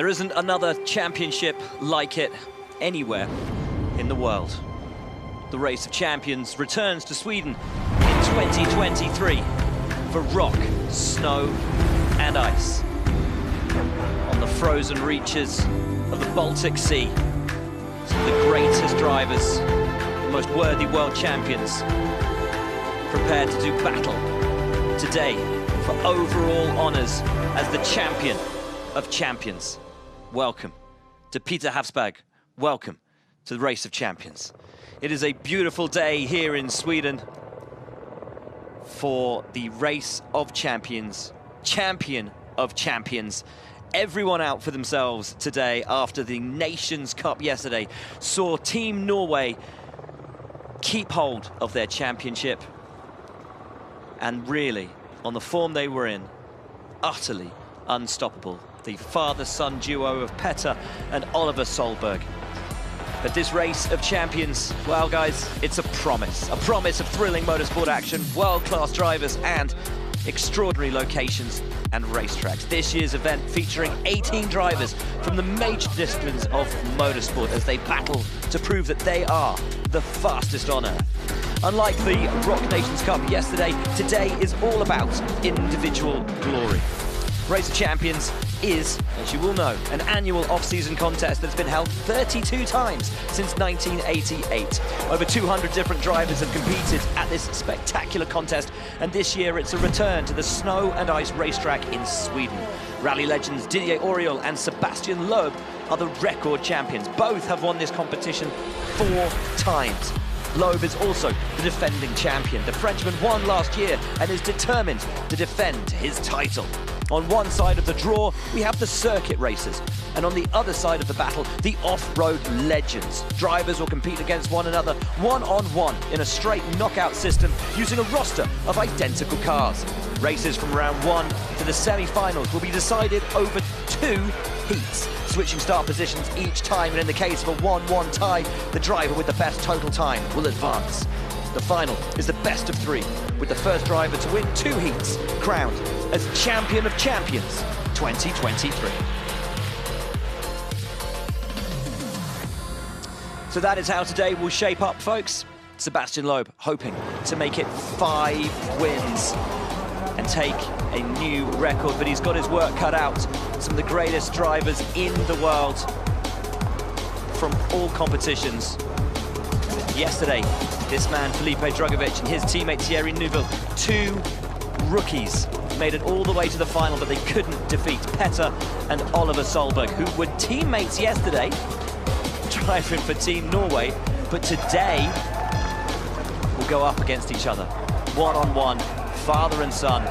There isn't another championship like it anywhere in the world. The Race of Champions returns to Sweden in 2023 for rock, snow and ice. On the frozen reaches of the Baltic Sea, some of the greatest drivers, the most worthy world champions, prepared to do battle today for overall honours as the champion of champions. Welcome to Peter Havsbag. Welcome to the Race of Champions. It is a beautiful day here in Sweden for the Race of Champions, champion of champions. Everyone out for themselves today after the Nations Cup yesterday saw Team Norway keep hold of their championship and really, on the form they were in, utterly unstoppable. The father-son duo of Petter and Oliver Solberg. But this Race of Champions, well guys, it's a promise of thrilling motorsport action, world-class drivers and extraordinary locations and racetracks. This year's event featuring 18 drivers from the major disciplines of motorsport as they battle to prove that they are the fastest on Earth. Unlike the Rock Nations Cup yesterday, today is all about individual glory. Race of Champions is, as you will know, an annual off-season contest that's been held 32 times since 1988. Over 200 different drivers have competed at this spectacular contest, and this year it's a return to the snow and ice racetrack in Sweden. Rally legends Didier Auriol and Sebastian Loeb are the record champions. Both have won this competition 4 times. Loeb is also the defending champion. The Frenchman won last year and is determined to defend his title. On one side of the draw, we have the circuit racers, and on the other side of the battle, the off-road legends. Drivers will compete against one another, one-on-one, in a straight knockout system, using a roster of identical cars. Races from round 1 to the semi-finals will be decided over 2 heats, switching start positions each time, and in the case of a 1-1 tie, the driver with the best total time will advance. The final is the best of 3, with the first driver to win 2 heats crowned as Champion of Champions 2023. So that is how today will shape up, folks. Sebastian Loeb hoping to make it 5 wins and take a new record, but he's got his work cut out. Some of the greatest drivers in the world from all competitions. Yesterday, this man, Felipe Drugovich, and his teammate Thierry Neuville, 2 rookies, made it all the way to the final, but they couldn't defeat Petter and Oliver Solberg, who were teammates yesterday, driving for Team Norway, but today will go up against each other, one-on-one, father and son,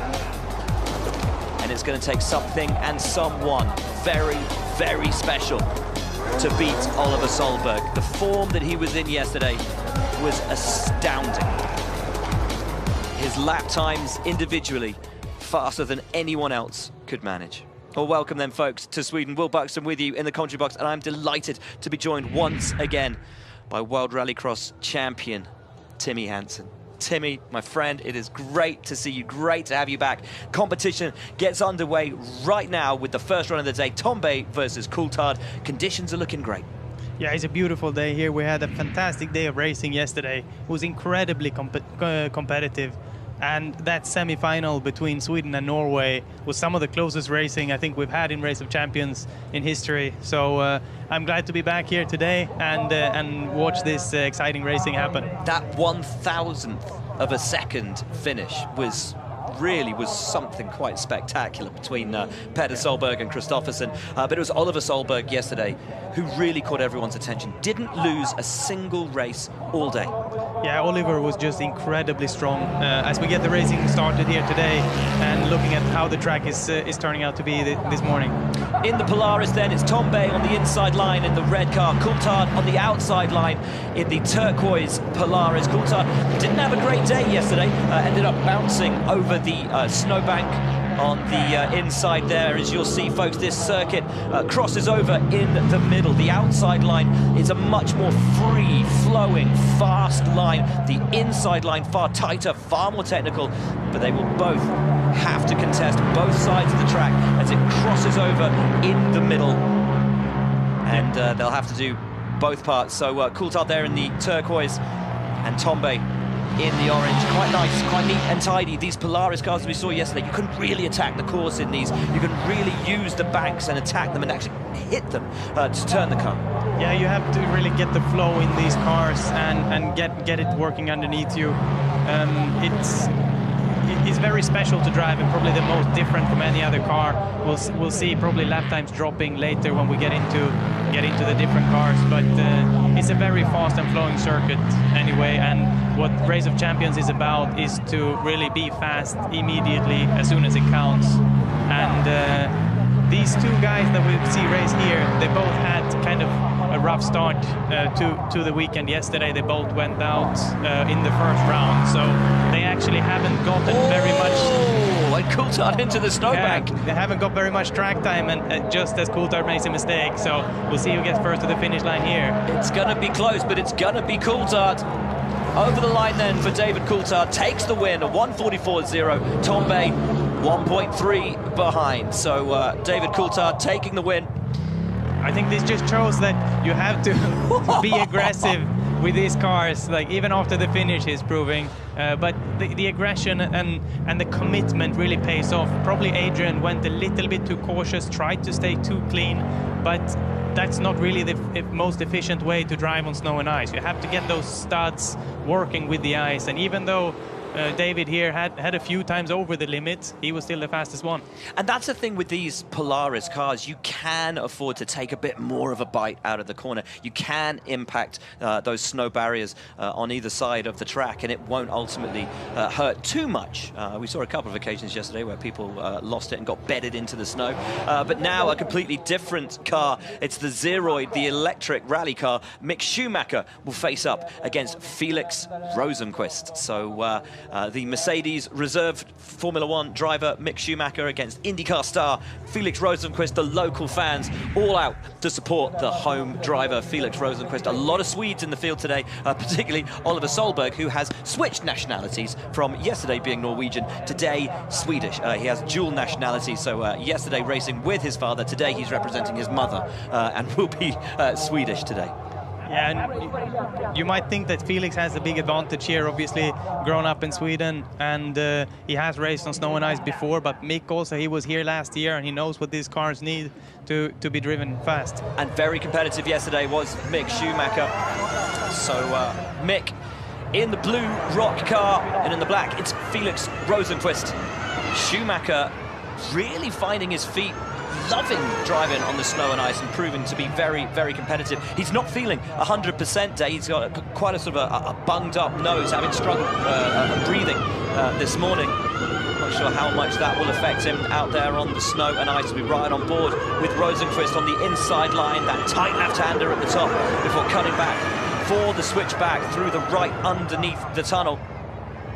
and it's going to take something and someone very, very special to beat Oliver Solberg. The form that he was in yesterday was astounding. His lap times individually faster than anyone else could manage. Well, welcome then, folks, to Sweden. Will Buxton with you in the commentary box, and I'm delighted to be joined once again by World Rallycross champion Timmy Hansen. Timmy, my friend, it is great to see you, great to have you back. Competition gets underway right now with the first run of the day, Tombe versus Coulthard. Conditions are looking great. Yeah, it's a beautiful day here. We had a fantastic day of racing yesterday. It was incredibly competitive. And that semi-final between Sweden and Norway was some of the closest racing I think we've had in Race of Champions in history. So I'm glad to be back here today and watch this exciting racing happen. That 1,000th of a second finish was something quite spectacular between Petter Solberg and Kristoffersen. But it was Oliver Solberg yesterday who really caught everyone's attention. Didn't lose a single race all day. Yeah, Oliver was just incredibly strong. As we get the racing started here today and looking at how the track is turning out to be this morning. In the Polaris then, it's Tombe on the inside line in the red car, Coulthard on the outside line in the turquoise Polaris. Coulthard didn't have a great day yesterday, ended up bouncing over the snowbank on the inside there. As you'll see, folks, this circuit crosses over in the middle. The outside line is a much more free-flowing, fast line. The inside line far tighter, far more technical, but they will both have to contest both sides of the track as it crosses over in the middle they'll have to do both parts. So Coulthard there in the turquoise and Tombe in the orange. Quite nice, quite neat and tidy. These Polaris cars we saw yesterday, you can really attack the course in these. You can really use the banks and attack them and actually hit them to turn the car. Yeah, you have to really get the flow in these cars and get it working underneath you. It's very special to drive and probably the most different from any other car. We'll see probably lap times dropping later when we get into the different cars, but it's a very fast and flowing circuit anyway, and what Race of Champions is about is to really be fast immediately as soon as it counts. And these two guys that we see race here, they both had kind of a rough start to the weekend yesterday. They both went out in the first round, so they actually haven't gotten very much. Oh, and Coulthard into the snowbank. They haven't got very much track time, and just as Coulthard makes a mistake, so we'll see who gets first to the finish line here. It's gonna be close, but it's gonna be Coulthard. Over the line then for David Coulthard, takes the win, a 1:44.0. Tombe 1.3 behind. So David Coulthard taking the win. I think this just shows that you have to be aggressive with these cars, like even after the finish is proving. But the aggression and the commitment really pays off. Probably Adrian went a little bit too cautious, tried to stay too clean, but that's not really the most efficient way to drive on snow and ice. You have to get those studs working with the ice, and even though David here had a few times over the limit, he was still the fastest one. And that's the thing with these Polaris cars, you can afford to take a bit more of a bite out of the corner. You can impact those snow barriers on either side of the track, and it won't ultimately hurt too much. We saw a couple of occasions yesterday where people lost it and got bedded into the snow. But now a completely different car. It's the Zeroid, the electric rally car. Mick Schumacher will face up against Felix Rosenqvist. So the Mercedes reserve Formula One driver Mick Schumacher against IndyCar star Felix Rosenqvist. The local fans all out to support the home driver Felix Rosenqvist. A lot of Swedes in the field today, particularly Oliver Solberg, who has switched nationalities from yesterday being Norwegian, today Swedish. He has dual nationality, so yesterday racing with his father, today he's representing his mother and will be Swedish today. Yeah, and you might think that Felix has a big advantage here, obviously grown up in Sweden, and he has raced on snow and ice before, but Mick also, he was here last year and he knows what these cars need to be driven fast. And very competitive yesterday was Mick Schumacher. So Mick in the blue rock car, and in the black it's Felix Rosenqvist. Schumacher really finding his feet, loving driving on the snow and ice and proving to be very, very competitive. He's not feeling 100% day. He's got quite a sort of a bunged up nose, having struggled breathing this morning. Not sure how much that will affect him out there on the snow and ice. We'll be right on board with Rosenqvist on the inside line, that tight left-hander at the top before cutting back for the switchback through the right underneath the tunnel.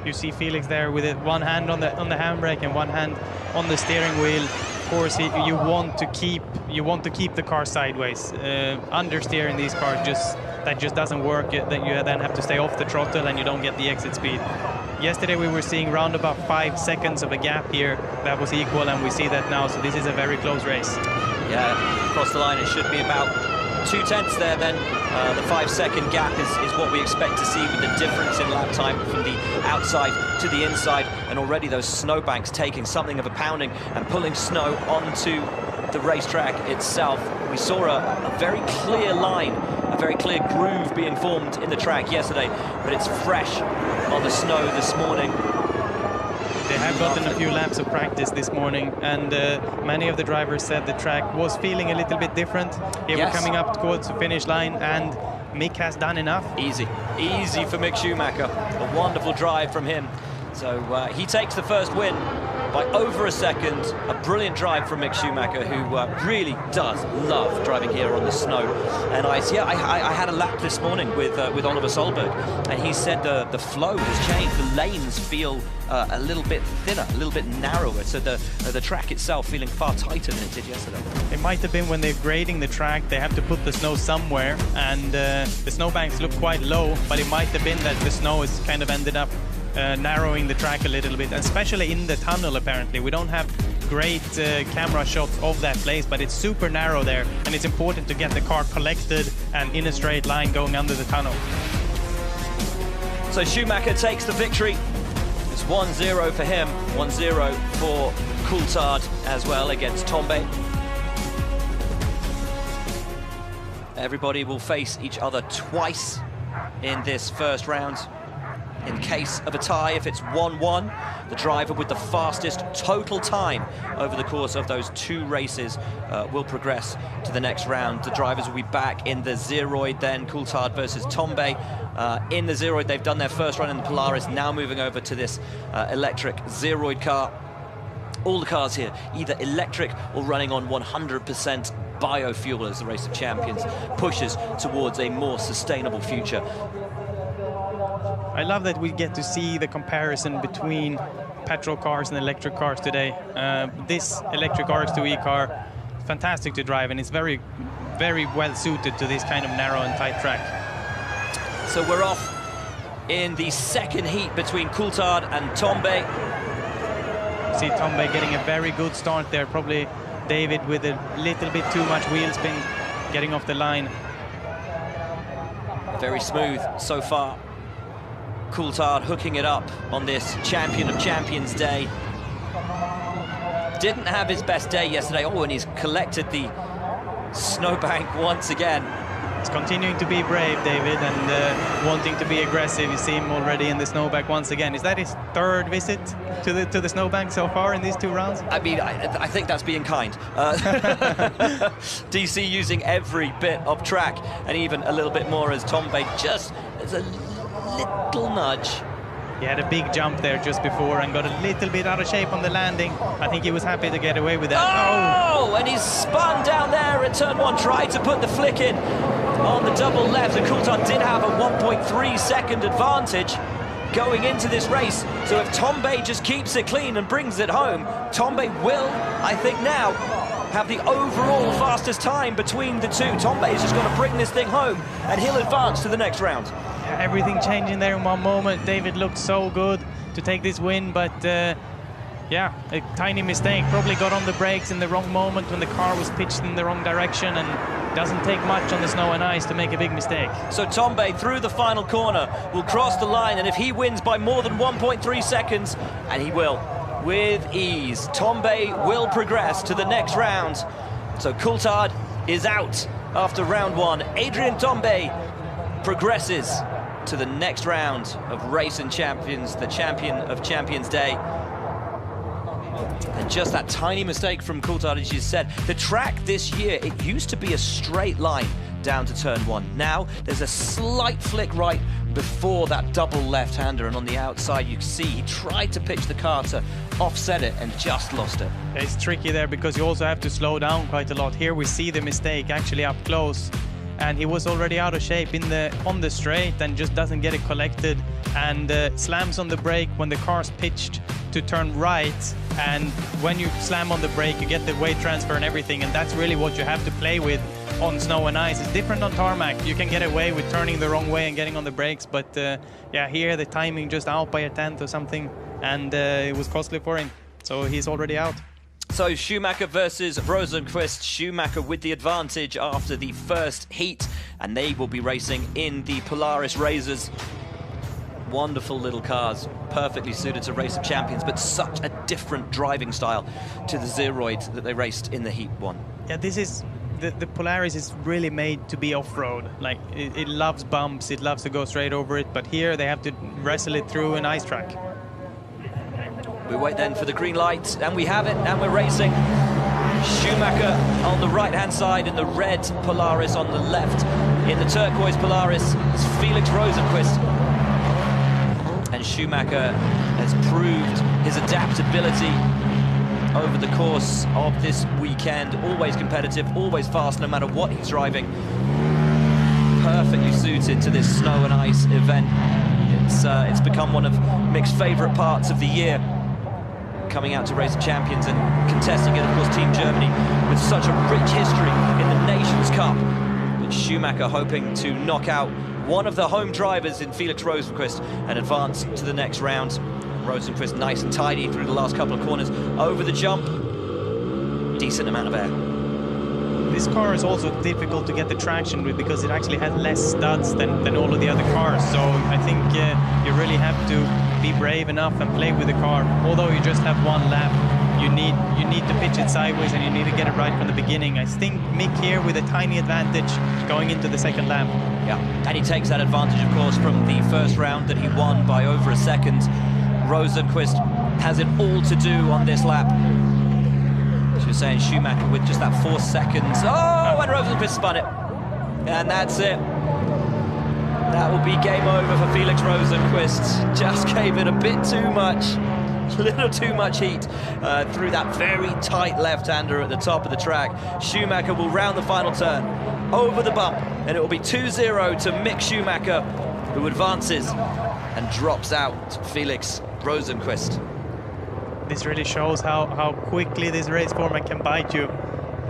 You see Felix there with it, one hand on the handbrake and one hand on the steering wheel. Of course, you want to keep the car sideways. Understeering these cars just doesn't work. Then you then have to stay off the throttle and you don't get the exit speed. Yesterday we were seeing round about 5 seconds of a gap here. That was equal, and we see that now. So this is a very close race. Yeah, across the line it should be about 2/10 there then. The 5-second gap is what we expect to see, with the difference in lap time from the outside to the inside, and already those snowbanks taking something of a pounding and pulling snow onto the racetrack itself. We saw a very clear line, a very clear groove being formed in the track yesterday, but it's fresh on the snow this morning. They have gotten a few laps of practice this morning, and many of the drivers said the track was feeling a little bit different. Here we're coming up towards the finish line, and Mick has done enough. Easy for Mick Schumacher. A wonderful drive from him. So he takes the first win by over a second. A brilliant drive from Mick Schumacher, who really does love driving here on the snow and ice. Yeah, I had a lap this morning with Oliver Solberg, and he said the flow has changed. The lanes feel a little bit thinner, a little bit narrower. So the track itself feeling far tighter than it did yesterday. It might have been when they're grading the track, they have to put the snow somewhere, and the snowbanks look quite low, but it might have been that the snow has kind of ended up narrowing the track a little bit, especially in the tunnel. Apparently we don't have great camera shots of that place, but it's super narrow there, and it's important to get the car collected and in a straight line going under the tunnel. So Schumacher takes the victory. It's 1-0 for him, 1-0 for Coulthard as well against Tambay. Everybody will face each other twice in this first round. In case of a tie, if it's 1-1, the driver with the fastest total time over the course of those 2 races will progress to the next round. The drivers will be back in the Zeroid then, Coulthard versus Tambay. In the Zeroid, they've done their first run in the Polaris, now moving over to this electric Zeroid car. All the cars here, either electric or running on 100% biofuel as the Race of Champions pushes towards a more sustainable future. I love that we get to see the comparison between petrol cars and electric cars today. This electric RX2E car, fantastic to drive, and it's very, very well suited to this kind of narrow and tight track. So we're off in the second heat between Coulthard and Tambay. See Tambay getting a very good start there, probably David with a little bit too much wheel spin getting off the line. Very smooth so far. Coulthard hooking it up on this Champion of Champions day. Didn't have his best day yesterday. Oh, and he's collected the snowbank once again. He's continuing to be brave, David, and wanting to be aggressive. You see him already in the snowbank once again. Is that his 3rd visit to the snowbank so far in these 2 rounds? I mean, I think that's being kind. DC using every bit of track, and even a little bit more as Tambay just as a little nudge. He had a big jump there just before and got a little bit out of shape on the landing. I think he was happy to get away with that. Oh! And he's spun down there at turn 1, tried to put the flick in on the double left, and Coulthard did have a 1.3 second advantage going into this race. So if Tambay just keeps it clean and brings it home, Tambay will, I think now, have the overall fastest time between the 2. Tambay is just going to bring this thing home, and he'll advance to the next round. Yeah, everything changing there in one moment. David looked so good to take this win, but yeah, a tiny mistake. Probably got on the brakes in the wrong moment when the car was pitched in the wrong direction, and doesn't take much on the snow and ice to make a big mistake. So Tambay through the final corner will cross the line, and if he wins by more than 1.3 seconds, and he will, with ease, Tambay will progress to the next round. So Coulthard is out after round 1. Adrien Tambay progresses to the next round of Racing Champions, the Champion of Champions Day. And just that tiny mistake from Coulthard, as you said. The track this year, it used to be a straight line down to turn 1. Now there's a slight flick right before that double left-hander, and on the outside you can see he tried to pitch the car to offset it and just lost it. It's tricky there because you also have to slow down quite a lot. Here we see the mistake actually up close, and he was already out of shape on the straight and just doesn't get it collected, and slams on the brake when the car's pitched to turn right. And when you slam on the brake, you get the weight transfer and everything, and that's really what you have to play with on snow and ice. It's different on tarmac. You can get away with turning the wrong way and getting on the brakes, but yeah, here the timing just out by a tenth or something, and it was costly for him. So he's already out. So Schumacher versus Rosenqvist. Schumacher with the advantage after the first heat, and they will be racing in the Polaris Razors. Wonderful little cars, perfectly suited to Race of Champions, but such a different driving style to the Zeroid that they raced in the Heat 1. Yeah, this is the Polaris is really made to be off-road. Like it loves bumps, it loves to go straight over it, but here they have to wrestle it through an ice track. We wait then for the green light, and we have it, and we're racing. Schumacher on the right-hand side in the red Polaris, on the left in the turquoise Polaris is Felix Rosenqvist. And Schumacher has proved his adaptability over the course of this weekend. Always competitive, always fast, no matter what he's driving. Perfectly suited to this snow and ice event. It's become one of Mick's favourite parts of the year, coming out to Race of Champions and contesting it, of course, Team Germany, with such a rich history in the Nations Cup. But Schumacher hoping to knock out one of the home drivers in Felix Rosenqvist and advance to the next round. Rosenqvist nice and tidy through the last couple of corners. Over the jump, decent amount of air. This car is also difficult to get the traction with because it actually has less studs than all of the other cars. So I think you really have to be brave enough and play with the car. Although you just have one lap, you need to pitch it sideways and you need to get it right from the beginning. I think Mick here with a tiny advantage going into the second lap. Yeah, and he takes that advantage, of course, from the first round that he won by over a second. Rosenqvist has it all to do on this lap. She was saying Schumacher with just that 4 seconds. Oh, and Rosenqvist spun it. And that's it. That will be game over for Felix Rosenqvist. Just gave it a bit too much. A little too much heat through that very tight left-hander at the top of the track. Schumacher will round the final turn over the bump, and it will be 2-0 to Mick Schumacher, who advances and drops out Felix Rosenqvist. This really shows how quickly this race format can bite you.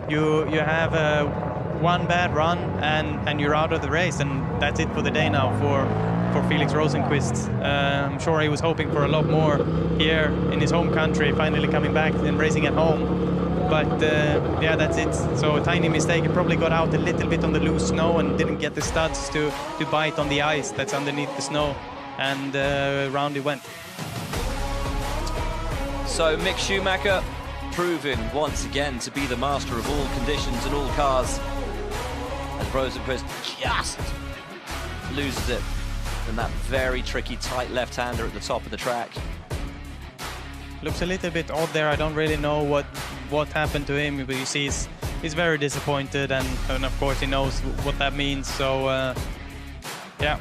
You have one bad run and you're out of the race, and that's it for the day now for Felix Rosenqvist. I'm sure he was hoping for a lot more here in his home country, finally coming back and racing at home. But yeah, that's it. So a tiny mistake. He probably got out a little bit on the loose snow and didn't get the studs to bite on the ice that's underneath the snow. And round he went. So Mick Schumacher proving once again to be the master of all conditions and all cars, as Rosenqvist just loses it in that very tricky tight left-hander at the top of the track. Looks a little bit odd there. I don't really know what happened to him, but you see he's very disappointed, and of course he knows what that means. So yeah,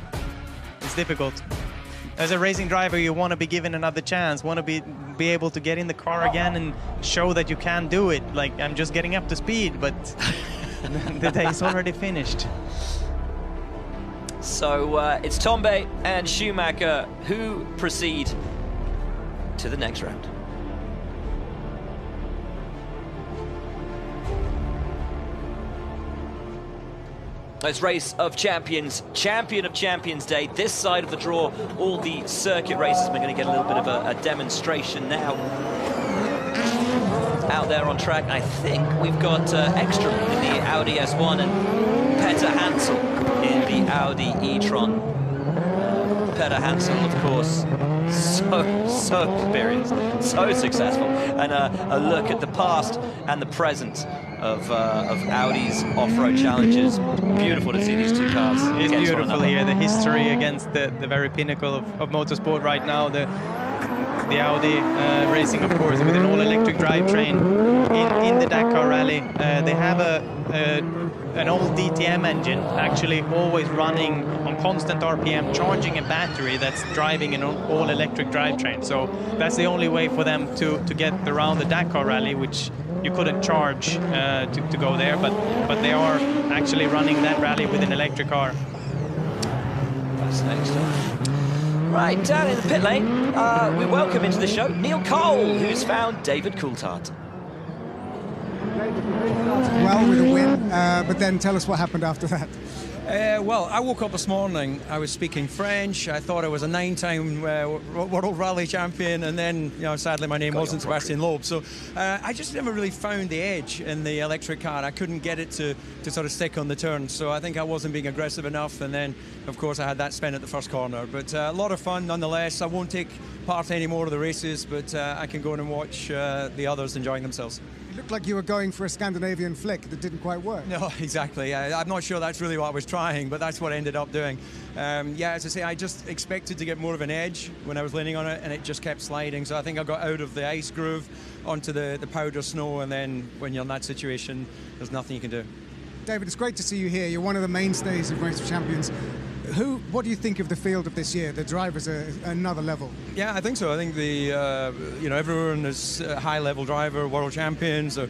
it's difficult. As a racing driver, you want to be given another chance, want to be able to get in the car again and show that you can do it. Like, I'm just getting up to speed, but the day is already finished. So it's Tambay and Schumacher who proceed to the next round. It's Race of Champions, Champion of Champions Day. This side of the draw, all the circuit races. We're going to get a little bit of a demonstration now. Out there on track, I think we've got Ekstrom in the Audi S1 and Petter Hansel in the Audi e-tron. Petter Hansel, of course, so experienced, so successful, and a look at the past and the present of Audi's off-road challenges. Beautiful to see these two cars. It's beautiful here, the history against the very pinnacle of motorsport right now. The Audi racing, of course, with an all-electric drivetrain in the Dakar Rally. They have an old DTM engine, actually always running on constant RPM, charging a battery that's driving an all-electric drivetrain. So that's the only way for them to get around the Dakar Rally, which you couldn't charge to go there, but they are actually running that rally with an electric car. Fascinating stuff. Right, down in the pit lane, we welcome into the show Neil Cole, who's found David Coulthard. Well, with a win, but then tell us what happened after that. Well, I woke up this morning, I was speaking French, I thought I was a 9-time World Rally Champion, and then, you know, sadly my name wasn't Sebastian Loeb. So I just never really found the edge in the electric car. I couldn't get it to sort of stick on the turn, so I think I wasn't being aggressive enough, and then, of course, I had that spin at the first corner. But a lot of fun nonetheless. I won't take part any more of the races, but I can go in and watch the others enjoying themselves. It looked like you were going for a Scandinavian flick that didn't quite work. No, exactly. I'm not sure that's really what I was trying, but that's what I ended up doing. Yeah, as I say, I just expected to get more of an edge when I was leaning on it, and it just kept sliding. So I think I got out of the ice groove onto the powder snow, and then when you're in that situation, there's nothing you can do. David, it's great to see you here. You're one of the mainstays of Race of Champions. What do you think of the field of this year? The drivers are another level. Yeah, I think so. I think everyone is a high-level driver, world champions, or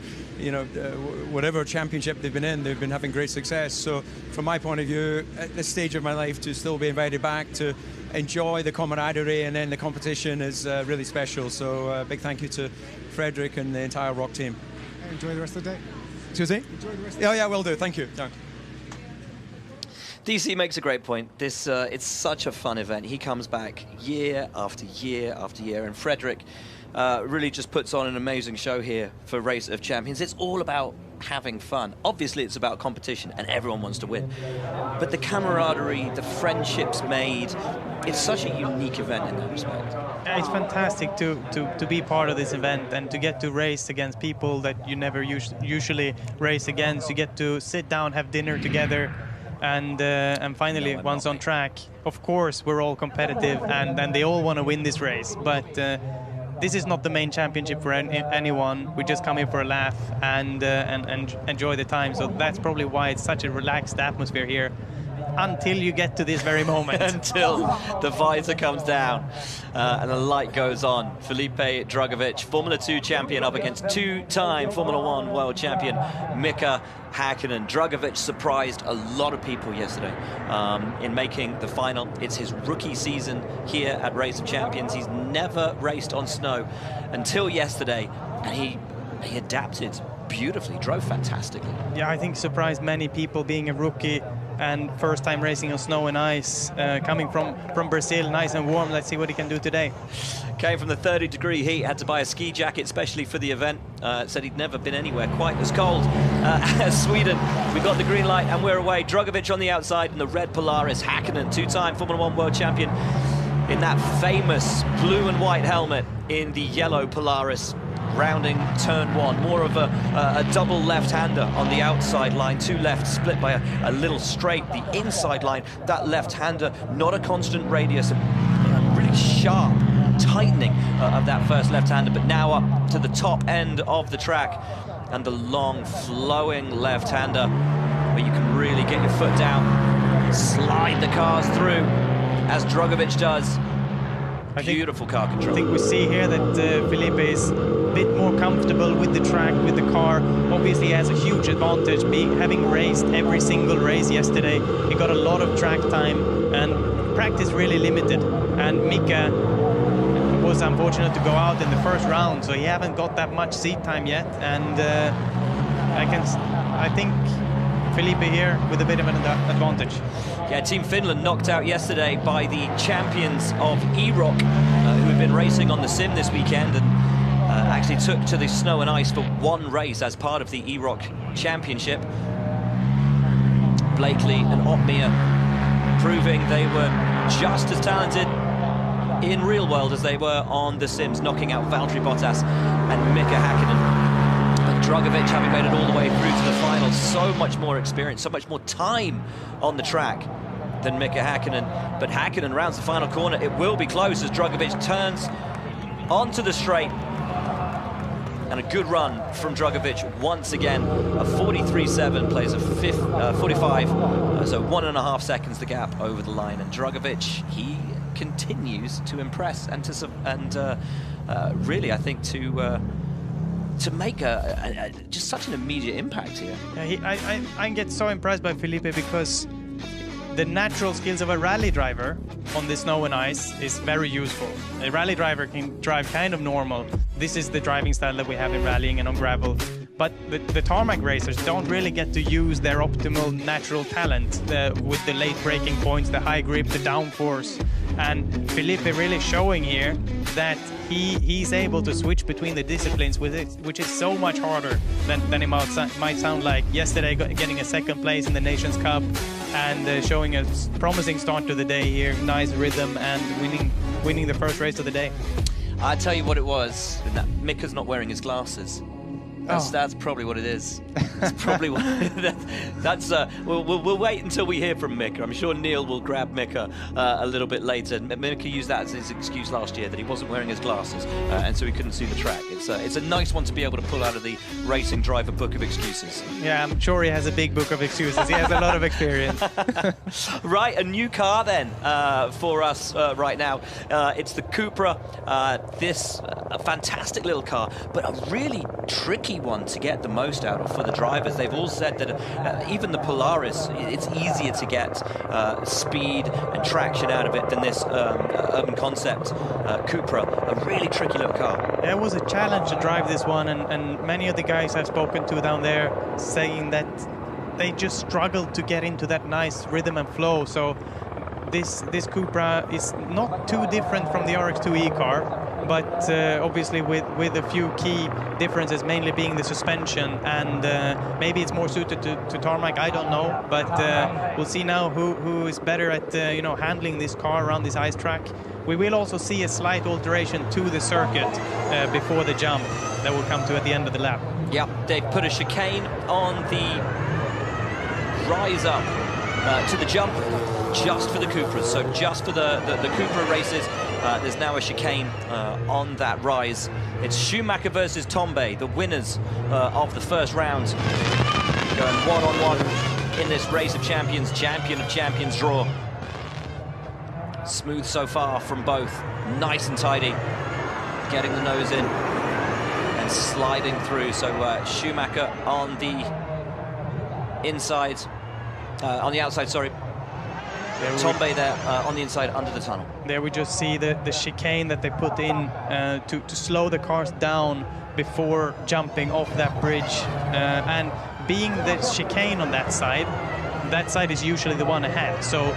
whatever championship they've been having great success. So, from my point of view, at this stage of my life, to still be invited back to enjoy the camaraderie and then the competition is really special. So, big thank you to Frederick and the entire ROK team. Enjoy the rest of the day. Excuse me? Enjoy the rest of the day. Yeah, will do. Thank you. Yeah. DC makes a great point. This it's such a fun event. He comes back year after year after year, and Frederick really just puts on an amazing show here for Race of Champions. It's all about having fun. Obviously, it's about competition, and everyone wants to win. But the camaraderie, the friendships made, it's such a unique event in that respect. Yeah, it's fantastic to be part of this event and to get to race against people that you never usually race against. You get to sit down, have dinner together, and finally, once on track, of course, we're all competitive, and they all want to win this race. But this is not the main championship for anyone. We just come here for a laugh and enjoy the time. So that's probably why it's such a relaxed atmosphere here, until you get to this very moment. Until the visor comes down and the light goes on. Felipe Drugovich, Formula 2 champion, up against two-time Formula 1 world champion Mika Häkkinen. Drugovich surprised a lot of people yesterday in making the final. It's his rookie season here at Race of Champions. He's never raced on snow until yesterday, and he adapted beautifully, drove fantastically. Yeah, I think surprised many people being a rookie and first time racing on snow and ice, coming from Brazil, nice and warm. Let's see what he can do today. Came from the 30-degree heat, had to buy a ski jacket especially for the event. Said he'd never been anywhere quite as cold as Sweden. We got the green light and we're away. Drugovich on the outside in the red Polaris. Häkkinen, two-time Formula 1 world champion, in that famous blue and white helmet in the yellow Polaris. Rounding turn one, more of a double left-hander on the outside line, two left split by a little straight. The inside line, that left-hander, not a constant radius, a really sharp tightening of that first left-hander, but now up to the top end of the track, and the long flowing left-hander where you can really get your foot down, slide the cars through as Drugovich does. Beautiful car control. I think we see here that Felipe is a bit more comfortable with the track, with the car. Obviously, he has a huge advantage, having raced every single race yesterday. He got a lot of track time, and practice really limited. And Mika was unfortunate to go out in the first round, so he haven't got that much seat time yet. And I think Felipe here with a bit of an advantage. Yeah, Team Finland knocked out yesterday by the champions of E-Rock, who have been racing on the sim this weekend, and actually took to the snow and ice for one race as part of the E-Rock Championship. Blakely and Otmia proving they were just as talented in real world as they were on the sims, knocking out Valtteri Bottas and Mika Häkkinen. Drugovich, having made it all the way through to the final, so much more experience, so much more time on the track than Mika Häkkinen. But Häkkinen rounds the final corner. It will be close as Drugovich turns onto the straight. And a good run from Drugovich once again. A 43.7 plays a 45, so 1.5 seconds the gap over the line. And Drugovich, he continues to impress and really, I think, to make just such an immediate impact here. Yeah, I get so impressed by Felipe because the natural skills of a rally driver on the snow and ice is very useful. A rally driver can drive kind of normal. This is the driving style that we have in rallying and on gravel. But the tarmac racers don't really get to use their optimal natural talent with the late braking points, the high grip, the downforce. And Felipe really showing here that he's able to switch between the disciplines with it, which is so much harder than it might sound like. Yesterday, getting a second place in the Nations Cup and showing a promising start to the day here. Nice rhythm and winning the first race of the day. I tell you what it was. That Mika's not wearing his glasses. That's probably what it is. That's probably what. We'll wait until we hear from Mika. I'm sure Neil will grab Mika a little bit later. Mika used that as his excuse last year that he wasn't wearing his glasses and so he couldn't see the track. It's a nice one to be able to pull out of the racing driver book of excuses. Yeah, I'm sure he has a big book of excuses. He has a lot of experience. Right, a new car then for us right now. It's the Cupra. A fantastic little car, but a really tricky one to get the most out of for the drivers. They've all said that even the Polaris, it's easier to get speed and traction out of it than this Urban Concept Cupra. A really tricky little car. It was a challenge to drive this one, and many of the guys I've spoken to down there saying that they just struggled to get into that nice rhythm and flow. So this Cupra is not too different from the RX2E car. but obviously with a few key differences, mainly being the suspension, and maybe it's more suited to tarmac, I don't know, but we'll see now who is better at handling this car around this ice track. We will also see a slight alteration to the circuit before the jump that will come to at the end of the lap. Yeah, they've put a chicane on the rise up to the jump just for the Cupras. So just for the Cupra races, there's now a chicane on that rise. It's Schumacher versus Tambay, the winners of the first round, going one-on-one in this race of champions, champion of champions draw. Smooth so far from both, nice and tidy, getting the nose in and sliding through. So Schumacher on the inside, on the outside, sorry. Tambay there on the inside under the tunnel. There we just see the chicane that they put in to slow the cars down before jumping off that bridge. And being the chicane on that side is usually the one ahead. So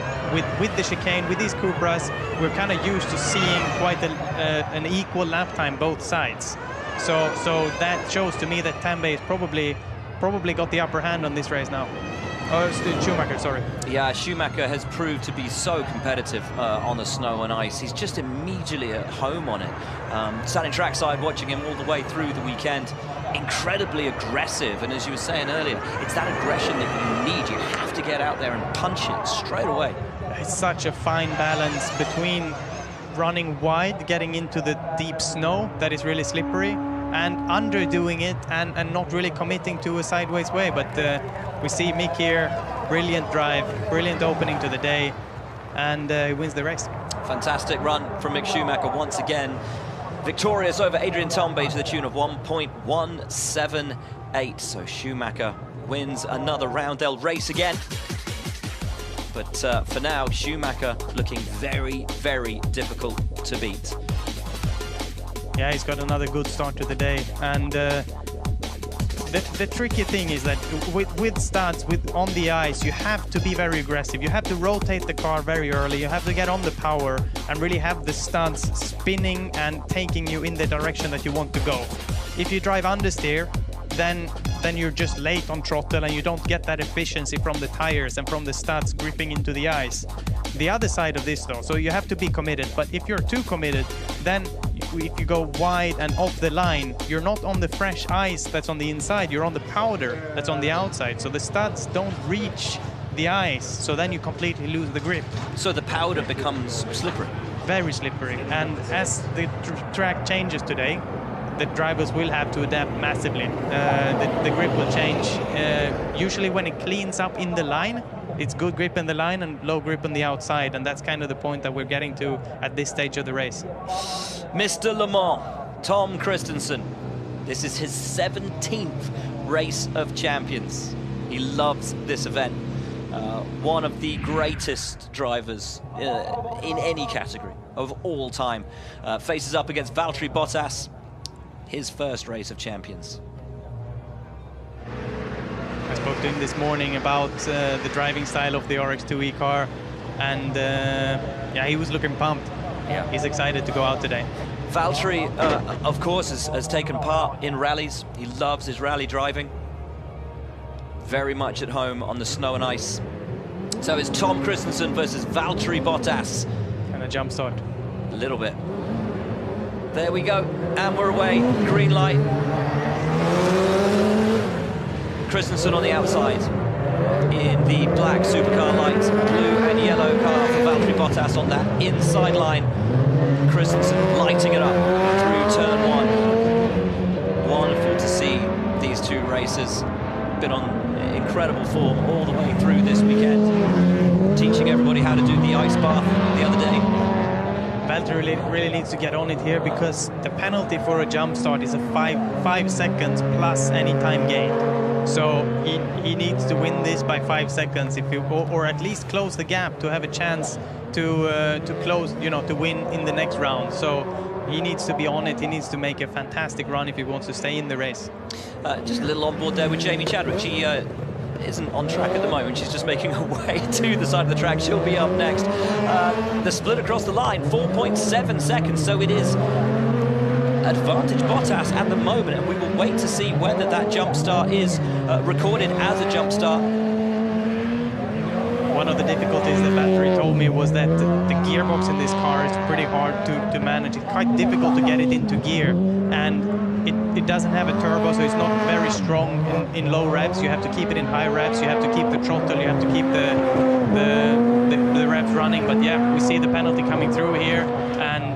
with the chicane, with these Cupras, we're kind of used to seeing quite an equal lap time both sides. So that shows to me that Tambay is probably got the upper hand on this race now. Oh, Schumacher, sorry. Yeah, Schumacher has proved to be so competitive on the snow and ice. He's just immediately at home on it. Standing trackside, watching him all the way through the weekend. Incredibly aggressive, and as you were saying earlier, it's that aggression that you need. You have to get out there and punch it straight away. It's such a fine balance between running wide, getting into the deep snow that is really slippery, and underdoing it and not really committing to a sideways way. But we see Mick here, brilliant drive, brilliant opening to the day, and he wins the race. Fantastic run from Mick Schumacher once again. Victorious over Adrian Tambay to the tune of 1.178. So Schumacher wins another round. They'll race again. But for now, Schumacher looking very, very difficult to beat. Yeah, he's got another good start to the day. And the tricky thing is that with studs, on the ice, you have to be very aggressive. You have to rotate the car very early. You have to get on the power and really have the studs spinning and taking you in the direction that you want to go. If you drive understeer, then you're just late on throttle and you don't get that efficiency from the tires and from the studs gripping into the ice. The other side of this though, so you have to be committed, but if you're too committed, then if you go wide and off the line, you're not on the fresh ice that's on the inside, you're on the powder that's on the outside, so the studs don't reach the ice, so then you completely lose the grip. So the powder becomes slippery? Very slippery, and as the track changes today, the drivers will have to adapt massively. The grip will change. Usually when it cleans up in the line, it's good grip in the line and low grip on the outside, and that's kind of the point that we're getting to at this stage of the race. Mr. Le Mans, Tom Kristensen. This is his 17th race of champions. He loves this event. One of the greatest drivers in any category of all time. Faces up against Valtteri Bottas, his first race of champions. I spoke to him this morning about the driving style of the RX2E car, and yeah, he was looking pumped. Yeah, he's excited to go out today. Valtteri, of course, has taken part in rallies. He loves his rally driving. Very much at home on the snow and ice. So it's Tom Kristensen versus Valtteri Bottas. And a jump start. A little bit. There we go, and we're away. Green light. Kristensen on the outside in the black supercar lights, blue and yellow car for Valtteri Bottas on that inside line. Kristensen lighting it up through turn one. Wonderful to see these two racers. Been on incredible form all the way through this weekend. Teaching everybody how to do the ice bath the other day. Valtteri really needs to get on it here, because the penalty for a jump start is a 5 seconds plus any time gained. So he needs to win this by 5 seconds, if you, or at least close the gap to have a chance to close, to win in the next round. So he needs to be on it. He needs to make a fantastic run if he wants to stay in the race. Just a little on board there with Jamie Chadwick. She isn't on track at the moment. She's just making her way to the side of the track. She'll be up next. The split across the line, 4.7 seconds. So it is advantage Bottas at the moment, and we will wait to see whether that jump start is recorded as a jump start. One of the difficulties that Valtteri told me was that the gearbox in this car is pretty hard to manage. It's quite difficult to get it into gear, and it doesn't have a turbo, so it's not very strong in low revs. You have to keep it in high revs. You have to keep the throttle. You have to keep the revs running. But yeah, we see the penalty coming through here, and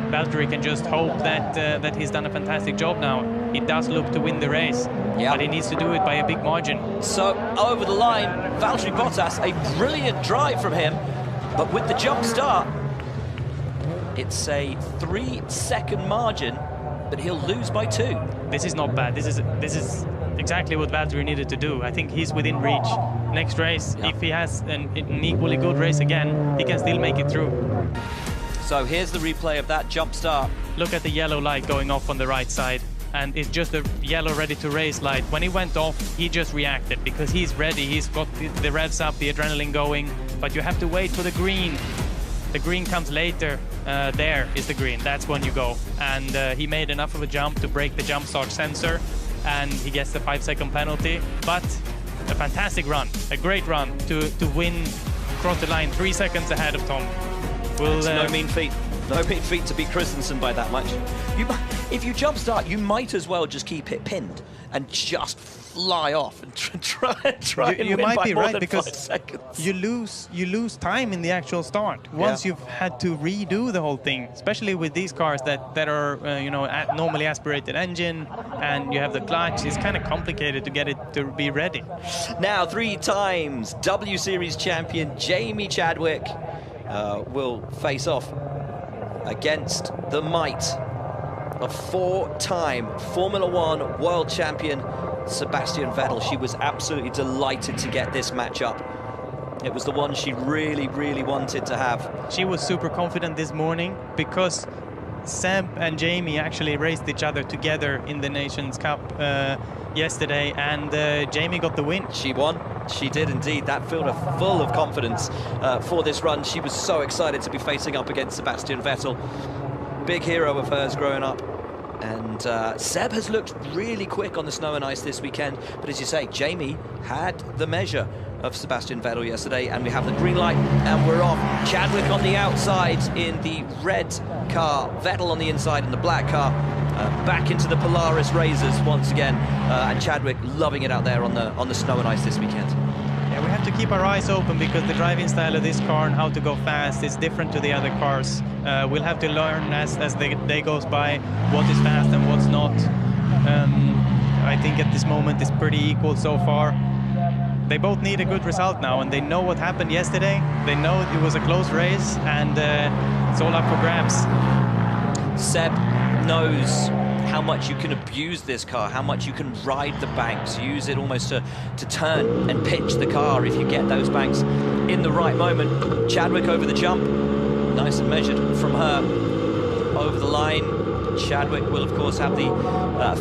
Valtteri can just hope that he's done a fantastic job now. He does look to win the race, but he needs to do it by a big margin. So over the line, Valtteri Bottas, a brilliant drive from him, but with the jump start, it's a 3-second margin, but he'll lose by 2. This is not bad. This is exactly what Valtteri needed to do. I think he's within reach. Next race, if he has an equally good race again, he can still make it through. So here's the replay of that jump start. Look at the yellow light going off on the right side, and it's just a yellow ready to race light. When he went off, he just reacted because he's ready. He's got the revs up, the adrenaline going, but you have to wait for the green. The green comes later. There is the green. That's when you go. And he made enough of a jump to break the jump start sensor, and he gets the 5-second penalty. But a fantastic run, a great run to win across the line 3 seconds ahead of Tom. It's no mean feat. No mean feat to beat Christensen by that much. If you jump start, you might as well just keep it pinned and just fly off and try and win by more than 5 seconds. You lose time in the actual start once you've had to redo the whole thing, especially with these cars that are normally aspirated engine, and you have the clutch. It's kind of complicated to get it to be ready. Now 3 times W Series champion Jamie Chadwick will face off against the might of 4-time Formula 1 world champion Sebastian Vettel. She was absolutely delighted to get this matchup. It was the one she really, really wanted to have. She was super confident this morning because Seb and Jamie actually raced each other together in the Nations Cup yesterday, and Jamie got the win. She won. She did indeed. That filled her full of confidence for this run. She was so excited to be facing up against Sebastian Vettel. Big hero of hers growing up. And Seb has looked really quick on the snow and ice this weekend. But as you say, Jamie had the measure of Sebastian Vettel yesterday, and we have the green light and we're off. Chadwick on the outside in the red car, Vettel on the inside in the black car. Back into the Polaris Razors once again, and Chadwick loving it out there on the snow and ice this weekend. Yeah, we have to keep our eyes open because the driving style of this car and how to go fast is different to the other cars. We'll have to learn as the day goes by what is fast and what's not. I think at this moment it's pretty equal so far. They both need a good result now, and they know what happened yesterday. They know it was a close race, and it's all up for grabs. Seb knows how much you can abuse this car, how much you can ride the banks, use it almost to turn and pitch the car if you get those banks in the right moment. Chadwick over the jump, nice and measured from her over the line. Chadwick will of course have the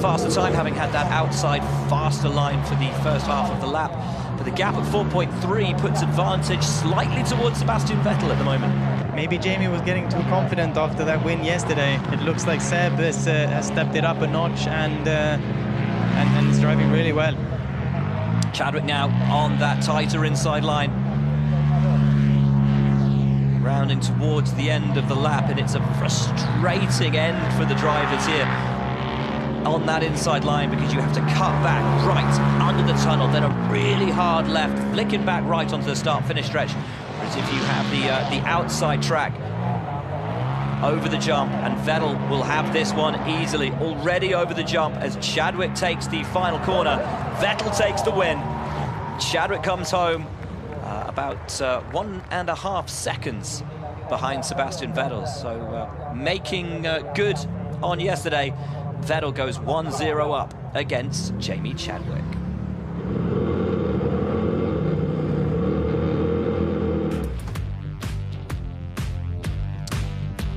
faster time, having had that outside faster line for the first half of the lap. But the gap at 4.3 puts advantage slightly towards Sebastian Vettel at the moment. Maybe Jamie was getting too confident after that win yesterday. It looks like Seb has stepped it up a notch and is driving really well. Chadwick now on that tighter inside line. Rounding towards the end of the lap, and it's a frustrating end for the drivers here on that inside line because you have to cut back right under the tunnel, then a really hard left, flicking back right onto the start-finish stretch. Whereas if you have the outside track over the jump, and Vettel will have this one easily. Already over the jump as Chadwick takes the final corner. Vettel takes the win. Chadwick comes home about 1.5 seconds behind Sebastian Vettel. So making good on yesterday. Vettel goes 1-0 up against Jamie Chadwick.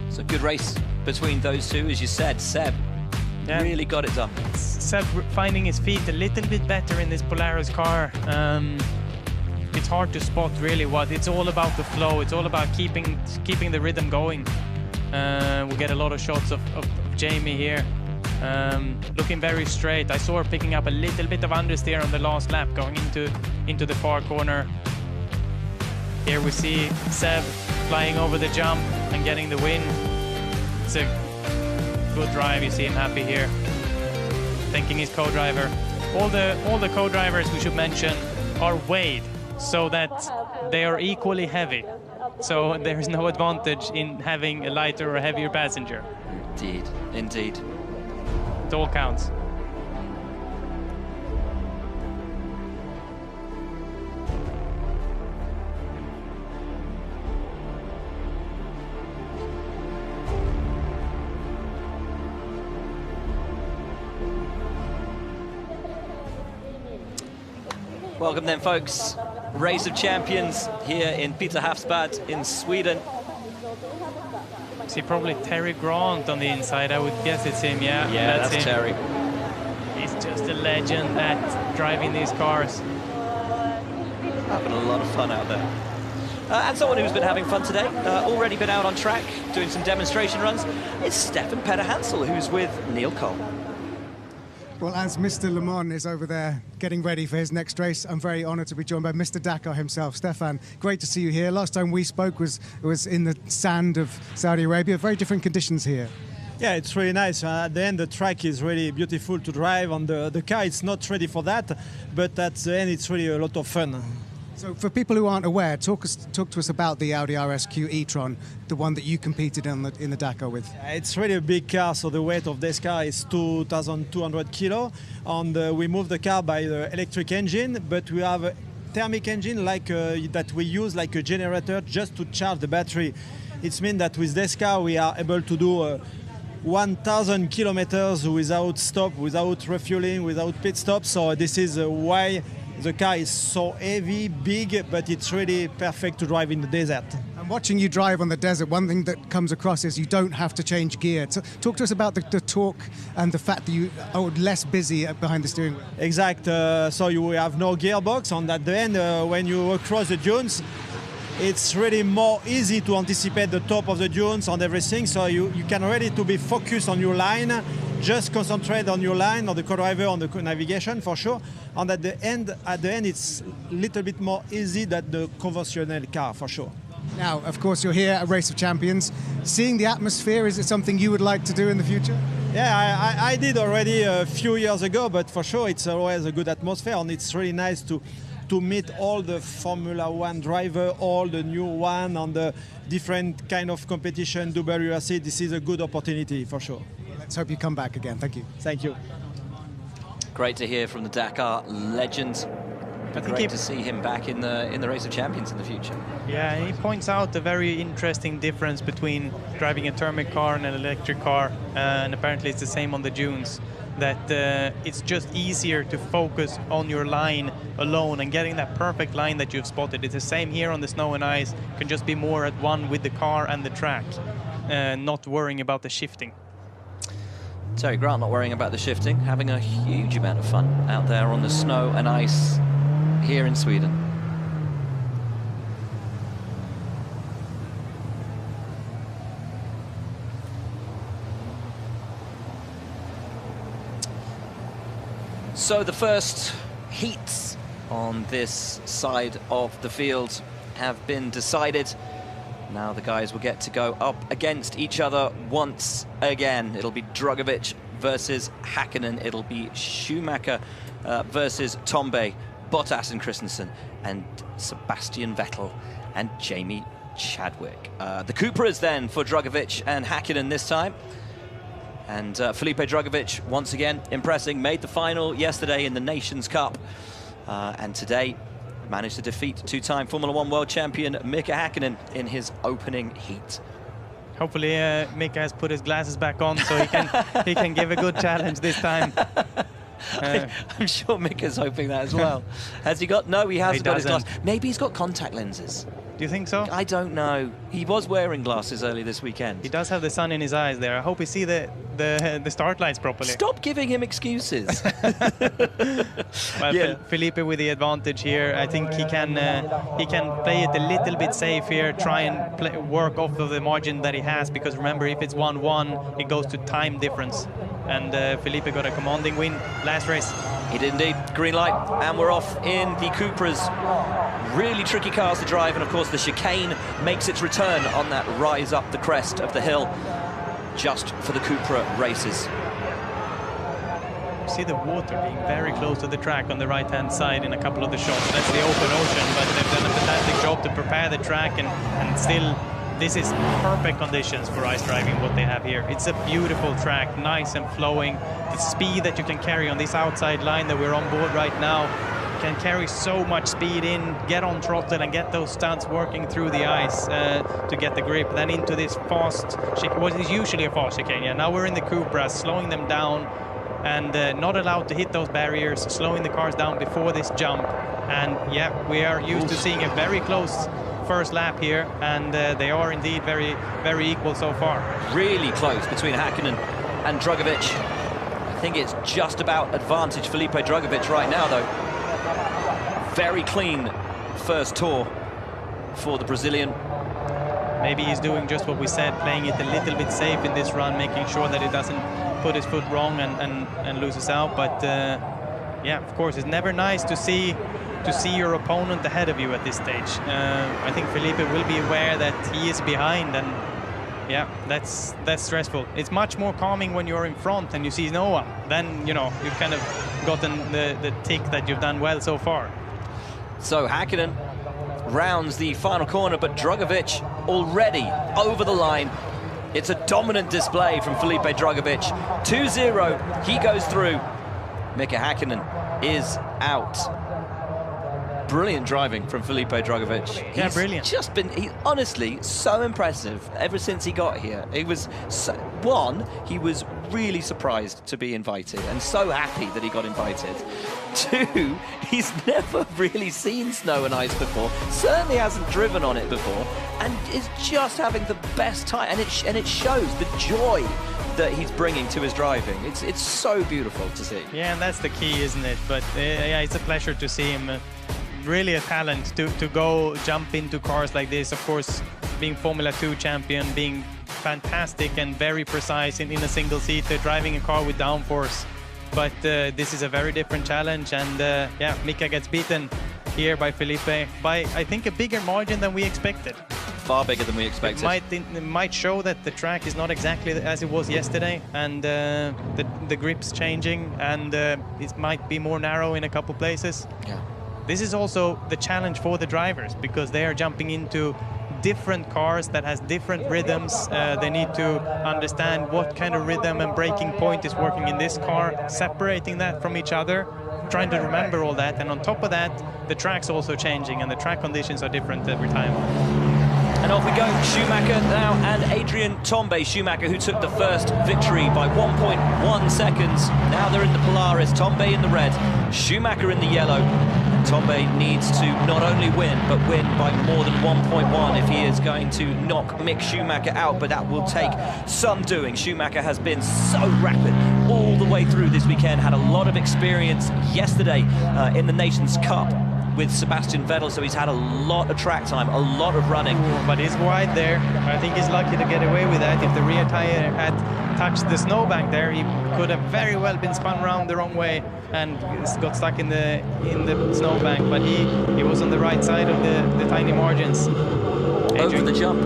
It's a good race between those two, as you said. Seb really got it done. Seb finding his feet a little bit better in this Polaris car. It's hard to spot really what it's all about. The flow, it's all about keeping the rhythm going. We get a lot of shots of Jamie here. Looking very straight. I saw her picking up a little bit of understeer on the last lap, going into the far corner. Here we see Seb flying over the jump and getting the win. It's a good drive. You see him happy here, thanking his co-driver. All the co-drivers, we should mention, are weighed so that they are equally heavy. So there is no advantage in having a lighter or heavier passenger. Indeed, indeed. It all counts. Welcome then, folks. Race of Champions here in Peter Hafsbad in Sweden. See probably Terry Grant on the inside. I would guess it's him. Yeah, that's him. Terry. He's just a legend at driving these cars. Having a lot of fun out there. And someone who's been having fun today, already been out on track, doing some demonstration runs, is Stefan Petter Hansel, who's with Neil Cole. Well, as Mr. Le Mans is over there getting ready for his next race, I'm very honoured to be joined by Mr. Dakar himself. Stefan, great to see you here. Last time we spoke was in the sand of Saudi Arabia. Very different conditions here. Yeah, it's really nice. At the end, the track is really beautiful to drive. On the car, it's not ready for that, but at the end, it's really a lot of fun. So for people who aren't aware, talk to us about the Audi RSQ e-tron, the one that you competed in the Dakar with. It's really a big car, so the weight of this car is 2,200 kilo, and we move the car by the electric engine, but we have a thermic engine that we use like a generator just to charge the battery. It means that with this car we are able to do 1,000 kilometers without stop, without refueling, without pit stop. So this is why the car is so heavy, big, but it's really perfect to drive in the desert. And watching you drive on the desert, one thing that comes across is you don't have to change gear. Talk to us about the torque and the fact that you are less busy behind the steering wheel. Exact. So you have no gearbox, and at the end, when you cross the dunes, it's really more easy to anticipate the top of the dunes and everything. So you can ready to be focused on your line, just concentrate on your line, on the co-driver, on the navigation for sure. And at the end, it's a little bit more easy than the conventional car for sure. Now, of course, you're here at Race of Champions. Seeing the atmosphere, is it something you would like to do in the future? Yeah, I did already a few years ago, but for sure it's always a good atmosphere, and it's really nice to meet all the Formula One driver, all the new one on the different kind of competition, WRC. This is a good opportunity for sure. Let's hope you come back again. Thank you. Thank you. Great to hear from the Dakar legend. Great to see him back in the Race of Champions in the future. Yeah, he points out a very interesting difference between driving a thermic car and an electric car, and apparently it's the same on the dunes. That it's just easier to focus on your line alone and getting that perfect line that you've spotted. It's the same here on the snow and ice. You can just be more at one with the car and the track, not worrying about the shifting. Terry Grant not worrying about the shifting, having a huge amount of fun out there on the snow and ice here in Sweden. So the first heats on this side of the field have been decided. Now the guys will get to go up against each other once again. It'll be Drugovich versus Hakkinen. It'll be Schumacher versus Tombe, Bottas and Christensen, and Sebastian Vettel and Jamie Chadwick. The Cupras then for Drugovich and Hakkinen this time. And Felipe Drugovich, once again, impressing, made the final yesterday in the Nations Cup. And today managed to defeat two-time Formula One world champion Mika Hakkinen in his opening heat. Hopefully Mika has put his glasses back on so he can give a good challenge this time. I'm sure Mika's hoping that as well. Has he got? No, he hasn't got his glasses. Maybe he's got contact lenses. Do you think so? I don't know. He was wearing glasses early this weekend. He does have the sun in his eyes there. I hope you see the start lights properly. Stop giving him excuses. Well, Yeah. Felipe with the advantage here. I think he can play it a little bit safe here, try and work off of the margin that he has, because remember, if it's 1-1, it goes to time difference. And Felipe got a commanding win last race. He did indeed. Green light, and we're off in the Cupras. Really tricky cars to drive, and of course the chicane makes its return on that rise up the crest of the hill, just for the Cupra races. See the water being very close to the track on the right-hand side in a couple of the shots. That's the open ocean, but they've done a fantastic job to prepare the track, and still, this is perfect conditions for ice driving, what they have here. It's a beautiful track, nice and flowing. The speed that you can carry on this outside line that we're on board right now can carry so much speed in, get on throttle and get those stunts working through the ice to get the grip. Then into this fast, what is usually a fast chicane. Yeah, now we're in the Cupra, slowing them down and not allowed to hit those barriers, slowing the cars down before this jump. And yeah, we are used to seeing a very close first lap here, and they are indeed very, very equal so far. Really close between Hakkinen and Drugovich. I think it's just about advantage Felipe Drugovich right now, though. Very clean first tour for the Brazilian. Maybe he's doing just what we said, playing it a little bit safe in this run, making sure that he doesn't put his foot wrong and loses out. But yeah, of course, it's never nice to see your opponent ahead of you at this stage. I think Felipe will be aware that he is behind, and yeah, that's stressful. It's much more calming when you're in front and you see no one. Then, you know, you've kind of gotten the tick that you've done well so far. So Hakkinen rounds the final corner, but Drugovich already over the line. It's a dominant display from Felipe Drugovich. 2-0, he goes through. Mika Hakkinen is out. Brilliant driving from Felipe Drugovich. Yeah, brilliant. He's honestly so impressive ever since he got here. He was he was really surprised to be invited and so happy that he got invited. 2, he's never really seen snow and ice before, certainly hasn't driven on it before, and is just having the best time, and it shows the joy that he's bringing to his driving. It's so beautiful to see. Yeah, and that's the key, isn't it? But yeah, it's a pleasure to see him. Really a talent to go jump into cars like this. Of course, being Formula 2 champion, being fantastic and very precise in a single seater, driving a car with downforce. But this is a very different challenge, and yeah, Mika gets beaten here by Felipe by, I think, a bigger margin than we expected. Far bigger than we expected. It might show that the track is not exactly as it was yesterday, and the grip's changing, and it might be more narrow in a couple places. Yeah. This is also the challenge for the drivers, because they are jumping into different cars that has different rhythms. They need to understand what kind of rhythm and braking point is working in this car, separating that from each other, trying to remember all that. And on top of that, the track's also changing, and the track conditions are different every time. And off we go, Schumacher now, and Adrian Tombe. Schumacher, who took the first victory by 1.1 seconds. Now they're in the Polaris, Tombe in the red, Schumacher in the yellow. Tombe needs to not only win, but win by more than 1.1 if he is going to knock Mick Schumacher out, but that will take some doing. Schumacher has been so rapid all the way through this weekend, had a lot of experience yesterday in the Nations Cup with Sebastian Vettel, so he's had a lot of track time, a lot of running. But he's wide there. I think he's lucky to get away with that. If the rear tire had touched the snowbank there, he could have very well been spun around the wrong way and got stuck in the snowbank. But he was on the right side of the tiny margins. Over the jump.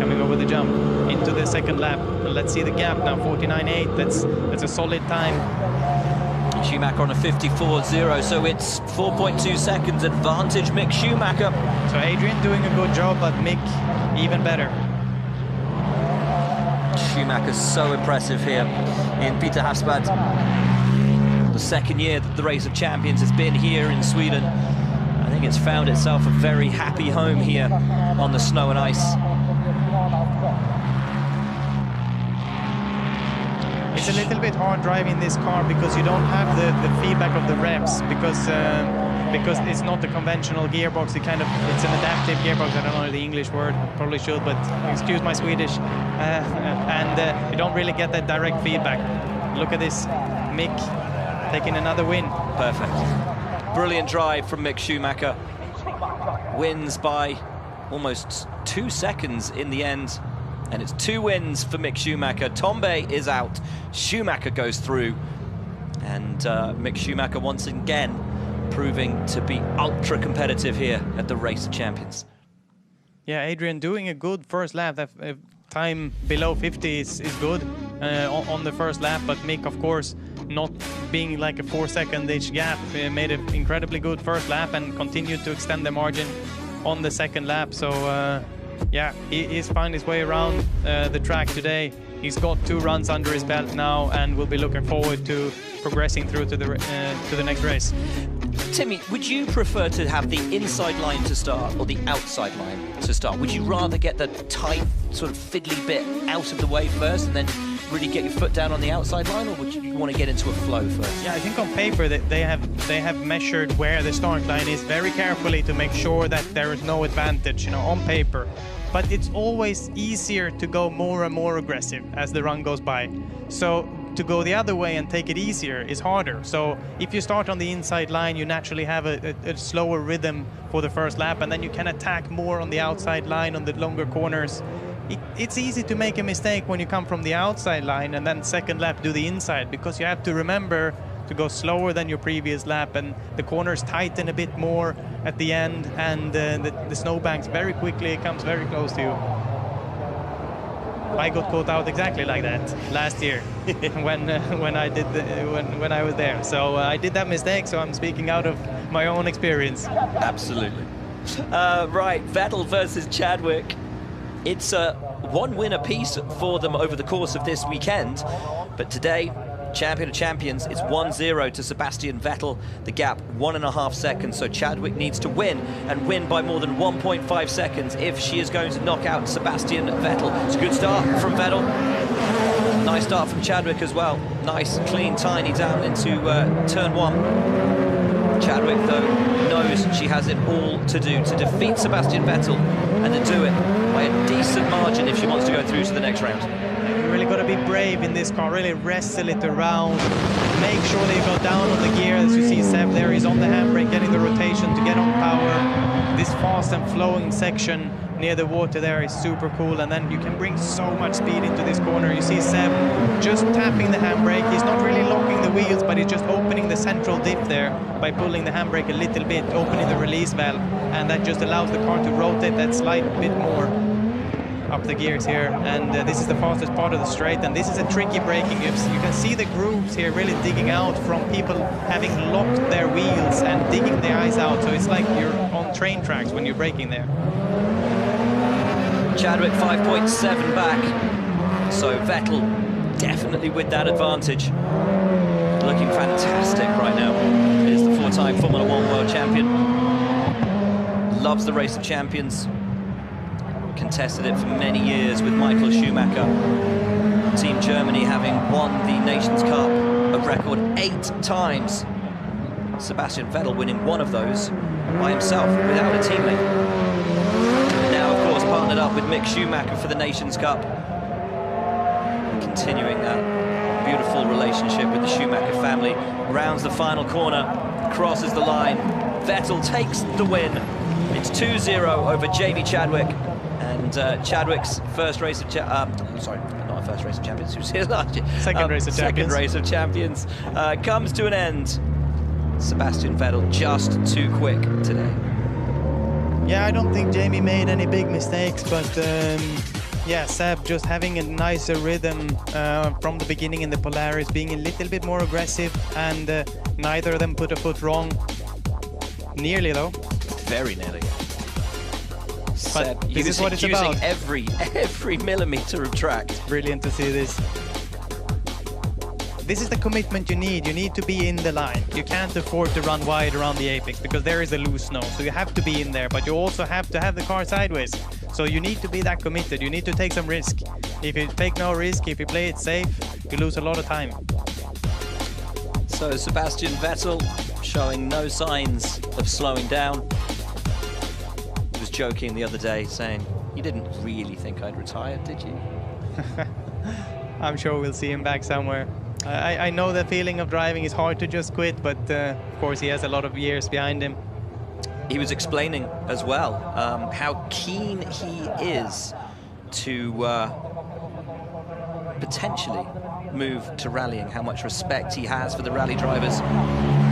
Coming over the jump into the second lap. But let's see the gap now, 49.8. That's a solid time. Schumacher on a 54.0, so it's 4.2 seconds advantage Mick Schumacher. So Adrian doing a good job, but Mick even better. Schumacher's so impressive here in Peter Hafspad. The second year that the Race of Champions has been here in Sweden. I think it's found itself a very happy home here on the snow and ice. It's a little bit hard driving this car because you don't have the feedback of the reps, because because it's not a conventional gearbox. It's an adaptive gearbox. I don't know the English word, probably should, but excuse my Swedish. And you don't really get that direct feedback. Look at this, Mick taking another win. Perfect. Brilliant drive from Mick Schumacher. Wins by almost 2 seconds in the end. And it's 2 wins for Mick Schumacher. Tambay is out. Schumacher goes through. And Mick Schumacher once again proving to be ultra competitive here at the Race of Champions. Yeah, Adrian doing a good first lap. That time below 50 is good on the first lap, but Mick, of course, not being like a 4-second-ish gap, made an incredibly good first lap and continued to extend the margin on the second lap. So yeah, he's found his way around the track today. He's got 2 runs under his belt now, and we'll be looking forward to progressing through to the next race. Timmy, would you prefer to have the inside line to start or the outside line to start? Would you rather get the tight, sort of fiddly bit out of the way first and then really get your foot down on the outside line, or would you want to get into a flow first? Yeah, I think on paper that they have measured where the start line is very carefully to make sure that there is no advantage, on paper. But it's always easier to go more and more aggressive as the run goes by. So to go the other way and take it easier is harder. So if you start on the inside line, you naturally have a slower rhythm for the first lap, and then you can attack more on the outside line on the longer corners. It's easy to make a mistake when you come from the outside line and then second lap do the inside, because you have to remember to go slower than your previous lap, and the corners tighten a bit more at the end, and the snowbanks very quickly comes very close to you. I got caught out exactly like that last year when I was there. So I did that mistake, so I'm speaking out of my own experience. Absolutely. Right, Vettel versus Chadwick. It's a 1 win apiece for them over the course of this weekend, but today, champion of champions, it's 1-0 to Sebastian Vettel. The gap 1.5 seconds, so Chadwick needs to win, and win by more than 1.5 seconds if she is going to knock out Sebastian Vettel. It's a good start from Vettel. Nice start from Chadwick as well. Nice, clean, tiny down into turn 1. Chadwick, though, knows she has it all to do to defeat Sebastian Vettel and to do it by a decent margin if she wants to go through to the next round. You really got to be brave in this car, really wrestle it around, make sure that you go down on the gear. As you see Seb there, he's on the handbrake getting the rotation to get on power. This fast and flowing section near the water there is super cool, and then you can bring so much speed into this corner. You see Seb just tapping the handbrake. He's not really locking the wheels, but he's just opening the central diff there by pulling the handbrake a little bit, opening the release valve, and that just allows the car to rotate that slight bit more up the gears here. And this is the fastest part of the straight, and this is a tricky braking. You can see the grooves here really digging out from people having locked their wheels and digging the ice out, so it's like you're on train tracks when you're braking there. Chadwick 5.7 back, so Vettel definitely with that advantage. Looking fantastic right now. Is the 4-time Formula 1 world champion. Loves the Race of Champions. Contested it for many years with Michael Schumacher. Team Germany having won the Nations Cup a record 8 times. Sebastian Vettel winning one of those by himself without a teammate. Now, of course, partnered up with Mick Schumacher for the Nations Cup. Continuing that beautiful relationship with the Schumacher family. Rounds the final corner, crosses the line. Vettel takes the win. It's 2-0 over Jamie Chadwick. And Chadwick's first race of sorry, not a first race of champions, who was here last year. Second race of champions. Second race of champions comes to an end. Sebastian Vettel just too quick today. Yeah, I don't think Jamie made any big mistakes, but yeah, Seb just having a nicer rhythm from the beginning in the Polaris, being a little bit more aggressive, and neither of them put a foot wrong. Nearly, though. Very nearly. But this is what it's using about. every millimeter of track. Brilliant to see this. This is the commitment you need. You need to be in the line. You can't afford to run wide around the apex because there is a loose snow. So you have to be in there, but you also have to have the car sideways. So you need to be that committed. You need to take some risk. If you take no risk, if you play it safe, you lose a lot of time. So Sebastian Vettel showing no signs of slowing down. He was joking the other day, saying, "You didn't really think I'd retire, did you?" I'm sure we'll see him back somewhere. I know the feeling of driving is hard to just quit, but of course he has a lot of years behind him. He was explaining as well how keen he is to potentially move to rallying, how much respect he has for the rally drivers.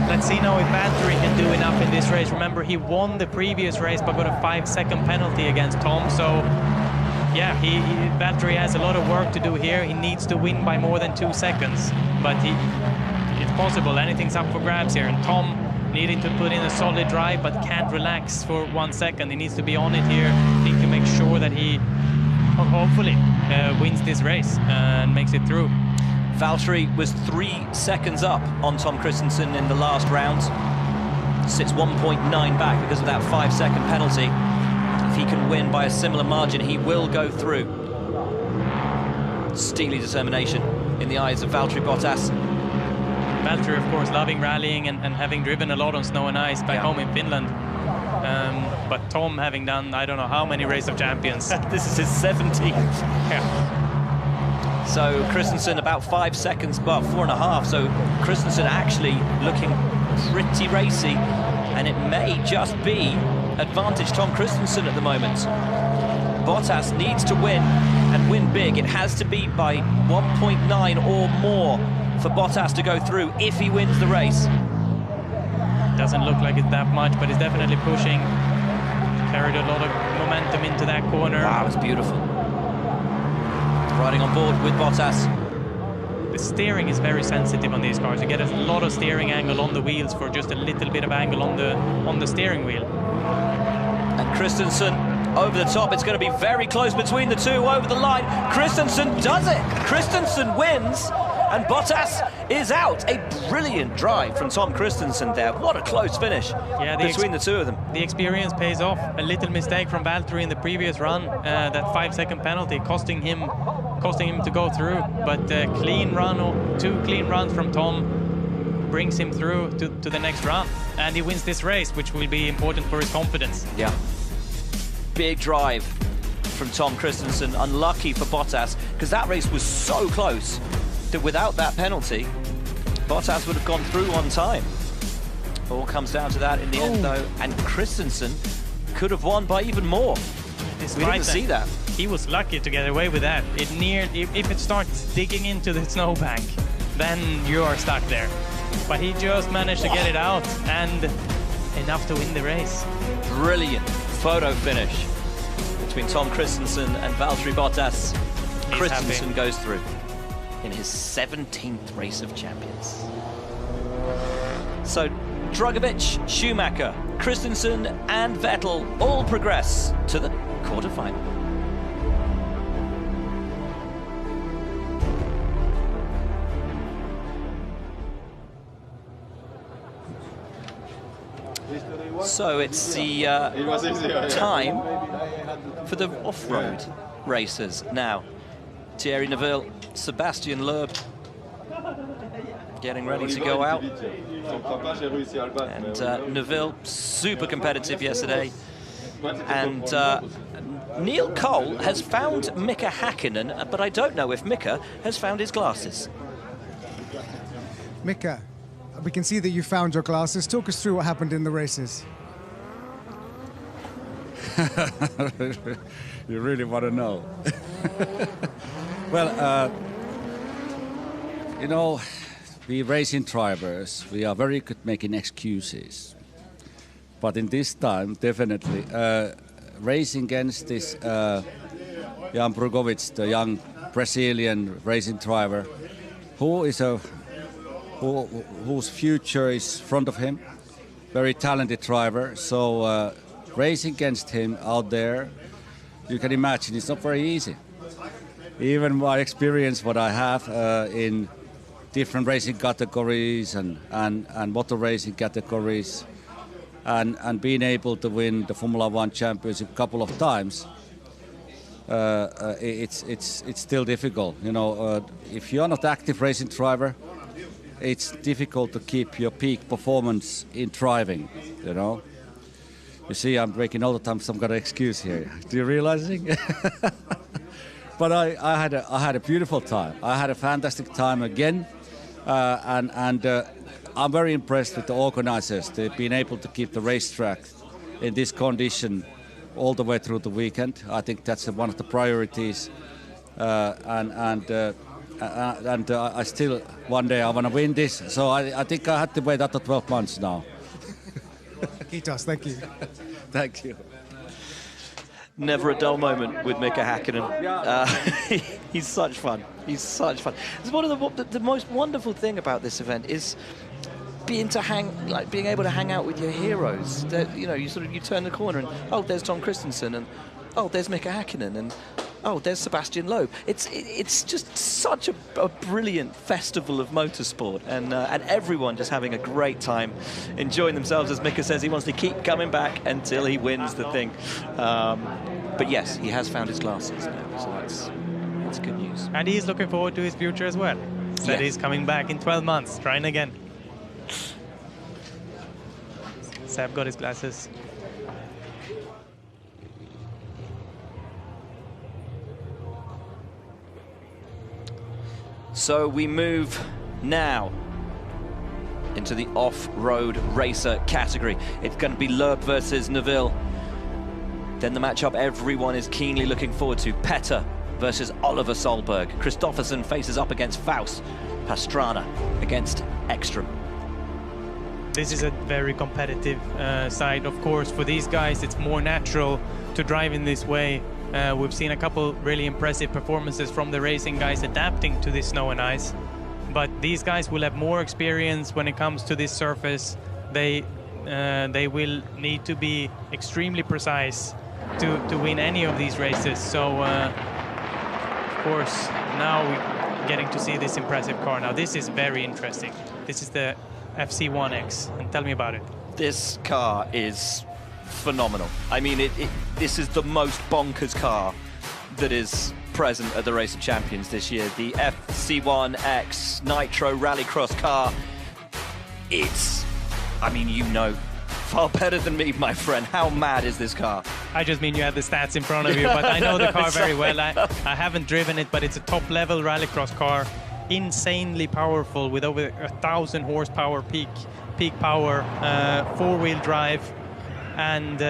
Let's see now if Valtteri can do enough in this race. Remember, he won the previous race but got a 5-second penalty against Tom, so yeah, Valtteri has a lot of work to do here. He needs to win by more than 2 seconds, but it's possible. Anything's up for grabs here, and Tom needing to put in a solid drive but can't relax for 1 second. He needs to be on it here. He can make sure that he hopefully wins this race and makes it through. Valtteri was 3 seconds up on Tom Kristensen in the last round. Sits 1.9 back because of that 5-second penalty. If he can win by a similar margin, he will go through. Steely determination in the eyes of Valtteri Bottas. Valtteri, of course, loving rallying and having driven a lot on snow and ice back home in Finland. But Tom having done, I don't know how many Race of Champions. This is his 17th. Yeah. So Kristensen about 5 seconds, well, 4.5. So Kristensen actually looking pretty racy, and it may just be advantage Tom Kristensen at the moment. Bottas needs to win, and win big. It has to be by 1.9 or more for Bottas to go through if he wins the race. Doesn't look like it's that much, but he's definitely pushing. Carried a lot of momentum into that corner. Wow, it's beautiful. Riding on board with Bottas. The steering is very sensitive on these cars. You get a lot of steering angle on the wheels for just a little bit of angle on the steering wheel. And Kristensen over the top. It's going to be very close between the two over the line. Kristensen does it. Kristensen wins, and Bottas is out. A brilliant drive from Tom Kristensen there. What a close finish between the two of them. The experience pays off. A little mistake from Valtteri in the previous run, that 5-second penalty costing him to go through. But clean run, or 2 clean runs from Tom, brings him through to the next run, and he wins this race, which will be important for his confidence. Yeah. Big drive from Tom Kristensen. Unlucky for Bottas, because that race was so close that without that penalty, Bottas would have gone through on time. All comes down to that in the end, though, and Kristensen could have won by even more. We didn't see that. He was lucky to get away with that. If it starts digging into the snowbank, then you are stuck there. But he just managed to get it out, and enough to win the race. Brilliant photo finish between Tom Kristensen and Valtteri Bottas. Kristensen goes through in his 17th Race of Champions. So Drugovich, Schumacher, Kristensen and Vettel all progress to the quarterfinal. So it's the time for the off-road racers now. Thierry Neuville, Sebastian Loeb getting ready to go out. And Neuville, super competitive yesterday. And Neil Cole has found Mika Häkkinen, but I don't know if Mika has found his glasses. Mika, we can see that you found your glasses. Talk us through what happened in the races. You really want to know? Well, you know, we racing drivers, we are very good making excuses. But in this time, definitely, racing against this Jan Drugovich, the young Brazilian racing driver, whose future is in front of him, very talented driver. So racing against him out there, you can imagine it's not very easy. Even my experience, what I have in different racing categories and motor racing categories, and being able to win the Formula One championship a couple of times, it's still difficult. You know, if you are not active racing driver, it's difficult to keep your peak performance in driving, you know. You see, I'm breaking all the time some kind of excuse here. Do you realizing? But I had a beautiful time. I had a fantastic time again, and I'm very impressed with the organizers. They've been able to keep the racetrack in this condition all the way through the weekend. I think that's one of the priorities, and I still one day I want to win this. So I think I had to wait up to 12 months now. Kiitos, thank you. Thank you. Never a dull moment with Mika Häkkinen. He's such fun. He's such fun. It's one of the most wonderful thing about this event is being able to hang out with your heroes. That, you know, you turn the corner and oh, there's Tom Christensen, and oh, there's Mika Häkkinen, and oh, there's Sebastian Loeb. It's just such a brilliant festival of motorsport, and everyone just having a great time, enjoying themselves. As Mika says, he wants to keep coming back until he wins the thing. But yes, he has found his glasses now, so that's good news. And he's looking forward to his future as well. Said he's coming back in 12 months, trying again. Seb got his glasses. So we move now into the off-road racer category. It's going to be Loeb versus Neville. Then the matchup everyone is keenly looking forward to. Petter versus Oliver Solberg. Kristoffersen faces up against Faust. Pastrana against Ekström. This is a very competitive side. Of course, for these guys, it's more natural to drive in this way. We've seen a couple really impressive performances from the racing guys adapting to this snow and ice. But these guys will have more experience when it comes to this surface. They will need to be extremely precise to win any of these races. So, of course, now we're getting to see this impressive car. Now, this is very interesting. This is the FC1X, and tell me about it. This car is phenomenal. I mean, this is the most bonkers car that is present at the Race of Champions this year. The FC1X Nitro Rallycross car. I mean, you know far better than me, my friend. How mad is this car? I just mean you have the stats in front of you, but I know the car very well. I haven't driven it, but it's a top-level rallycross car. Insanely powerful, with over 1,000 horsepower peak power, four-wheel drive, and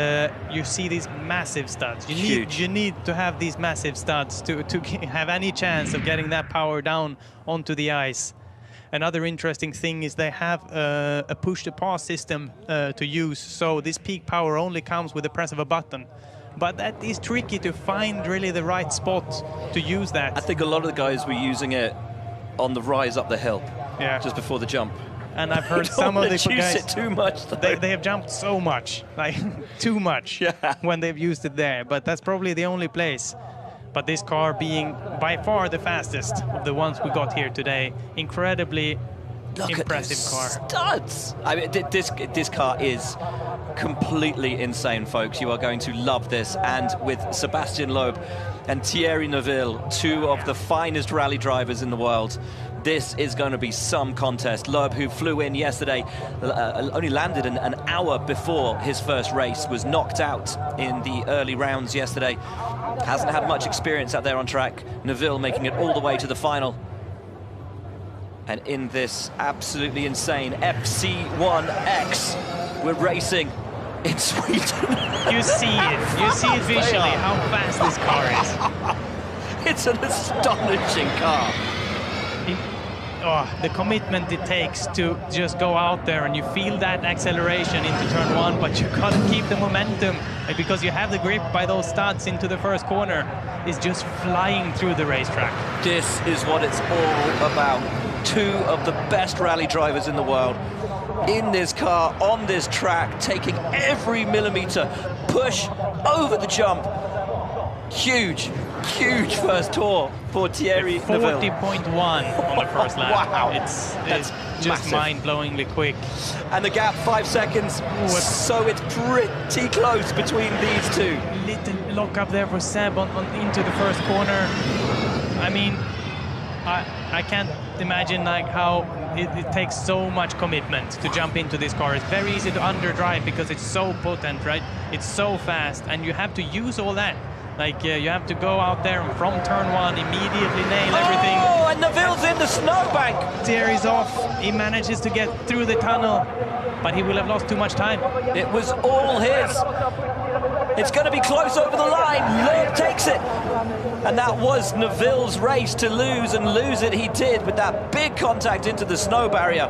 you see these massive studs. You need to have these massive studs to have any chance of getting that power down onto the ice. Another interesting thing is they have a push-to-pass system to use, so this peak power only comes with the press of a button. But that is tricky to find really the right spot to use that. I think a lot of the guys were using it on the rise up the hill, just before the jump. And I've heard some of the guys it too much. They have jumped so much, like too much, when they've used it there. But that's probably the only place. But this car being by far the fastest of the ones we got here today, incredibly impressive car. Studs! I mean, this car is completely insane, folks. You are going to love this. And with Sebastian Loeb and Thierry Neuville, two of the finest rally drivers in the world, this is going to be some contest. Loeb, who flew in yesterday, only landed an hour before his first race, was knocked out in the early rounds yesterday. Hasn't had much experience out there on track. Neuville making it all the way to the final. And in this absolutely insane FC1X, we're racing in Sweden. You see it visually, how fast this car is. It's an astonishing car. The commitment it takes to just go out there, and you feel that acceleration into turn one, but you can't keep the momentum because you have the grip by those studs into the first corner. Is just flying through the racetrack. This is what it's all about. Two of the best rally drivers in the world in this car, on this track, taking every millimeter, push over the jump. Huge first tour for Thierry Neuville. 40.1 on the first lap. Wow. It's just massive. mind-blowingly quick. And the gap, 5 seconds. So it's pretty close between these two. Little lock up there for Seb on into the first corner. I mean, I can't imagine like how it takes so much commitment to jump into this car. It's very easy to underdrive because it's so potent, right? It's so fast, and you have to use all that. Like you have to go out there and from turn one immediately nail everything. Oh, and Neville's in the snowbank. Thierry's off. He manages to get through the tunnel, but he will have lost too much time. It was all his. It's going to be close over the line. Loeb takes it. And that was Neville's race to lose, and lose it he did with that big contact into the snow barrier.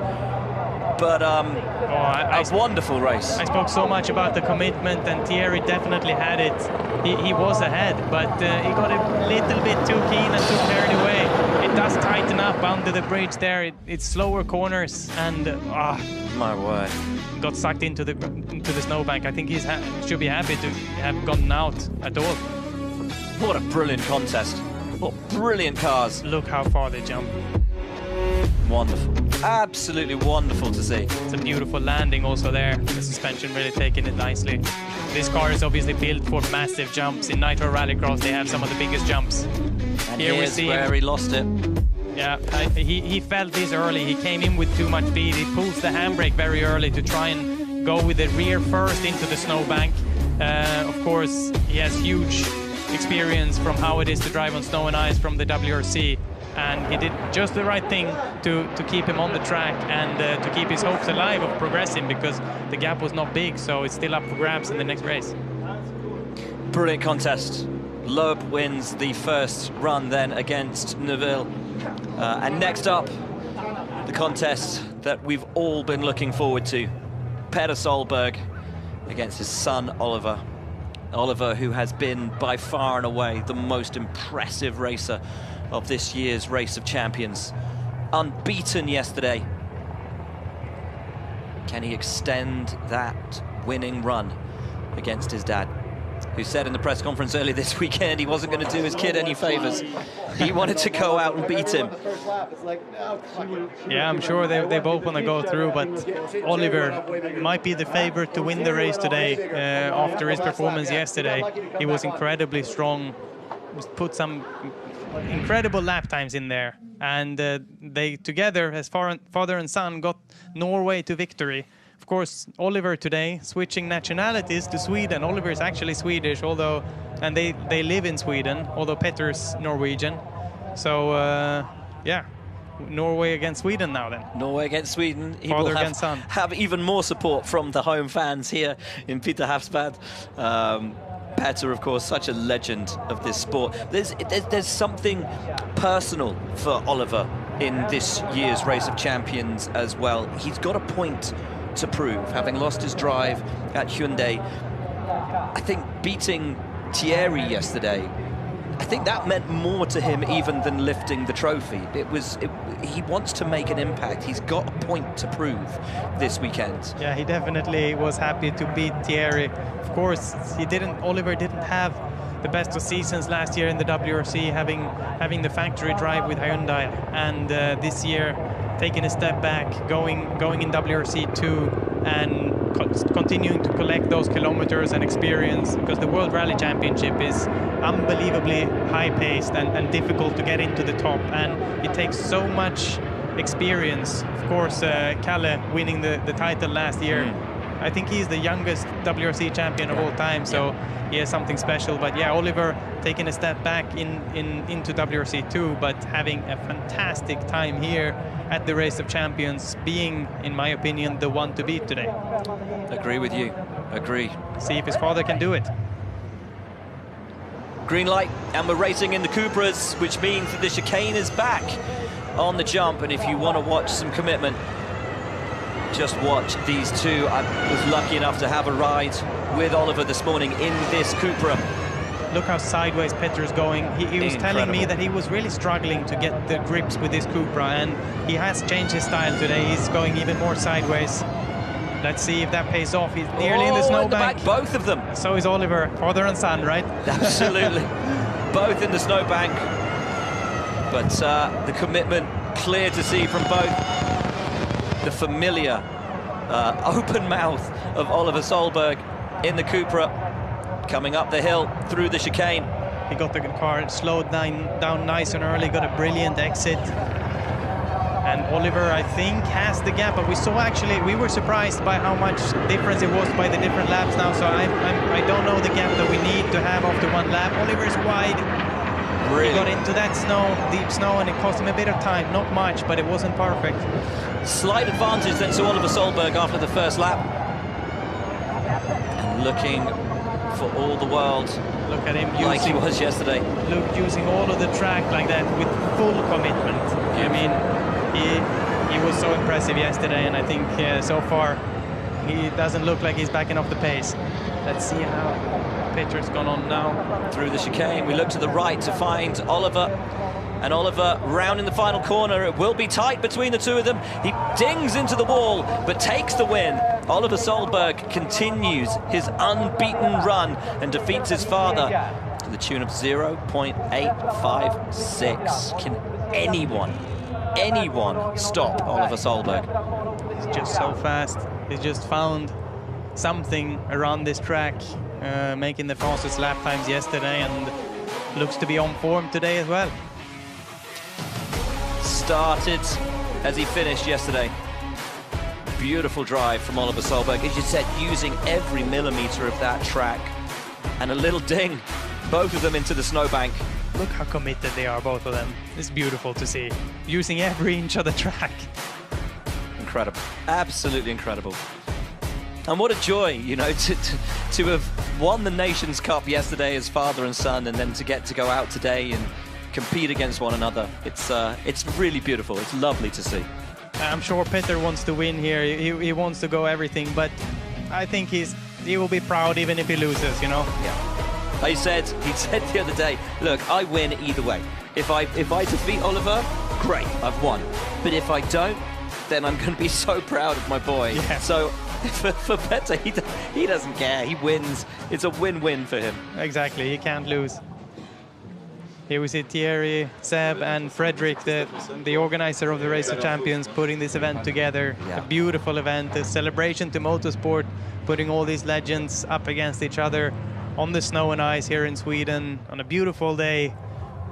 But a wonderful race. I spoke so much about the commitment, and Thierry definitely had it. He was ahead, but he got a little bit too keen and too carried away. It does tighten up under the bridge there. It's slower corners, and my word, got sucked into the snowbank. I think he should be happy to have gotten out at all. What a brilliant contest. What brilliant cars. Look how far they jump. Wonderful. Absolutely wonderful to see. It's a beautiful landing also there. The suspension really taking it nicely. This car is obviously built for massive jumps. In Nitro Rallycross, they have some of the biggest jumps. And here we see where he lost it. Yeah, he felt this early. He came in with too much speed. He pulls the handbrake very early to try and go with the rear first into the snowbank. Of course, he has huge experience from how it is to drive on snow and ice from the WRC. And he did just the right thing to keep him on the track and to keep his hopes alive of progressing, because the gap was not big, so it's still up for grabs in the next race. Brilliant contest. Loeb wins the first run then against Neville. And next up, the contest that we've all been looking forward to. Petter Solberg against his son, Oliver. Oliver, who has been by far and away the most impressive racer of this year's Race of Champions. Unbeaten yesterday. Can he extend that winning run against his dad, who said in the press conference earlier this weekend he wasn't going to do his kid any favors? He wanted to go out and beat him. Yeah, I'm sure they both want to go through, but Oliver might be the favorite to win the race today. After his performance yesterday, he was incredibly strong, put some incredible lap times in there, and they together as father and son got Norway to victory. Of course, Oliver today switching nationalities to Sweden. Oliver is actually Swedish, although, and they live in Sweden, although Petter's Norwegian. So yeah, Norway against Sweden now then. Norway against Sweden. He Father will against son. have even more support from the home fans here in Peter Hafsbad. Petter, of course, such a legend of this sport. There's something personal for Oliver in this year's Race of Champions as well. He's got a point to prove, having lost his drive at Hyundai. I think beating Thierry yesterday, I think that meant more to him even than lifting the trophy. He wants to make an impact. He's got a point to prove this weekend. Yeah, he definitely was happy to beat Thierry. Of course, Oliver didn't have the best of seasons last year in the WRC, having the factory drive with Hyundai, and this year taking a step back, going in WRC2 and continuing to collect those kilometers and experience, because the World Rally Championship is unbelievably high-paced and difficult to get into the top, and it takes so much experience. Of course, Kalle winning the title last year. I think he's the youngest WRC champion of all time, so he has something special. But yeah, Oliver taking a step back into WRC2, but having a fantastic time here at the Race of Champions, being, in my opinion, the one to beat today. Agree with you. Agree. See if his father can do it. Green light, and we're racing in the Cupras, which means that the chicane is back on the jump. And if you want to watch some commitment, just watch these two. I was lucky enough to have a ride with Oliver this morning in this Cupra. Look how sideways Petter's going. He was telling me that he was really struggling to get the grips with this Cupra, and he has changed his style today. He's going even more sideways. Let's see if that pays off. He's nearly in the snowbank. Both of them. So is Oliver, father and son, right? Absolutely. Both in the snowbank. But the commitment clear to see from both. The familiar open mouth of Oliver Solberg in the Cupra, coming up the hill through the chicane. He got the car slowed down nice and early, got a brilliant exit. And Oliver, I think, has the gap, but we saw actually, we were surprised by how much difference it was by the different laps now, so I don't know the gap that we need to have after one lap. Oliver's wide. Really? He got into that snow, deep snow, and it cost him a bit of time. Not much, but it wasn't perfect. Slight advantage then to Oliver Solberg after the first lap. And looking for all the world. Look at him like he was yesterday. Look, using all of the track like that with full commitment. I mean, he was so impressive yesterday, and I think so far he doesn't look like he's backing off the pace. Let's see how Peter's gone on now. Through the chicane, we look to the right to find Oliver. And Oliver round in the final corner. It will be tight between the two of them. He dings into the wall, but takes the win. Oliver Solberg continues his unbeaten run and defeats his father to the tune of 0.856. Can anyone stop Oliver Solberg? He's just so fast. He's just found something around this track, making the fastest lap times yesterday, and looks to be on form today as well. Started as he finished yesterday. Beautiful drive from Oliver Solberg, as you said, using every millimeter of that track. And a little ding, both of them into the snowbank. Look how committed they are, both of them. It's beautiful to see, using every inch of the track. Incredible, absolutely incredible. And what a joy, you know, to have won the Nations Cup yesterday as father and son, and then to get to go out today and compete against one another. It's really beautiful. It's lovely to see. I'm sure Peter wants to win here. He wants to go everything, but I think he will be proud even if he loses, you know. Yeah. He said the other day, look, I win either way. If I defeat Oliver, great, I've won. But if I don't, then I'm going to be so proud of my boy. Yeah. So for Peter, he doesn't care. He wins. It's a win-win for him. Exactly. He can't lose. Here we see Thierry, Seb, and Frederick, the organizer of the Race of Champions, putting this event together. Yeah. A beautiful event, a celebration to motorsport, putting all these legends up against each other on the snow and ice here in Sweden on a beautiful day.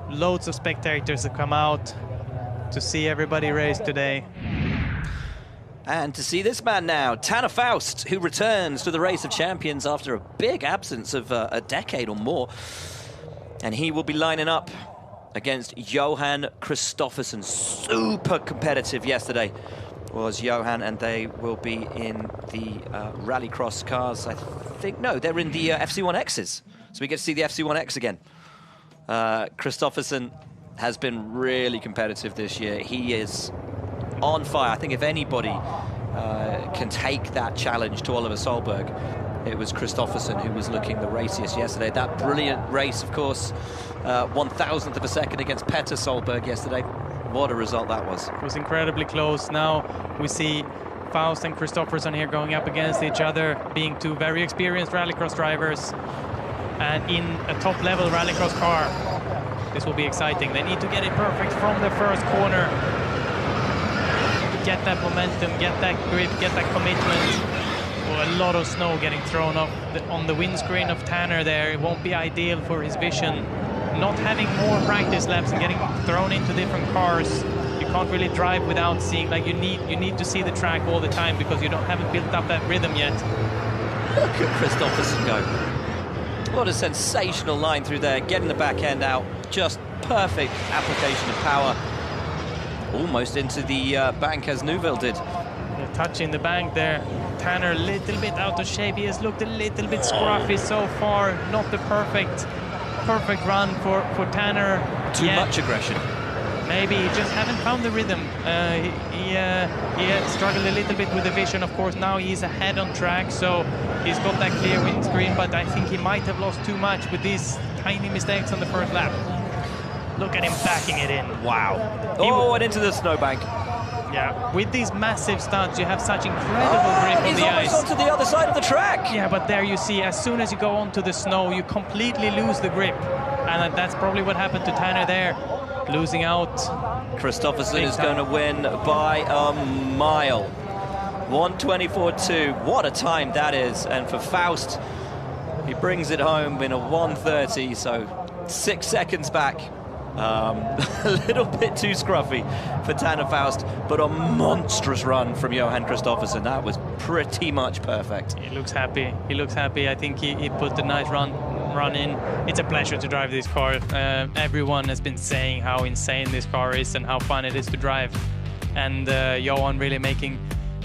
Loads of spectators have come out to see everybody race today. And to see this man now, Tanner Faust, who returns to the Race of Champions after a big absence of a decade or more. And he will be lining up against Johan Kristoffersson. Super competitive yesterday was Johan, and they will be in the Rallycross cars. I think, no, they're in the FC1Xs. So we get to see the FC1X again. Kristoffersson has been really competitive this year. He is on fire. I think if anybody can take that challenge to Oliver Solberg, it was Kristoffersson who was looking the raciest yesterday. That brilliant race, of course, 1,000th of a second against Petter Solberg yesterday. What a result that was. It was incredibly close. Now we see Faust and Kristoffersson here going up against each other, being two very experienced rallycross drivers, and in a top-level rallycross car. This will be exciting. They need to get it perfect from the first corner. Get that momentum, get that grip, get that commitment. Oh, a lot of snow getting thrown up on the windscreen of Tanner there. It won't be ideal for his vision. Not having more practice laps and getting thrown into different cars, you can't really drive without seeing, like you need to see the track all the time because you haven't built up that rhythm yet. Look at Kristoffersson go. What a sensational line through there, getting the back end out. Just perfect application of power. Almost into the bank as Neuville did. Touching the bank there. Tanner a little bit out of shape. He has looked a little bit scruffy so far. Not the perfect run for Tanner. Too much aggression. Maybe he just haven't found the rhythm. He struggled a little bit with the vision. Of course, now he's ahead on track, so he's got that clear windscreen, but I think he might have lost too much with these tiny mistakes on the first lap. Look at him backing it in. Wow. And into the snowbank. Yeah, with these massive stunts, you have such incredible grip on the ice. He's almost onto the other side of the track. Yeah, but there you see, as soon as you go onto the snow, you completely lose the grip. And that's probably what happened to Tanner there, losing out. Kristoffersson is going to win by a mile. 1:24.2. What a time that is. And for Faust, he brings it home in a 1:30, so 6 seconds back. A little bit too scruffy for Tanner Faust, but a monstrous run from Johan Kristoffersen. That was pretty much perfect. He looks happy. He looks happy. I think he put a nice run in. It's a pleasure to drive this car. Everyone has been saying how insane this car is and how fun it is to drive. And Johan really making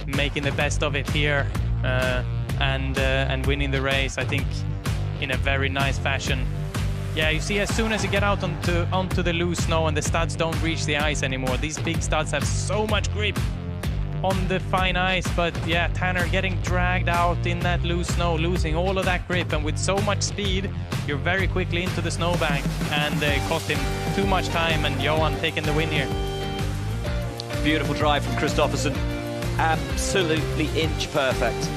the best of it here and winning the race, I think, in a very nice fashion. Yeah, you see, as soon as you get out onto the loose snow and the studs don't reach the ice anymore, these big studs have so much grip on the fine ice. But yeah, Tanner getting dragged out in that loose snow, losing all of that grip, and with so much speed, you're very quickly into the snowbank, and it cost him too much time, and Johan taking the win here. Beautiful drive from Kristoffersen, absolutely inch perfect.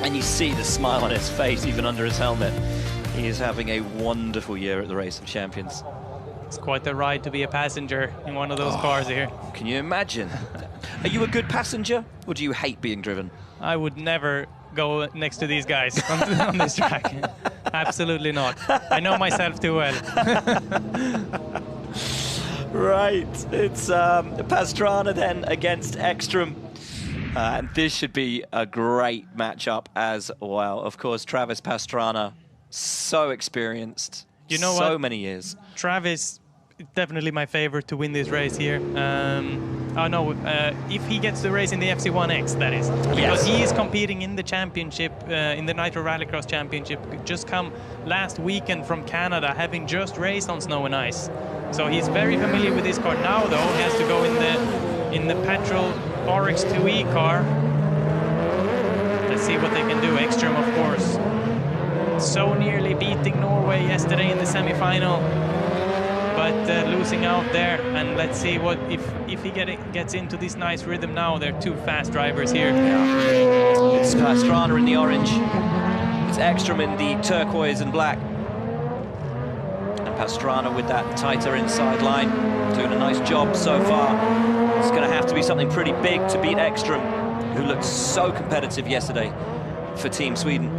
And you see the smile on his face, even under his helmet. He is having a wonderful year at the Race of Champions. It's quite the ride to be a passenger in one of those cars here. Can you imagine? Are you a good passenger, or do you hate being driven? I would never go next to these guys on this track. Absolutely not. I know myself too well. Right, it's Pastrana then against Ekstrom. And this should be a great matchup as well. Of course, Travis Pastrana, so experienced, you know so what? many years. Travis, definitely my favorite to win this race here. If he gets the race in the FC1X, that is. Because he is competing in the championship, in the Nitro Rallycross Championship, just come last weekend from Canada, having just raced on snow and ice. So he's very familiar with this car. Now, though, he has to go in the petrol RX 2E car. Let's see what they can do. Ekstrom, of course, so nearly beating Norway yesterday in the semi-final, but losing out there. And let's see what if he gets into this nice rhythm now. They're two fast drivers here. Yeah. It's Pastrana in the orange. It's Ekstrom in the turquoise and black. And Pastrana with that tighter inside line, doing a nice job so far. It's going to have to be something pretty big to beat Ekstrom, who looked so competitive yesterday for Team Sweden.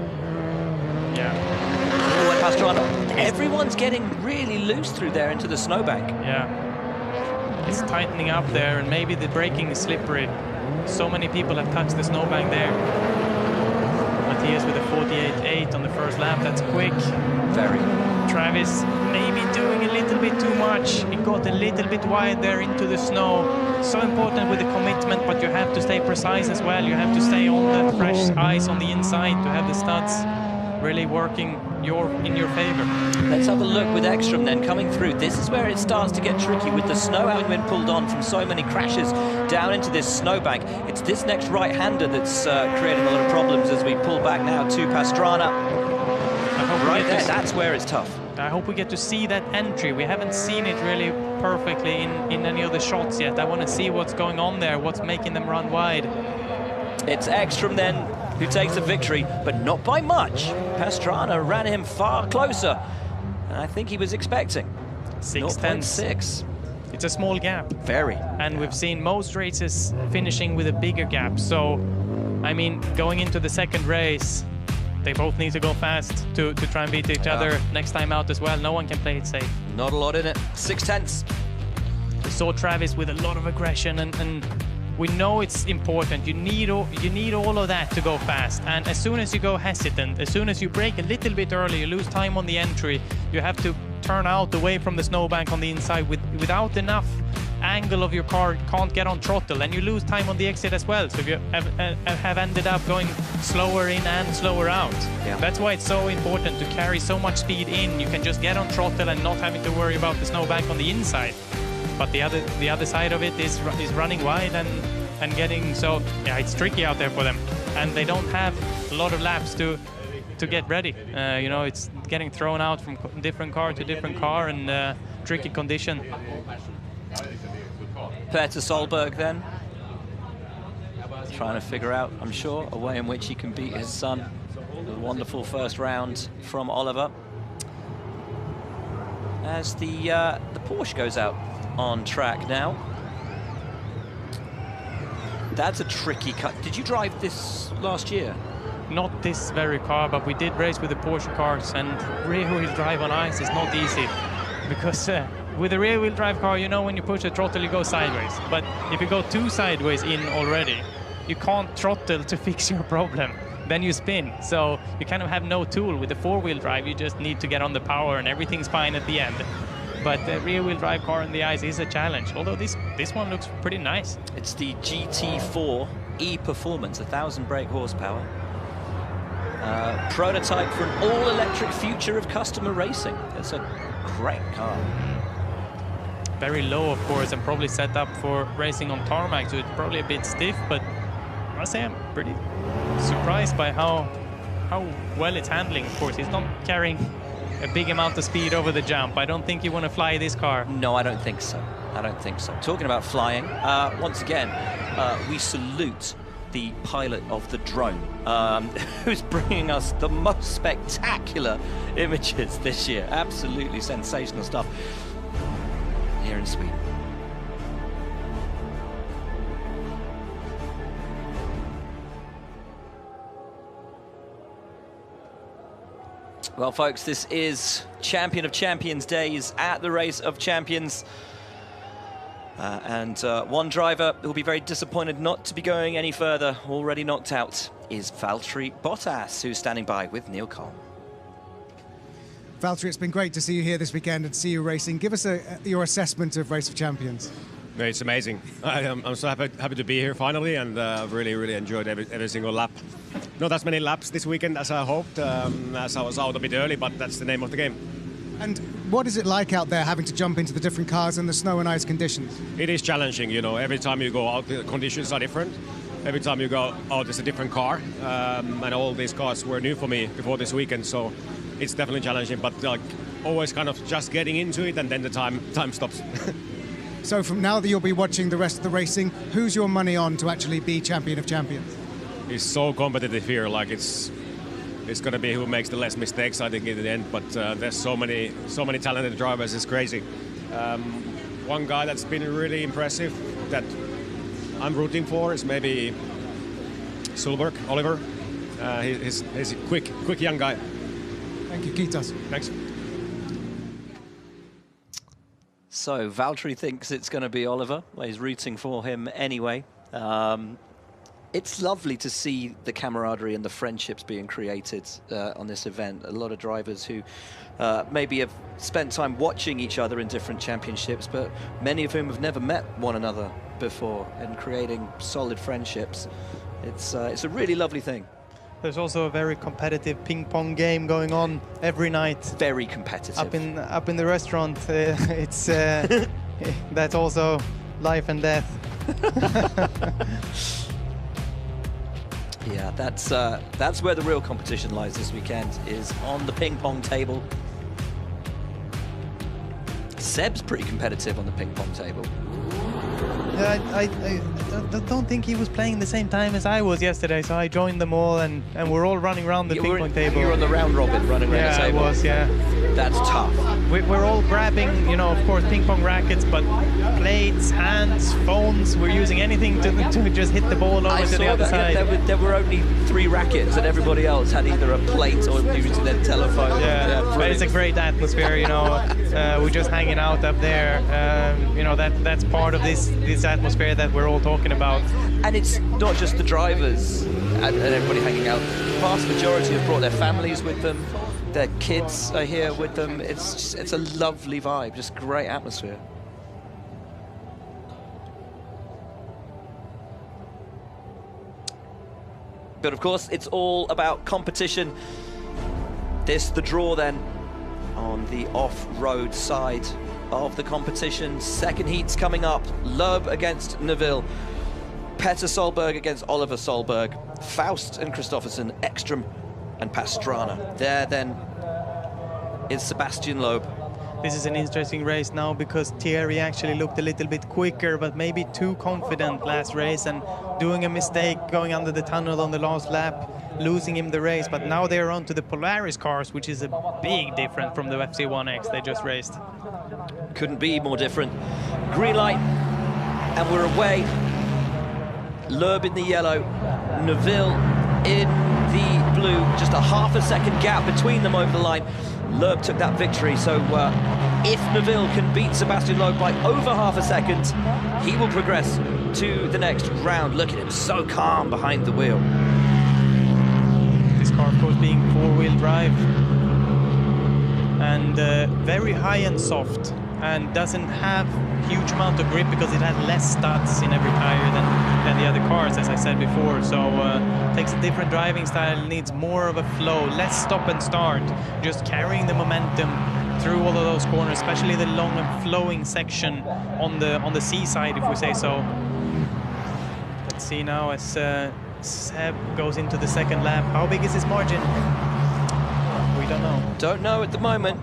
Yeah. Oh, and Pastrana, everyone's getting really loose through there into the snowbank. Yeah. It's tightening up there, and maybe the braking is slippery. So many people have touched the snowbank there. Matthias with a 48.8 on the first lap. That's quick. Very. Travis maybe doing a little bit too much. He got a little bit wide there into the snow. So important with the commitment, but you have to stay precise as well. You have to stay on that fresh ice on the inside to have the studs really working in your favor. Let's have a look with Ekstrom then coming through. This is where it starts to get tricky with the snow having been pulled on from so many crashes down into this snowbank. It's this next right-hander that's creating a lot of problems as we pull back now to Pastrana. Right there, that's where it's tough. I hope we get to see that entry. We haven't seen it really perfectly in any of the shots yet. I want to see what's going on there, what's making them run wide. It's Ekstrom then who takes the victory, but not by much. Pastrana ran him far closer, and I think he was expecting 0.6. It's a small gap. Very. And we've seen most races finishing with a bigger gap. So, I mean, going into the second race, they both need to go fast to try and beat each other next time out as well. No one can play it safe. Not a lot in it. 0.6. We saw Travis with a lot of aggression, and we know it's important. You need all of that to go fast. And as soon as you go hesitant, as soon as you brake a little bit early, you lose time on the entry. You have to turn out away from the snowbank on the inside without enough angle of your car, can't get on throttle, and you lose time on the exit as well. So you have ended up going slower in and slower out. Yeah. That's why it's so important to carry so much speed in. You can just get on throttle and not having to worry about the snowbank on the inside. But the other side of it is running wide and getting, so yeah, it's tricky out there for them, and they don't have a lot of laps to get ready. You know, it's getting thrown out from different car to different car, and tricky condition. Peter Solberg then, trying to figure out, I'm sure, a way in which he can beat his son. A wonderful first round from Oliver. As the Porsche goes out on track now. That's a tricky cut. Did you drive this last year? not this very car, but we did race with the Porsche cars, and rear-wheel drive on ice is not easy, because with a rear-wheel drive car, you know, when you push the throttle, you go sideways. But if you go too sideways in already, you can't throttle to fix your problem. Then you spin. So you kind of have no tool. With the four-wheel drive, you just need to get on the power, and everything's fine at the end. But the rear-wheel drive car on the ice is a challenge, although this one looks pretty nice. It's the GT4 E-Performance, 1,000 brake horsepower. Prototype for an all-electric future of customer racing. It's a great car. Very low, of course, and probably set up for racing on tarmac, so it's probably a bit stiff, but I must say I'm pretty surprised by how well it's handling. Of course, it's not carrying a big amount of speed over the jump. I don't think you want to fly this car. No, I don't think so. I don't think so. Talking about flying, once again, we salute the pilot of the drone, who's bringing us the most spectacular images this year. Absolutely sensational stuff here in Sweden. Well, folks, this is Champion of Champions days at the Race of Champions. And one driver who will be very disappointed not to be going any further, already knocked out, is Valtteri Bottas, who's standing by with Neil Colm. Valtteri, it's been great to see you here this weekend and see you racing. Give us your assessment of Race of Champions. It's amazing. I'm so happy to be here finally, and really enjoyed every single lap. Not as many laps this weekend as I hoped, as I was out a bit early, but that's the name of the game. And what is it like out there having to jump into the different cars in the snow and ice conditions? It is challenging, you know. Every time you go out, the conditions are different. Every time you go out, it's a different car, and all these cars were new for me before this weekend, so it's definitely challenging. But like always, kind of just getting into it, and then the time stops. So from now that you'll be watching the rest of the racing, who's your money on to actually be Champion of Champions? It's so competitive here. Like it's going to be who makes the less mistakes, I think, in the end. But there's so many talented drivers. It's crazy. One guy that's been really impressive that I'm rooting for is maybe Solberg, Oliver. He's a quick young guy. Thank you, Kiitos. Thanks. So Valtteri thinks it's going to be Oliver. Well, he's rooting for him anyway. It's lovely to see the camaraderie and the friendships being created on this event. A lot of drivers who maybe have spent time watching each other in different championships, but many of whom have never met one another before, and creating solid friendships. It's a really lovely thing. There's also a very competitive ping pong game going on every night. Very competitive. Up in the restaurant, it's that's also life and death. Yeah, that's where the real competition lies this weekend, is on the ping pong table. Seb's pretty competitive on the ping pong table. I don't think he was playing the same time as I was yesterday, so I joined them all, and we're all running around the ping pong table. You were on the round robin running around the table. Yeah, I was, yeah. That's tough. We're all grabbing, you know, of course, ping pong rackets, but plates, hands, phones, we're using anything to just hit the ball over to the other side. There were only 3 rackets, and everybody else had either a plate or using their telephone. Yeah, but it's a great atmosphere, you know. We're just hanging out up there. You know, that's part of this atmosphere that we're all talking about. And it's not just the drivers and everybody hanging out. The vast majority have brought their families with them. Their kids are here with them. It's a lovely vibe, just great atmosphere. But of course, it's all about competition. The draw then on the off-road side of the competition. Second heat's coming up. Loeb against Neville. Petter Solberg against Oliver Solberg. Faust and Kristoffersen, Ekstrom and Pastrana. There then is Sebastian Loeb. This is an interesting race now because Thierry actually looked a little bit quicker, but maybe too confident last race and doing a mistake going under the tunnel on the last lap, losing him the race. But now they're on to the Polaris cars, which is a big difference from the FC1X they just raced. Couldn't be more different. Green light, and we're away. Loeb in the yellow, Neville in the blue. Just a half a second gap between them over the line. Loeb took that victory, so if Neuville can beat Sebastian Loeb by over half a second, he will progress to the next round. Look at him, so calm behind the wheel. This car, of course, being four-wheel drive and very high and soft, and doesn't have huge amount of grip because it has less studs in every tire than the other cars, as I said before. So takes a different driving style, needs more of a flow, less stop and start, just carrying the momentum through all of those corners, especially the long and flowing section on the C side, if we say so. Let's see now as Seb goes into the second lap. How big is his margin? We don't know. Don't know at the moment.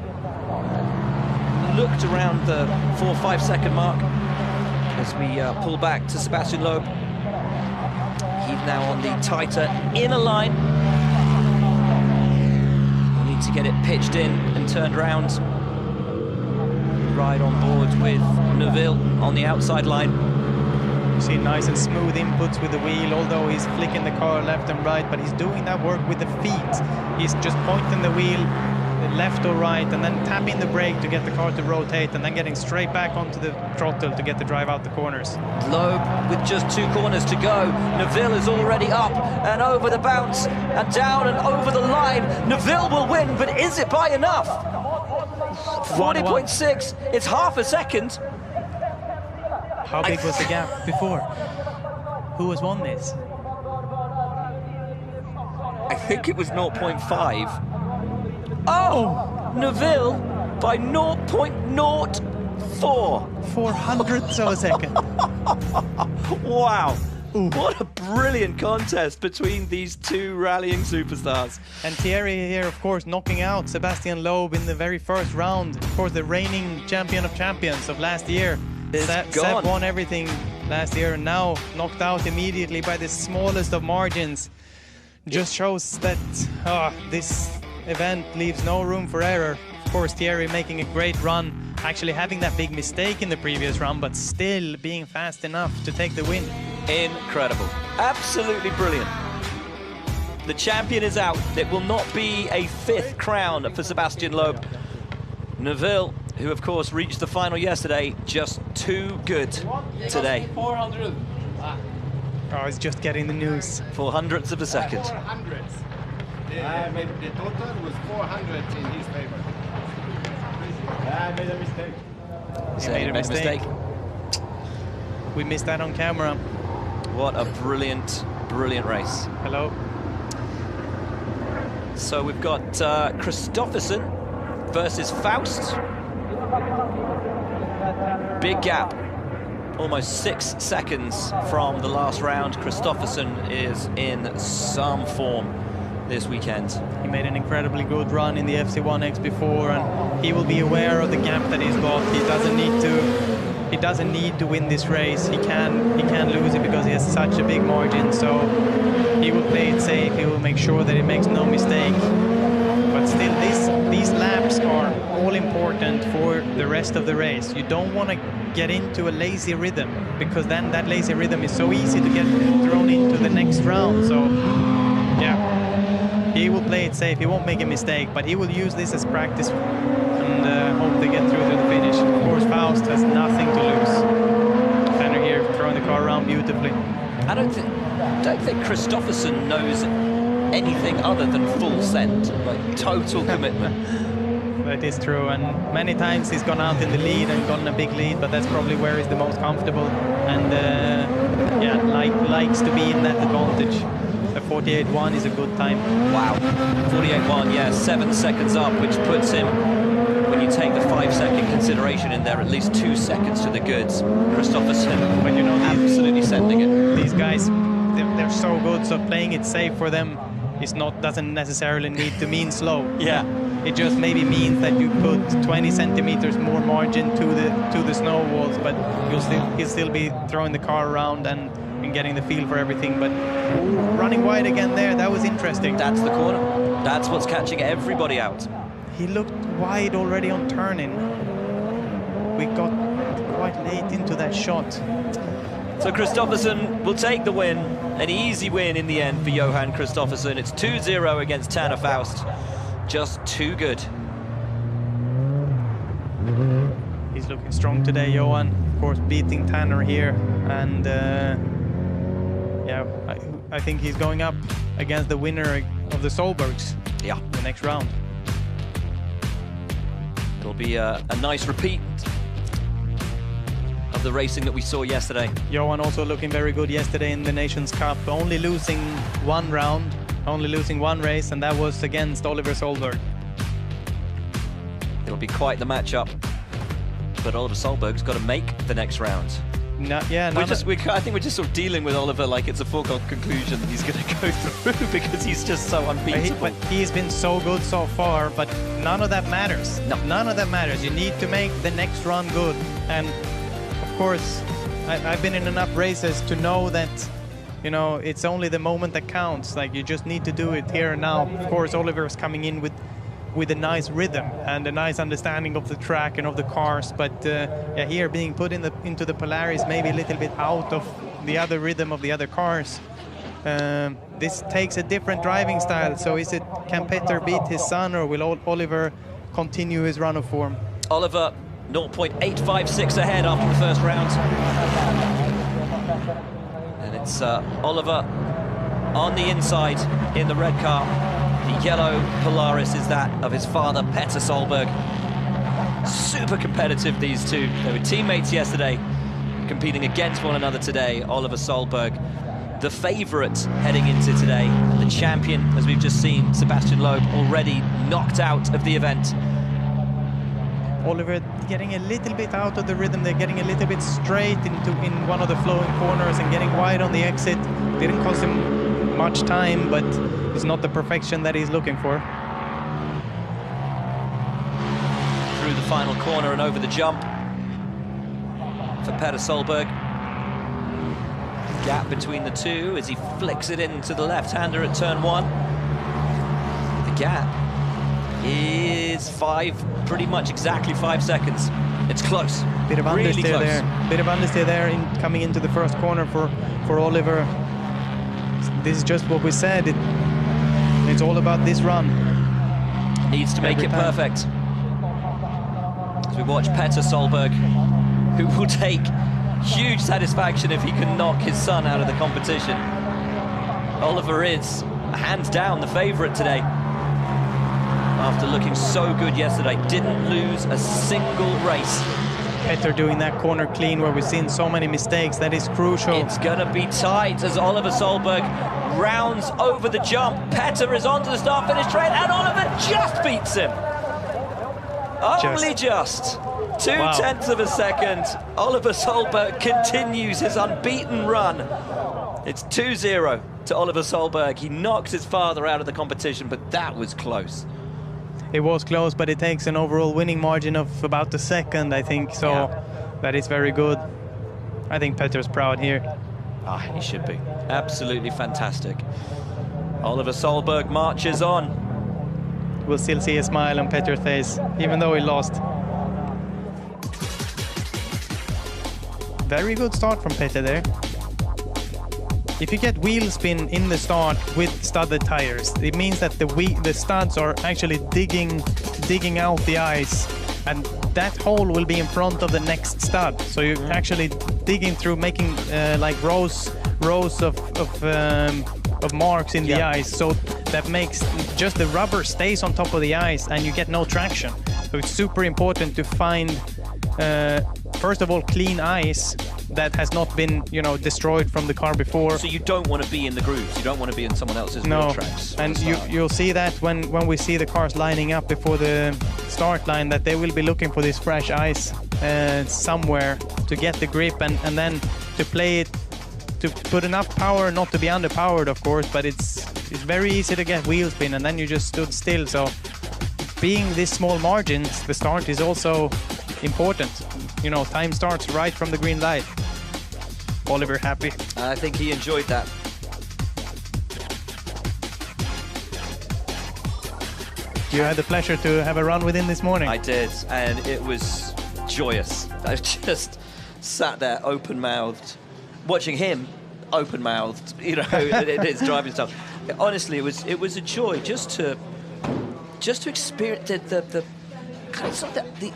Looked around the 4 or 5 second mark as we pull back to Sebastian Loeb. He's now on the tighter inner line. We need to get it pitched in and turned round. Right on board with Neuville on the outside line. You see nice and smooth inputs with the wheel, although he's flicking the car left and right, but he's doing that work with the feet. He's just pointing the wheel left or right and then tapping the brake to get the car to rotate and then getting straight back onto the throttle to get the drive out the corners. Loeb with just 2 corners to go. Neuville is already up and over the bounce and down and over the line. Neuville will win, but is it by enough? 40.6, it's half a second. How big was the gap before? Who has won this? I think it was 0.5. Oh, Neuville by 0.04. 400ths of a second. Wow. Ooh. What a brilliant contest between these two rallying superstars. And Thierry here, of course, knocking out Sebastian Loeb in the very first round. Of course, the reigning champion of champions of last year. Seb won everything last year and now knocked out immediately by the smallest of margins. Just shows that this event leaves no room for error. Of course, Thierry making a great run, actually having that big mistake in the previous round, but still being fast enough to take the win. Incredible. Absolutely brilliant. The champion is out. It will not be a 5th crown for Sebastian Loeb. Neuville, who of course reached the final yesterday, just too good today. 400. Oh, he's just getting the news. 400ths of a second. 400. The total was 400 in his favor. I made a mistake. He made a mistake. We missed that on camera. What a brilliant, brilliant race. Hello. So we've got Kristoffersen versus Faust. Big gap. Almost 6 seconds from the last round. Kristoffersen is in some form this weekend. He made an incredibly good run in the FC1X before, and he will be aware of the gap that he's got. He doesn't need to win this race. He can lose it because he has such a big margin. So he will play it safe. He will make sure that he makes no mistake. But still, these laps are all important for the rest of the race. You don't want to get into a lazy rhythm, because then that lazy rhythm is so easy to get thrown into the next round. So yeah, he will play it safe. He won't make a mistake, but he will use this as practice and hope they get through to the finish. Of course, Faust has nothing to lose. Tanner here throwing the car around beautifully. I don't think Kristoffersen knows anything other than full send, like total commitment. That is true, and many times he's gone out in the lead and gotten a big lead, but that's probably where he's the most comfortable, and yeah, likes to be in that advantage. A 48.1 is a good time. Wow, 48.1, yeah, 7 seconds up, which puts him, when you take the 5-second consideration in there, at least 2 seconds to the goods. Kristoffersen, but you know, absolutely sending it. These guys, they're so good, so playing it safe for them doesn't necessarily need to mean slow. Yeah. It just maybe means that you put 20 centimeters more margin to the snow walls, but he'll still be throwing the car around and getting the feel for everything. But running wide again there, that was interesting. That's the corner. That's what's catching everybody out. He looked wide already on turning. We got quite late into that shot. So Kristoffersson will take the win, an easy win in the end for Johan Kristoffersson. It's 2-0 against Tanner Faust. Just too good. He's looking strong today, Johan. Of course, beating Tanner here, and yeah, I think he's going up against the winner of the Solbergs. Yeah, the next round. It'll be a nice repeat of the racing that we saw yesterday. Johan also looking very good yesterday in the Nations Cup, only losing one round, only losing one race, and that was against Oliver Solberg. It'll be quite the matchup, but Oliver Solberg's got to make the next round. Yeah, I think we're just sort of dealing with Oliver like it's a foregone conclusion that he's going to go through because he's just so unbeatable. But he's been so good so far, but none of that matters. No. None of that matters. You need to make the next run good. And of course, I've been in enough races to know that, you know, it's only the moment that counts. Like, you just need to do it here and now. Of course, Oliver is coming in with a nice rhythm and a nice understanding of the track and of the cars, but yeah, here being put into the Polaris, maybe a little bit out of the other rhythm of the other cars. This takes a different driving style, so can Petter beat his son, or will Oliver continue his run of form? Oliver 0.856 ahead after the first round, and it's Oliver on the inside in the red car. The yellow Polaris is that of his father, Petter Solberg. Super competitive, these two. They were teammates yesterday, competing against one another today. Oliver Solberg, the favourite heading into today. The champion, as we've just seen, Sebastian Loeb, already knocked out of the event. Oliver getting a little bit out of the rhythm. They're getting a little bit straight in one of the flowing corners and getting wide on the exit. Didn't cost him much time, but it's not the perfection that he's looking for. Through the final corner and over the jump for Petter Solberg. Gap between the two as he flicks it into the left-hander at turn one. The gap is pretty much exactly 5 seconds. It's close. Bit of really understeer close. there. Bit of understeer there coming into the first corner for Oliver. This is just what we said. It's all about this run. Needs to make it perfect. As we watch Petter Solberg, who will take huge satisfaction if he can knock his son out of the competition. Oliver is, hands down, the favourite today. After looking so good yesterday, didn't lose a single race. Petter doing that corner clean where we've seen so many mistakes. That is crucial. It's going to be tight as Oliver Solberg rounds over the jump. Petter is onto the start-finish train, and Oliver just beats him. Only just. 0.2 of a second. Oliver Solberg continues his unbeaten run. It's 2-0 to Oliver Solberg. He knocks his father out of the competition, but that was close. It was close, but it takes an overall winning margin of about a second, I think. So yeah, that is very good. I think Petter's proud here. He should be. Absolutely fantastic. Oliver Solberg marches on. We'll still see a smile on Petter's face, even though he lost. Very good start from Petter there. If you get wheel spin in the start with studded tires, it means that the studs are actually digging out the ice, and that hole will be in front of the next stud. So you're actually digging through, making like rows of marks in the ice. So that makes just the rubber stays on top of the ice, and you get no traction. So it's super important to find, first of all, clean ice that has not been, destroyed from the car before. So you don't want to be in the grooves. You don't want to be in someone else's wheel tracks. And you'll see that when we see the cars lining up before the start line, that they will be looking for this fresh ice somewhere to get the grip and then to play it, to put enough power not to be underpowered, of course, but it's very easy to get wheel spin, and then you just stood still. So being this small margins, the start is also important. Time starts right from the green light. Oliver happy. I think he enjoyed that. You had the pleasure to have a run with him this morning. I did, and it was joyous. I just sat there open-mouthed, watching him open-mouthed, you know, in his driving style. Honestly, it was a joy just to experience the kind of sort of the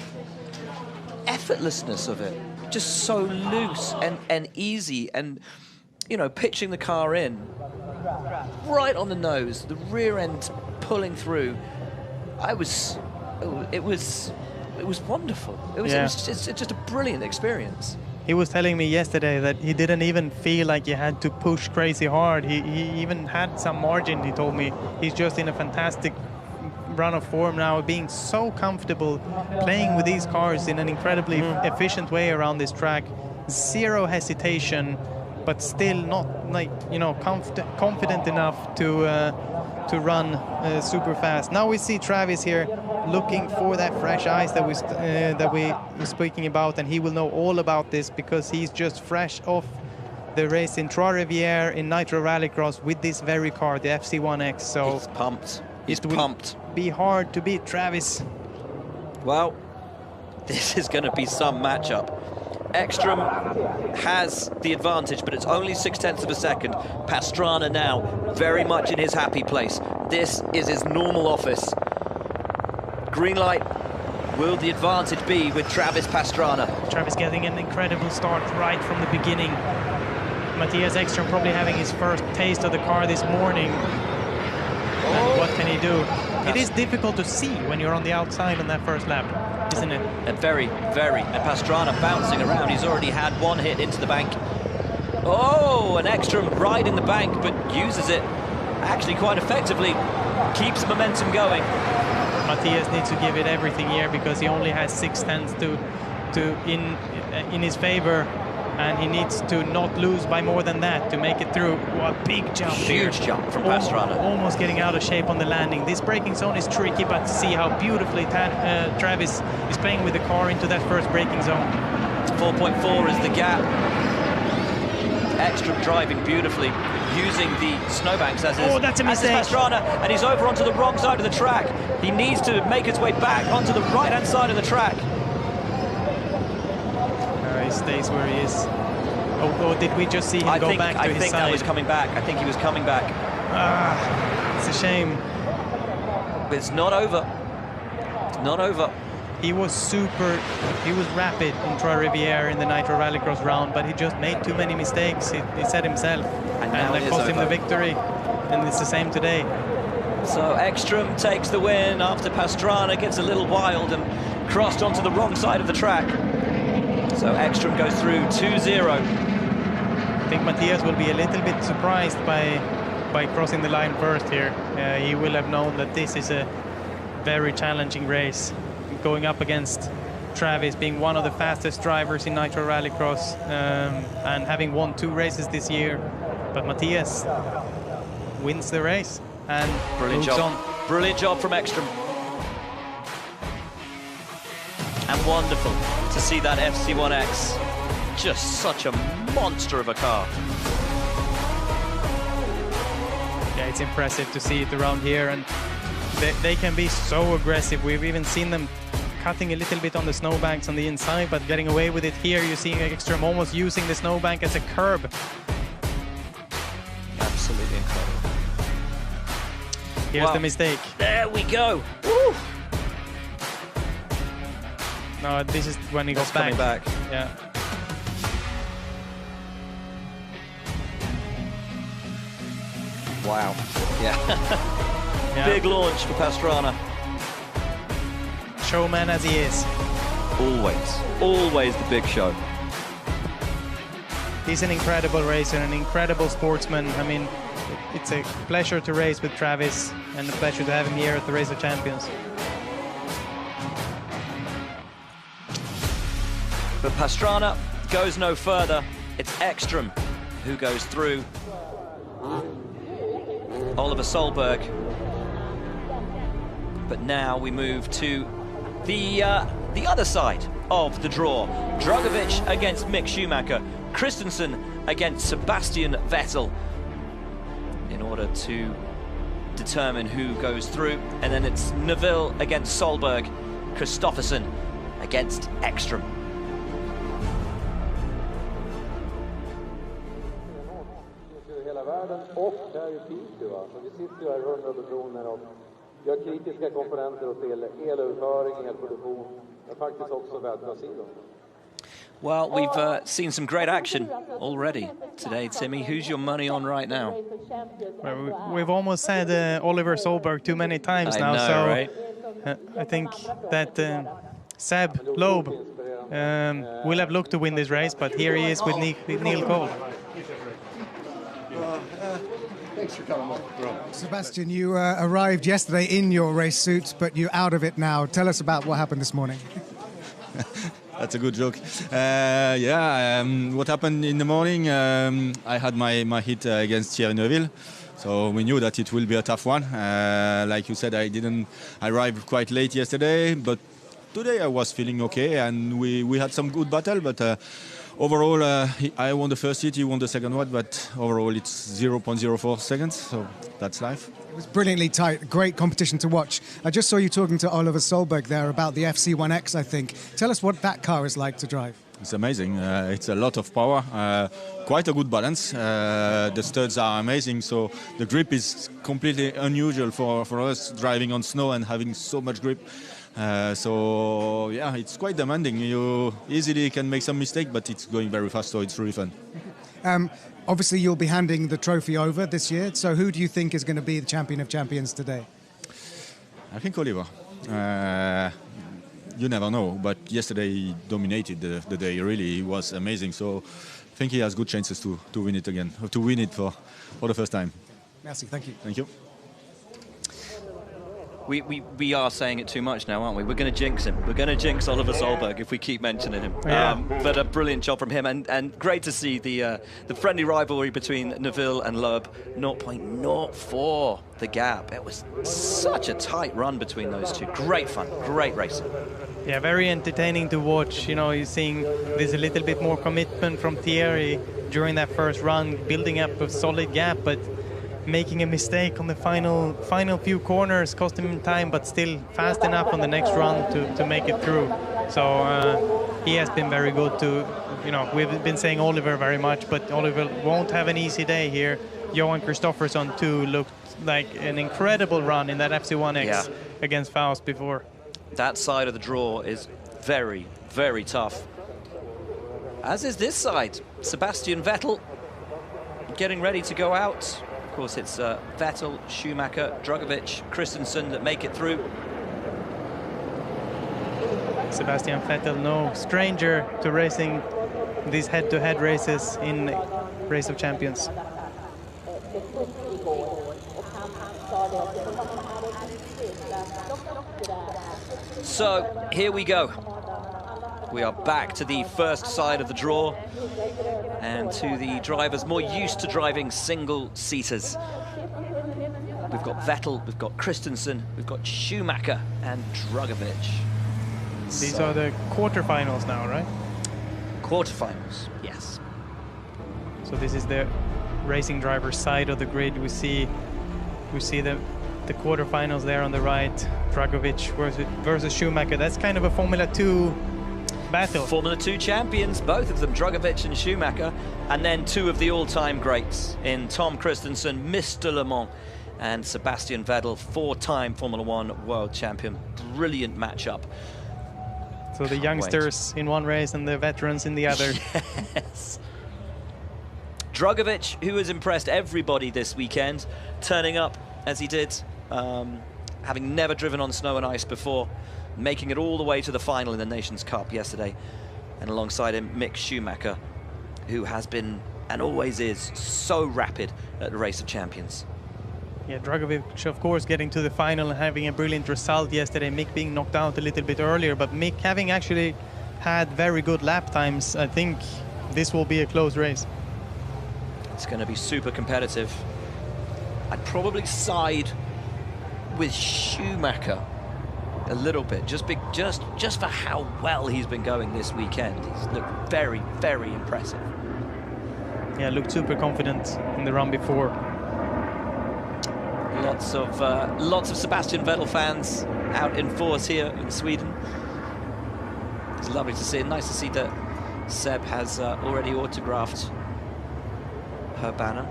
effortlessness of it. Just so loose and easy, and you know, pitching the car in right on the nose, the rear end pulling through. It was wonderful. It was just a brilliant experience. He was telling me yesterday that he didn't even feel like he had to push crazy hard. He even had some margin, he told me. He's just in a fantastic run of form now, being so comfortable playing with these cars in an incredibly efficient way around this track. Zero hesitation, but still not, like, you know, confident enough to run super fast. Now we see Travis here looking for that fresh ice that we were speaking about, and he will know all about this because he's just fresh off the race in Trois-Rivières in Nitro Rallycross with this very car, the FC1X. So he's pumped. He's pumped. Be hard to beat Travis. Well, this is going to be some matchup. Ekstrom has the advantage, but it's only 0.6 of a second. Pastrana now very much in his happy place. This is his normal office. Green light. Will the advantage be with Travis Pastrana? Travis getting an incredible start right from the beginning. Mattias Ekstrom probably having his first taste of the car this morning. And what can he do? It is difficult to see when you're on the outside on that first lap, isn't it? And very. And Pastrana bouncing around. He's already had one hit into the bank. Oh, and Ekstrom right in the bank, but uses it actually quite effectively. Keeps momentum going. Mattias needs to give it everything here because he only has 0.6 in his favor, and he needs to not lose by more than that to make it through. What a big jump! Huge here. Jump from Pastrana. Almost getting out of shape on the landing. This braking zone is tricky, but see how beautifully Travis is playing with the car into that first braking zone. 4.4 is the gap. Ekstrom driving beautifully, using the snowbanks as his, that's a mistake. As Pastrana, and he's over onto the wrong side of the track. He needs to make his way back onto the right-hand side of the track. He stays where he is. Or did we just see him go back to his side? I think that was coming back. I think he was coming back. It's a shame. But it's not over. It's not over. He was rapid in Trois-Rivières in the Nitro Rallycross round, but he just made too many mistakes, he said himself. And that cost him the victory. And it's the same today. So Ekstrom takes the win after Pastrana gets a little wild and crossed onto the wrong side of the track. So Ekstrom goes through 2-0. I think Mattias will be a little bit surprised by crossing the line first here. He will have known that this is a very challenging race, going up against Travis, being one of the fastest drivers in Nitro Rallycross, and having won 2 races this year. But Mattias wins the race and brilliant moves job. on. Brilliant job from Ekstrom. And wonderful to see that FC1X. Just such a monster of a car. Yeah, it's impressive to see it around here, and they can be so aggressive. We've even seen them cutting a little bit on the snowbanks on the inside, but getting away with it here. You're seeing Ekstrom almost using the snowbank as a curb. Absolutely incredible. Here's the mistake. There we go. Woo! No, this is when he goes coming back. Yeah. Wow. Yeah. Big launch for Pastrana. Showman as he is. Always the big show. He's an incredible racer, an incredible sportsman. I mean, it's a pleasure to race with Travis and a pleasure to have him here at the Race of Champions. But Pastrana goes no further. It's Ekstrom who goes through. Oliver Solberg. But now we move to the other side of the draw. Drugovich against Mick Schumacher. Christensen against Sebastian Vettel, in order to determine who goes through. And then it's Neville against Solberg. Kristoffersen against Ekstrom. och här i Piteå. Så vi sitter ju här runt över bron och gör kritiska komponenter till elöverföring, elproduktion och faktiskt också vädersidan. Well, we've seen some great action already today, Timmy. Who's your money on right now? Well, we've almost said Oliver Solberg too many times now, know, so right? I think that Seb Loeb will have looked to win this race, but here he is with Neil Cole. Thanks for coming, bro. Sebastian, you arrived yesterday in your race suit, but you're out of it now. Tell us about what happened this morning. That's a good joke. What happened in the morning? I had my hit against Thierry Neuville, so we knew that it will be a tough one. Like you said, I didn't arrive quite late yesterday, but today I was feeling okay, and we had some good battle. But overall, I won the first hit, he won the second one, but overall it's 0.04 seconds, so that's life. It was brilliantly tight, great competition to watch. I just saw you talking to Oliver Solberg there about the FC1X, I think. Tell us what that car is like to drive. It's amazing. It's a lot of power, quite a good balance. The studs are amazing, so the grip is completely unusual for us driving on snow and having so much grip. So yeah, it's quite demanding. You easily can make some mistake, but it's going very fast, so it's really fun. Obviously, you'll be handing the trophy over this year. So who do you think is going to be the champion of champions today? I think Oliver. You never know, but yesterday he dominated the day. Really, he was amazing. So I think he has good chances to win it again, or to win it for the first time. Merci, thank you. Thank you. We are saying it too much now, aren't we? We're going to jinx him. We're going to jinx Oliver Solberg if we keep mentioning him. Yeah. But a brilliant job from him, and great to see the friendly rivalry between Neuville and Loeb. 0.04 the gap. It was such a tight run between those two. Great fun, great racing. Yeah, very entertaining to watch. You know, you're seeing there's a little bit more commitment from Thierry during that first run, building up a solid gap, but making a mistake on the final few corners, cost him time, but still fast enough on the next run to make it through. So he has been very good to, you know, we've been saying Oliver very much, but Oliver won't have an easy day here. Johan Kristoffersson too looked like an incredible run in that FC1X against Faust before. That side of the draw is very, very tough. As is this side. Sebastian Vettel getting ready to go out. Of course, it's Vettel, Schumacher, Drugovich, Christensen that make it through. Sebastian Vettel, no stranger to racing these head-to-head races in Race of Champions. So here we go. We are back to the first side of the draw and to the drivers more used to driving single-seaters. We've got Vettel, we've got Christensen, we've got Schumacher and Drugovich. These are the quarterfinals now, right? Quarterfinals, yes. So this is the racing driver side of the grid. We see the quarterfinals there on the right. Drugovich versus Schumacher. That's kind of a Formula 2 battle. Formula 2 champions, both of them, Drugovich and Schumacher, and then two of the all-time greats in Tom Christensen, Mr. Le Mans, and Sebastian Vettel, four-time Formula 1 world champion. Brilliant matchup. So the youngsters in one race and the veterans in the other. Yes. Drugovich, who has impressed everybody this weekend, turning up as he did, having never driven on snow and ice before, making it all the way to the final in the Nations Cup yesterday. And alongside him, Mick Schumacher, who has been, and always is, so rapid at the Race of Champions. Yeah, Drugovich, of course, getting to the final and having a brilliant result yesterday. Mick being knocked out a little bit earlier, but Mick having actually had very good lap times. I think this will be a close race. It's going to be super competitive. I'd probably side with Schumacher a little bit, just for how well he's been going this weekend. He's looked very, very impressive. Yeah, looked super confident in the run before. Lots of Sebastian Vettel fans out in force here in Sweden. It's lovely to see. Nice to see that Seb has already autographed her banner.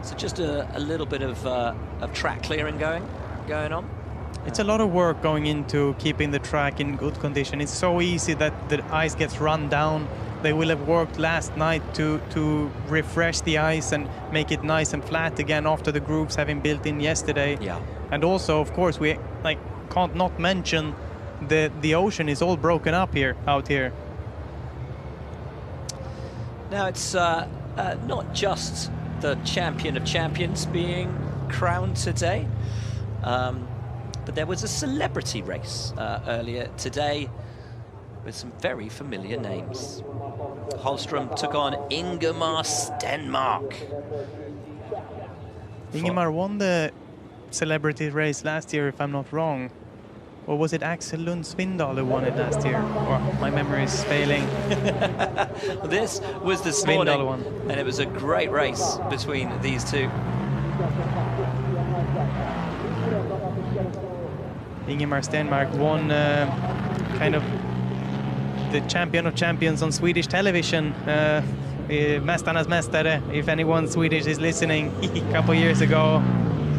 So just a little bit of track clearing going on. It's a lot of work going into keeping the track in good condition. It's so easy that the ice gets run down. They will have worked last night to refresh the ice and make it nice and flat again after the grooves having built in yesterday. Yeah. And also, of course, we can't not mention the ocean is all broken up out here. Now it's not just the champion of champions being crowned today, but there was a celebrity race earlier today with some very familiar names. Holmström took on Ingemar Stenmark. Ingemar won the celebrity race last year, if I'm not wrong. Or was it Axel Lund Svindal who won it last year? Or my memory is failing. This was this Svindal morning, won. and it was a great race between these two. Ingemar Stenmark won kind of the champion of champions on Swedish television. Mästarnas mästare, if anyone Swedish is listening, a couple years ago.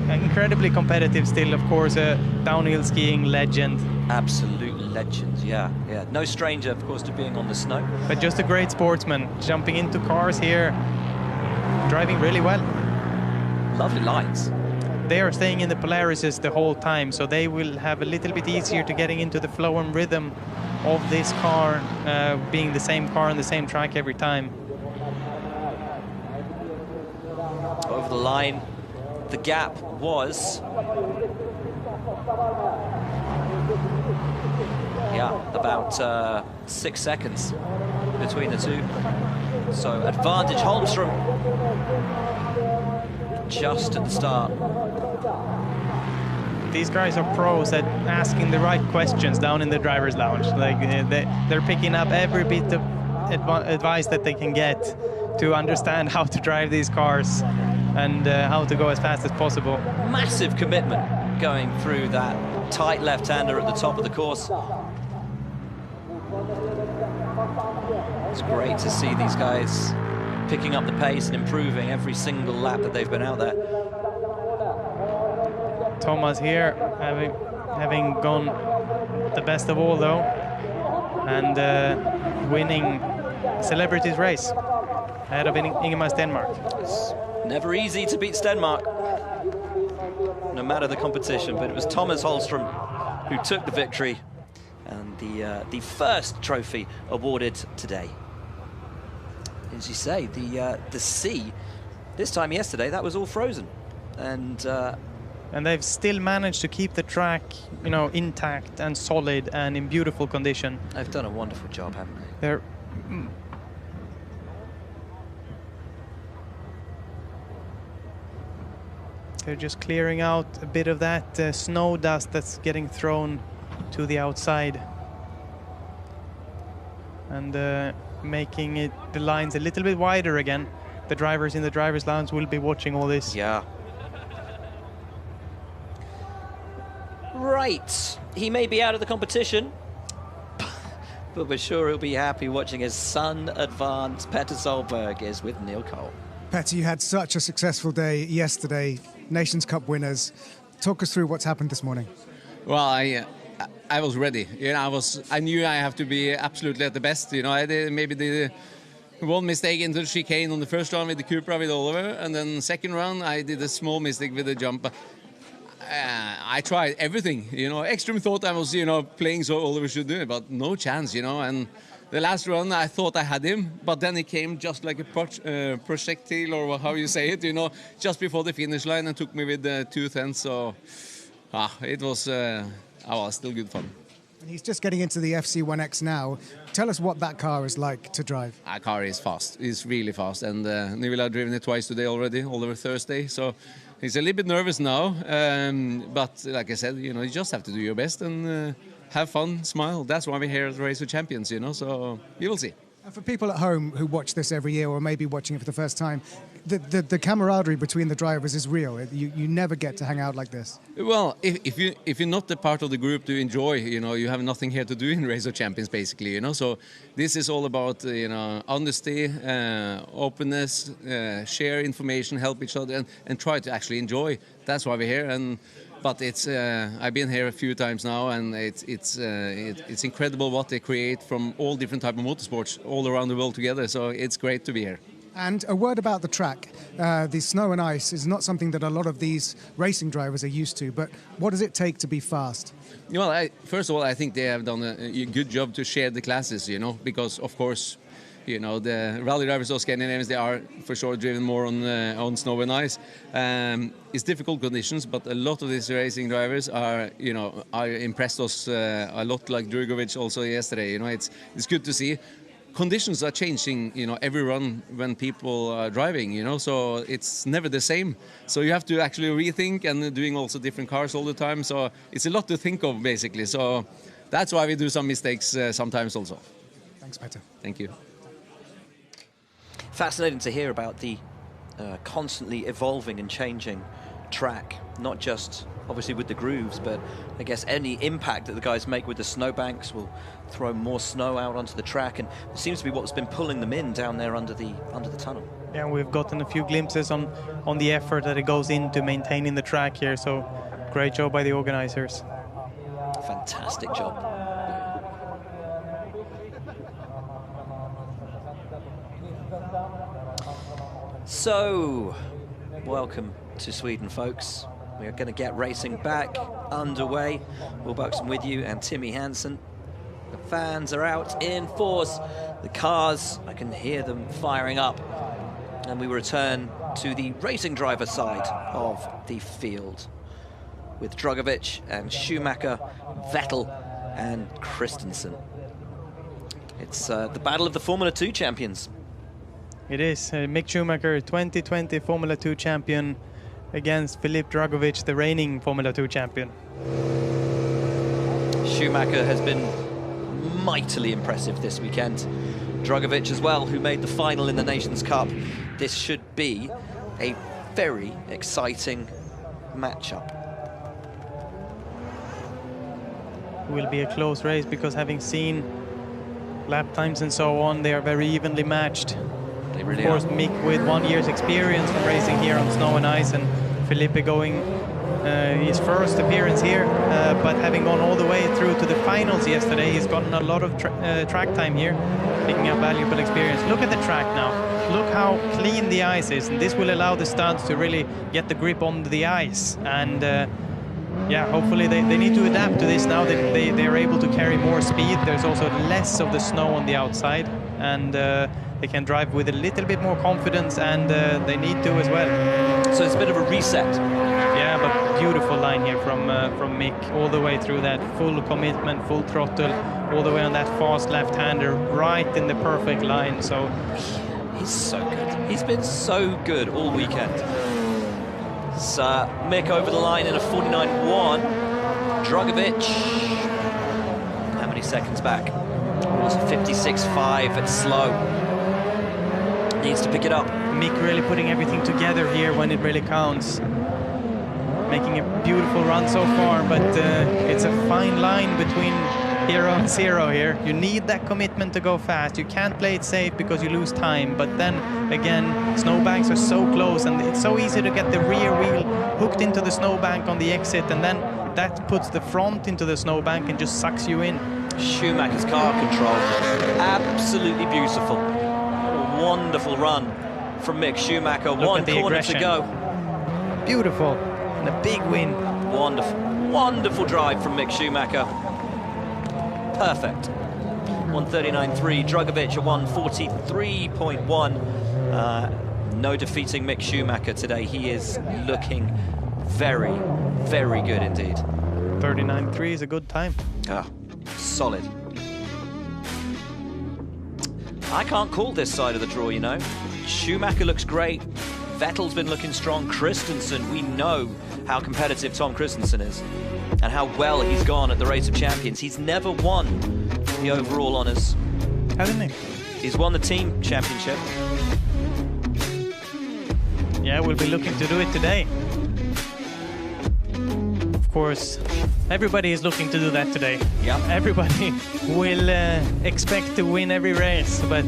Incredibly competitive still, of course, a downhill skiing legend. Absolute legend, yeah. No stranger, of course, to being on the snow. But just a great sportsman, jumping into cars here, driving really well. Lovely lines. They are staying in the Polarises the whole time, so they will have a little bit easier to getting into the flow and rhythm of this car, being the same car on the same track every time. Over the line, the gap was... about 6 seconds between the two. So advantage Holmström just at the start. These guys are pros at asking the right questions down in the driver's lounge. Like they're picking up every bit of advice that they can get to understand how to drive these cars and how to go as fast as possible. Massive commitment going through that tight left-hander at the top of the course. It's great to see these guys picking up the pace and improving every single lap that they've been out there. Thomas here, having gone the best of all though, and winning Celebrities race ahead of Ingemar Stenmark. It's never easy to beat Stenmark, no matter the competition, but it was Thomas Holmström who took the victory and the first trophy awarded today. As you say, the sea, this time yesterday, that was all frozen. And they've still managed to keep the track, you know, intact and solid and in beautiful condition. They've done a wonderful job, haven't they? They're just clearing out a bit of that snow dust that's getting thrown to the outside. And making the lines a little bit wider again. The drivers in the driver's lounge will be watching all this. Yeah. Right, he may be out of the competition, but we're sure he'll be happy watching his son advance. Petter Solberg is with Neil Cole. Petter, you had such a successful day yesterday, Nations Cup winners. Talk us through what's happened this morning. Well, I was ready. You know, I knew I have to be absolutely at the best. You know, I did maybe the one mistake into the chicane on the first round with the Cupra with Oliver, and then second round I did a small mistake with the jump. I tried everything, you know. Ekström thought I was, you know, playing so Oliver should do it, but no chance, you know. And the last run, I thought I had him, but then he came just like a projectile, or how you say it, you know, just before the finish line and took me with 2/10. So it was still good fun. He's just getting into the FC1X now. Tell us what that car is like to drive. Our car is fast. It's really fast. And Neville had driven it twice today already, Oliver Thursday. So he's a little bit nervous now. But like I said, you know, you just have to do your best and have fun, smile. That's why we're here at Race of Champions, you know. So you will see. And for people at home who watch this every year or maybe watching it for the first time, the camaraderie between the drivers is real. You never get to hang out like this. Well, if you're not a part of the group to enjoy, you have nothing here to do in Race of Champions, basically, So this is all about, honesty, openness, share information, help each other, and try to actually enjoy. That's why we're here. But it's I've been here a few times now, and it's incredible what they create from all different type of motorsports all around the world together. So it's great to be here. And a word about the track. The snow and ice is not something that a lot of these racing drivers are used to, but what does it take to be fast? Well, first of all, I think they have done a good job to share the classes, because, of course, the rally drivers of Scandinavians, they are for sure driven more on snow and ice. It's difficult conditions, but a lot of these racing drivers are impressed us a lot, like Drugovich also yesterday. It's good to see. Conditions are changing, every run when people are driving, so it's never the same. So you have to actually rethink, and doing also different cars all the time. So it's a lot to think of, basically. So that's why we do some mistakes sometimes also. Thanks, Petter. Thank you. Fascinating to hear about the constantly evolving and changing track, not just obviously with the grooves, but I guess any impact that the guys make with the snowbanks will throw more snow out onto the track, and it seems to be what's been pulling them in down there under the tunnel. Yeah, we've gotten a few glimpses on the effort that it goes into maintaining the track here, so great job by the organizers. Fantastic job. So, welcome to Sweden, folks. We are going to get racing back underway. Will Buxton with you and Timmy Hansen. The fans are out in force. The cars, I can hear them firing up. And we return to the racing driver side of the field with Drugovich and Schumacher, Vettel and Christensen. It's the battle of the Formula 2 champions. It is. Mick Schumacher, 2020 Formula 2 champion, against Filip Drugovich, the reigning Formula 2 champion. Schumacher has been mightily impressive this weekend. Drugovich as well, who made the final in the Nations Cup. This should be a very exciting matchup. It will be a close race because, having seen lap times and so on, they are very evenly matched. They really of course, are. Mick with 1 year's experience from racing here on snow and ice, and Felipe going his first appearance here, but having gone all the way through to the finals yesterday, he's gotten a lot of track time here, picking up valuable experience. Look at the track now. Look how clean the ice is, and this will allow the studs to really get the grip on the ice. And yeah, hopefully they need to adapt to this now that they're able to carry more speed. There's also less of the snow on the outside, and they can drive with a little bit more confidence, and they need to as well. So it's a bit of a reset. Yeah, but beautiful line here from Mick, all the way through that full commitment, full throttle, all the way on that fast left-hander, right in the perfect line. So he's so good. He's been so good all weekend. It's Mick over the line in a 49.1. Drugovich, how many seconds back? Also 56.5. It's slow. Needs to pick it up. Mick really putting everything together here when it really counts. Making a beautiful run so far, but it's a fine line between 0 and 0 here. You need that commitment to go fast. You can't play it safe because you lose time, but then again, snowbanks are so close, and it's so easy to get the rear wheel hooked into the snowbank on the exit, and then that puts the front into the snowbank and just sucks you in. Schumacher's car control, absolutely beautiful. Wonderful run from Mick Schumacher. One corner to go. Beautiful, and a big win. Wonderful, wonderful drive from Mick Schumacher. Perfect. 139.3. Drugovich at 143.1. No defeating Mick Schumacher today. He is looking very, very good indeed. 39.3 is a good time. Ah, solid. I can't call this side of the draw, you know. Schumacher looks great. Vettel's been looking strong. Christensen, we know how competitive Tom Christensen is and how well he's gone at the Race of Champions. He's never won the overall honours. Hasn't he? He's won the team championship. Yeah, we'll be looking to do it today. Of course, everybody is looking to do that today. Yeah. Everybody will expect to win every race, but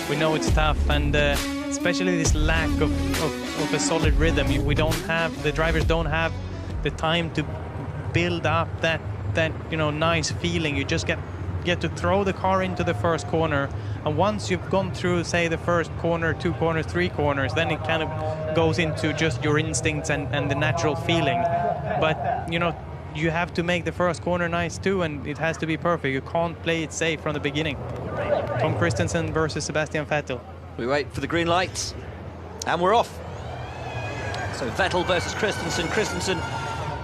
we know it's tough, and especially this lack of a solid rhythm. The drivers don't have the time to build up that nice feeling. You just get to throw the car into the first corner, and once you've gone through, say, the first corner, 2 corners, 3 corners, then it kind of goes into just your instincts and the natural feeling. But you have to make the first corner nice too, and it has to be perfect. You can't play it safe from the beginning. Tom Kristensen versus Sebastian Vettel. We wait for the green lights, and we're off. So Vettel versus Kristensen. Kristensen,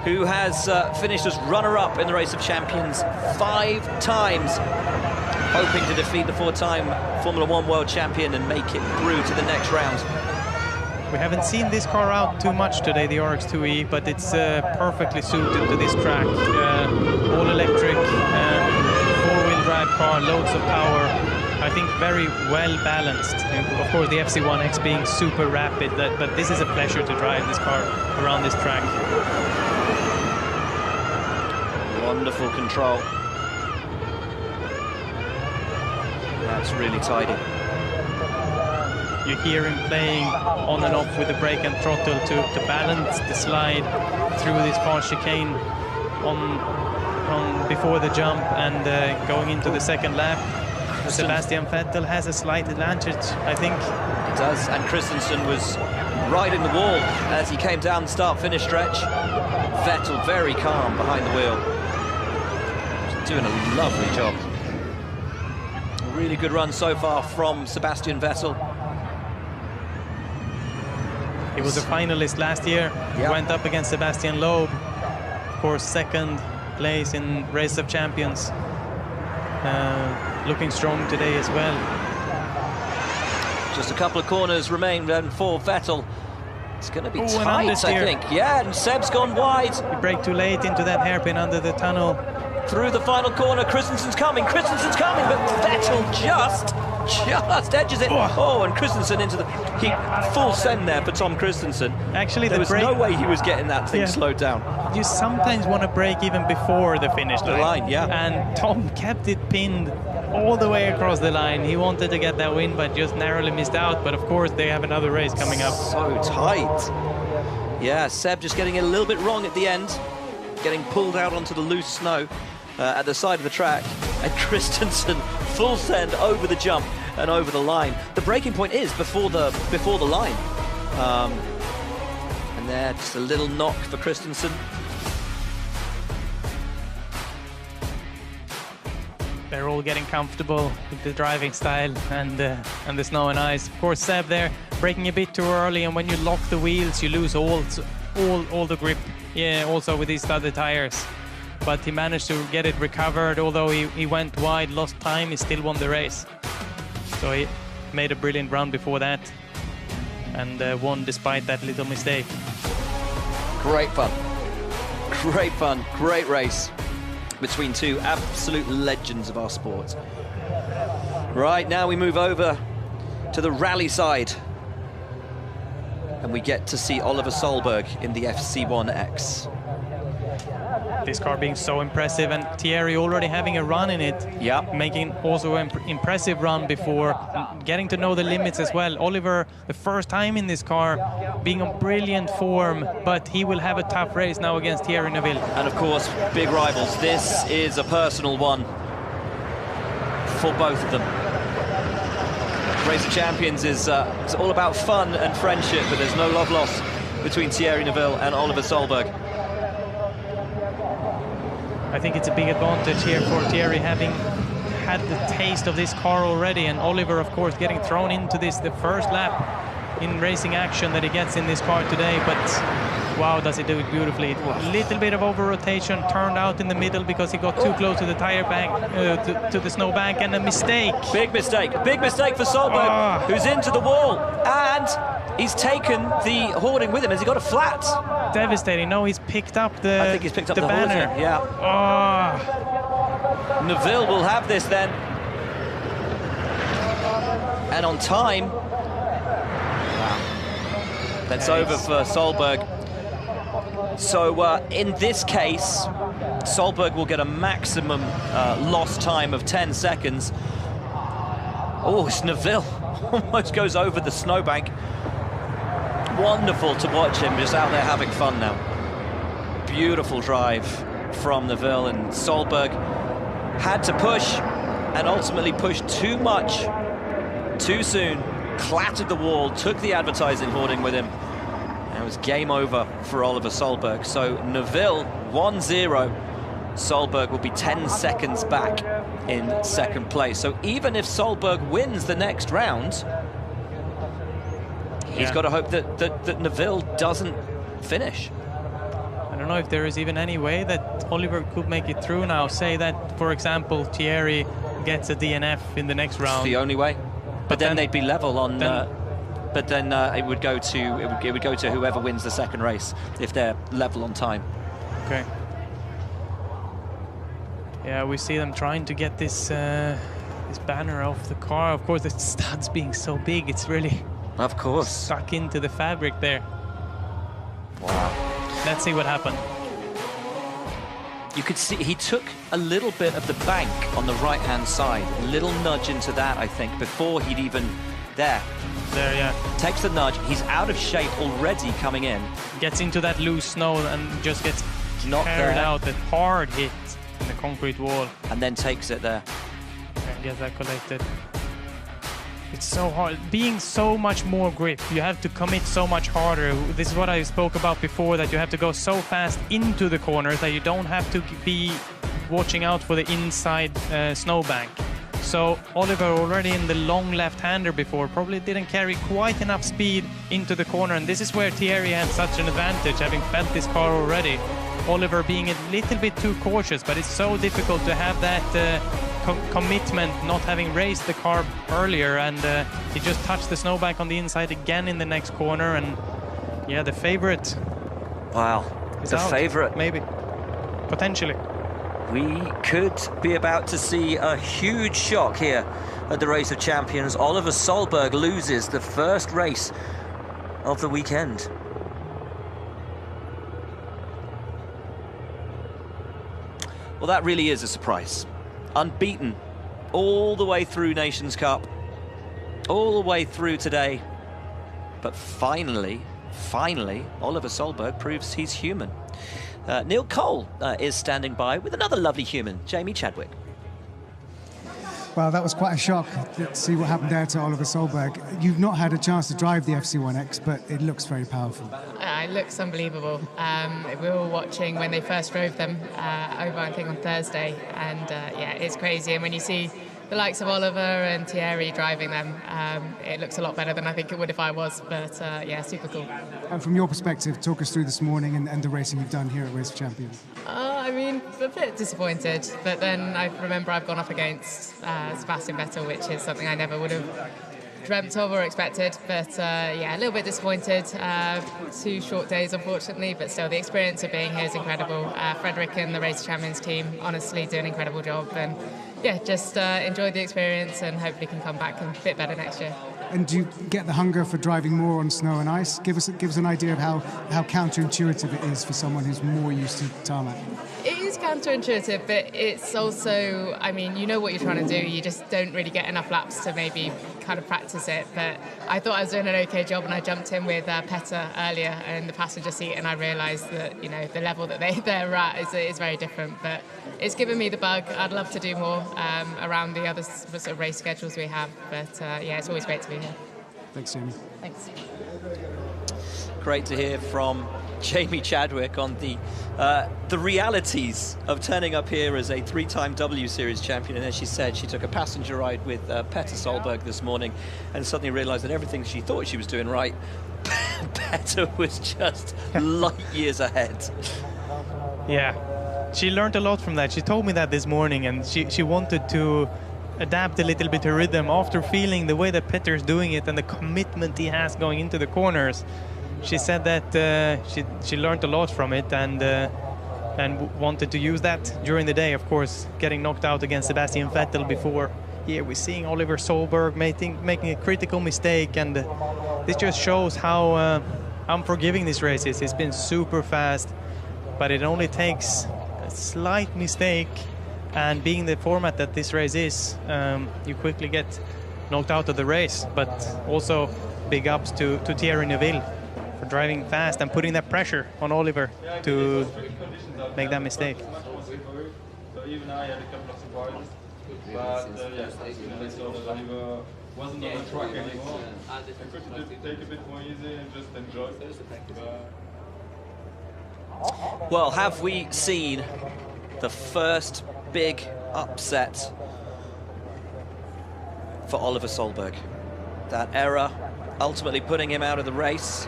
who has finished as runner-up in the Race of Champions 5 times, hoping to defeat the 4-time Formula 1 world champion and make it through to the next round. We haven't seen this car out too much today, the RX2E, but it's perfectly suited to this track. All electric, 4-wheel drive car, loads of power. I think very well balanced. And of course, the FC1X being super rapid, but this is a pleasure to drive this car around this track. Wonderful control. That's really tidy. You hear him playing on and off with the brake and throttle to balance the slide through this far chicane on before the jump and going into the second lap. Sebastian Vettel has a slight advantage, I think. He does, and Kristensen was right in the wall as he came down the start-finish stretch. Vettel very calm behind the wheel. Just doing a lovely job. A really good run so far from Sebastian Vettel. He was a finalist last year. He went up against Sebastian Loeb. Of course, second place in Race of Champions. Looking strong today as well. Just a couple of corners remain then for Vettel. It's going to be tight, I think. Yeah, and Seb's gone wide. He braked too late into that hairpin under the tunnel. Through the final corner, Kristensen's coming, but Vettel just edges it. Oh, and Kristensen into the... full send there for Tom Kristensen. Actually, there was no way he was getting that thing slowed down. You sometimes want to brake even before the finish line. Yeah. And Tom kept it pinned all the way across the line. He wanted to get that win, but just narrowly missed out. But of course, they have another race coming up. So tight. Yeah, Seb just getting it a little bit wrong at the end, getting pulled out onto the loose snow at the side of the track, and Kristensen full send over the jump and over the line. The breaking point is before the line, and there just a little knock for Kristensen. They're all getting comfortable with the driving style and the snow and ice. Of course, Seb there braking a bit too early, and when you lock the wheels, you lose all the grip. Yeah, also with these studded tires. But he managed to get it recovered. Although he went wide, lost time, he still won the race. So he made a brilliant run before that and won despite that little mistake. Great fun, great race between two absolute legends of our sport. Right, now we move over to the rally side and we get to see Oliver Solberg in the FC1X. This car being so impressive, and Thierry already having a run in it. Yeah. Making also an impressive run before, getting to know the limits as well. Oliver, the first time in this car, being on brilliant form, but he will have a tough race now against Thierry Neuville. And of course, big rivals. This is a personal one for both of them. Race of Champions is it's all about fun and friendship, but there's no love lost between Thierry Neuville and Oliver Solberg. I think it's a big advantage here for Thierry, having had the taste of this car already, and Oliver, of course, getting thrown into this the first lap in racing action that he gets in this car today. But wow, does he do it beautifully. A little bit of over-rotation, turned out in the middle because he got too close to the tire bank, to the snow bank, and a mistake. Big mistake for Solberg, who's into the wall, and he's taken the hoarding with him. Has he got a flat? Devastating. No, he's picked up the I think he's picked up the banner. Hoarding, yeah. Neuville will have this then. and on time. That's over for Solberg. So in this case, Solberg will get a maximum lost time of 10 seconds. Oh, it's Neville. Almost goes over the snowbank. Wonderful to watch him, just out there having fun now. Beautiful drive from Neville, and Solberg had to push and ultimately pushed too much, too soon, clattered the wall, took the advertising hoarding with him, and it was game over for Oliver Solberg. So Neville 1-0. Solberg will be 10 seconds back in second place. So even if Solberg wins the next round, he's got to hope that Neville doesn't finish. I don't know if there is even any way that Oliver could make it through now. Say that, for example, Thierry gets a DNF in the next round. It's the only way. But then they'd be level on. But then it would go to whoever wins the second race if they're level on time. Okay. Yeah, we see them trying to get this this banner off the car. Of course, the studs being so big, it's really stuck into the fabric there. Wow. Let's see what happened. You could see he took a little bit of the bank on the right-hand side, a little nudge into that, I think, before he'd even There, yeah. Takes the nudge. He's out of shape already coming in. Gets into that loose snow and just gets carried out. That hard hit in the concrete wall. And then takes it there. And gets that collected. It's so hard. Being so much more grip, you have to commit so much harder. This is what I spoke about before, that you have to go so fast into the corners that you don't have to be watching out for the inside snowbank. So Oliver, already in the long left-hander before, probably didn't carry quite enough speed into the corner, and this is where Thierry had such an advantage, having felt this car already. Oliver being a little bit too cautious, but it's so difficult to have that commitment, not having raced the car earlier, and he just touched the snowbank on the inside again in the next corner, and yeah, the favorite. Wow, the favorite. Maybe, potentially. We could be about to see a huge shock here at the Race of Champions. Oliver Solberg loses the first race of the weekend. Well, that really is a surprise. Unbeaten all the way through Nations Cup, all the way through today. But finally, Oliver Solberg proves he's human. Neil Cole is standing by with another lovely human, Jamie Chadwick. Well, that was quite a shock to see what happened there to Oliver Solberg. You've not had a chance to drive the FC1X, but it looks very powerful. It looks unbelievable. We were watching when they first drove them over, I think, on Thursday, and yeah, it's crazy. And when you see the likes of Oliver and Thierry driving them, it looks a lot better than I think it would if I was, but yeah, super cool. And from your perspective, talk us through this morning and the racing you've done here at Race of Champions. I mean, a bit disappointed, but then I remember I've gone up against Sebastian Vettel, which is something I never would have dreamt of or expected, but yeah, a little bit disappointed. 2 short days, unfortunately, but still, the experience of being here is incredible. Frederick and the Race of Champions team honestly do an incredible job, and yeah, just enjoyed the experience and hopefully can come back a bit better next year. And do you get the hunger for driving more on snow and ice? Give us an idea of how counterintuitive it is for someone who's more used to tarmac. It is counterintuitive, but it's also, I mean, you know what you're trying to do. You just don't really get enough laps to maybe kind of practice it. But I thought I was doing an okay job, and I jumped in with Petter earlier in the passenger seat, and I realised that, you know, the level that they're at is very different. But it's given me the bug. I'd love to do more around the other sort of race schedules we have. But yeah, it's always great to be here. Thanks, Jamie. Thanks. Great to hear from Jamie Chadwick on the realities of turning up here as a 3-time W Series champion. And as she said, she took a passenger ride with Petter Solberg this morning and suddenly realised that everything she thought she was doing right, Petter was just light years ahead. Yeah, she learned a lot from that. She told me that this morning, and she wanted to adapt a little bit her rhythm after feeling the way that Petter's doing it and the commitment he has going into the corners. She said that she learned a lot from it and wanted to use that during the day. Of course, getting knocked out against Sebastian Vettel before here we're seeing Oliver Solberg making a critical mistake, and this just shows how unforgiving this race is. It's been super fast, but it only takes a slight mistake, and being the format that this race is, you quickly get knocked out of the race. But also big ups to Thierry Neuville for driving fast and putting that pressure on Oliver to make that mistake. So even I had a couple of surprises, but I saw that Oliver wasn't on the track anymore. I could take a bit more easy and just enjoy. Well, have we seen the first big upset for Oliver Solberg? That error ultimately putting him out of the race.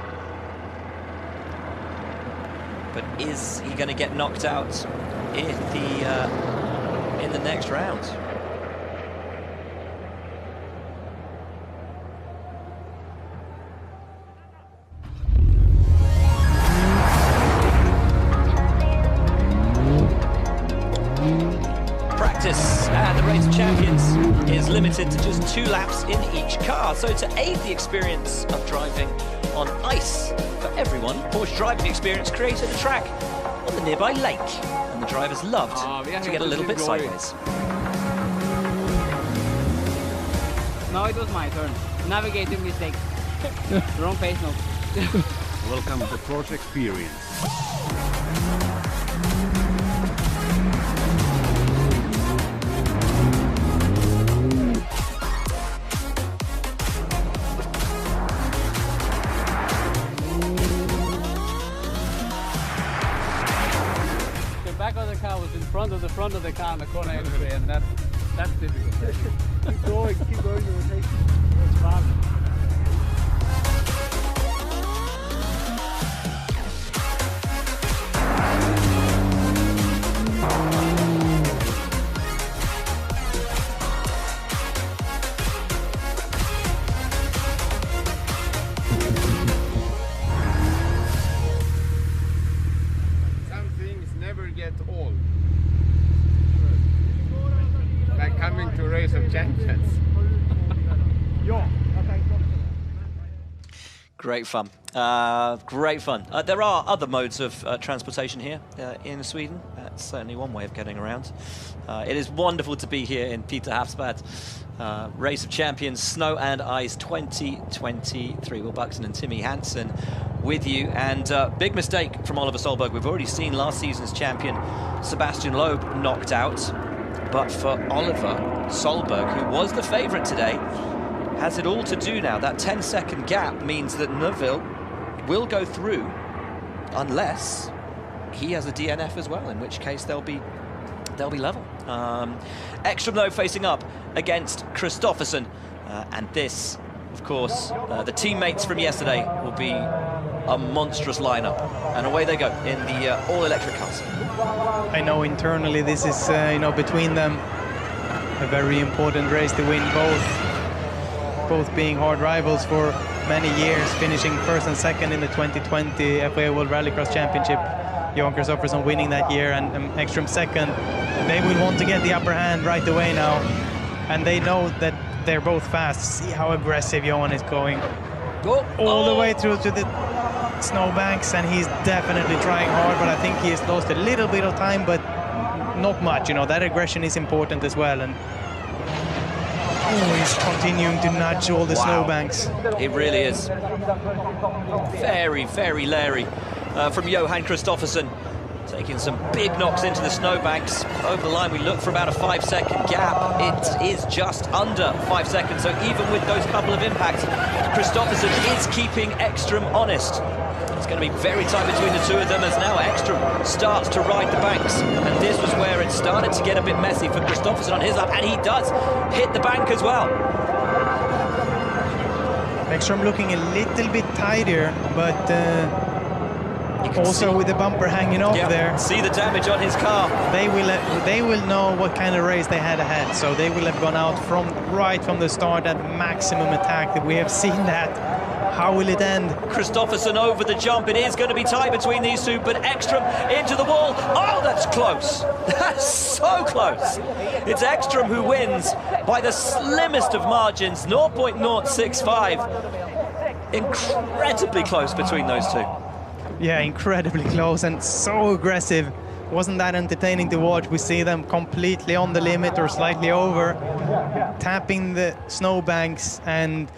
But is he going to get knocked out in the next round? Practice at the Race of Champions is limited to just 2 laps in each car. So to aid the experience of driving on ice for everyone, Porsche Driving Experience created a track on the nearby lake, and the drivers loved to get a little bit sideways. Now it was my turn. Navigating mistake. Wrong pace now. Welcome to Porsche Experience. The front of the car in the corner anyway, and that's difficult. keep going, you rotation. It's fast. Some things never get old. Like coming to Race of Champions. Great fun. Great fun. There are other modes of transportation here in Sweden. That's certainly one way of getting around. It is wonderful to be here in Peter Hafsbad. Race of Champions Snow and Ice 2023. Will Buxton and Timmy Hansen with you. And big mistake from Oliver Solberg. We've already seen last season's champion Sebastian Loeb knocked out. But for Oliver Solberg, who was the favourite today, has it all to do now. That 10-second gap means that Neuville will go through unless he has a DNF as well, in which case they'll be level. Ekstrom, though, facing up against Kristoffersson. And this, of course, the teammates from yesterday will be a monstrous lineup. And away they go in the all-electric cars. I know internally this is, between them, a very important race to win, both being hard rivals for many years, finishing first and second in the 2020 FIA World Rallycross Championship. Johan Kristoffersson winning that year and Ekstrom second. They will want to get the upper hand right away now, and they know that they're both fast. See how aggressive Johan is going. All the way through to the snowbanks, and he's definitely trying hard, but I think he has lost a little bit of time, but not much. That aggression is important as well, and he's continuing to nudge all the snowbanks. It really is. Very, very leery from Johan Kristoffersson. Taking some big knocks into the snowbanks. Over the line, we look for about a 5-second gap. It is just under 5 seconds. So even with those couple of impacts, Kristoffersson is keeping Ekstrom honest. It's going to be very tight between the two of them as now Ekstrom starts to ride the banks. And this was where it started to get a bit messy for Kristoffersson on his lap, and he does hit the bank as well. Ekstrom looking a little bit tighter, but also with the bumper hanging off there. See the damage on his car. They will know what kind of race they had ahead, so they will have gone out right from the start at maximum attack. That we have seen that. How will it end? Kristoffersson over the jump. It is going to be tight between these two, but Ekstrom into the wall. Oh, that's close. That's so close. It's Ekstrom who wins by the slimmest of margins, 0.065. Incredibly close between those two. Yeah, incredibly close and so aggressive. Wasn't that entertaining to watch? We see them completely on the limit or slightly over, tapping the snowbanks and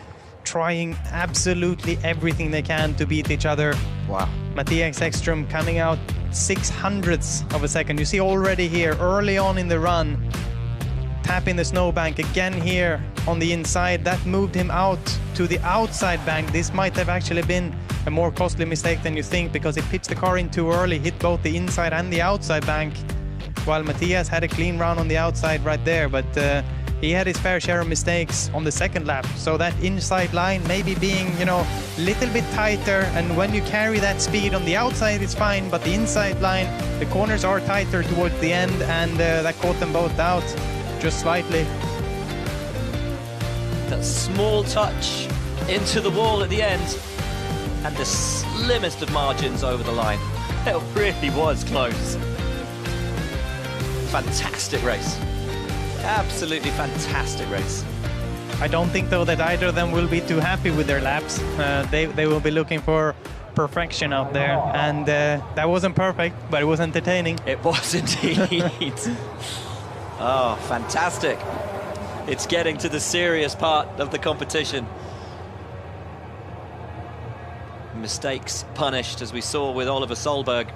trying absolutely everything they can to beat each other. Wow. Mattias Ekstrom coming out 600ths of a second. You see already here, early on in the run, tapping the snowbank again here on the inside. That moved him out to the outside bank. This might have actually been a more costly mistake than you think, because he pitched the car in too early, hit both the inside and the outside bank, while Mattias had a clean round on the outside right there. But he had his fair share of mistakes on the second lap. So that inside line maybe being, you know, a little bit tighter, and when you carry that speed on the outside it's fine, but the inside line, the corners are tighter towards the end, and that caught them both out just slightly. That small touch into the wall at the end, and the slimmest of margins over the line. It really was close. Fantastic race. Absolutely fantastic race. I don't think, though, that either of them will be too happy with their laps. They will be looking for perfection out there, and that wasn't perfect, but it was entertaining. It was indeed. Oh, fantastic. It's getting to the serious part of the competition. Mistakes punished, as we saw with Oliver Solberg.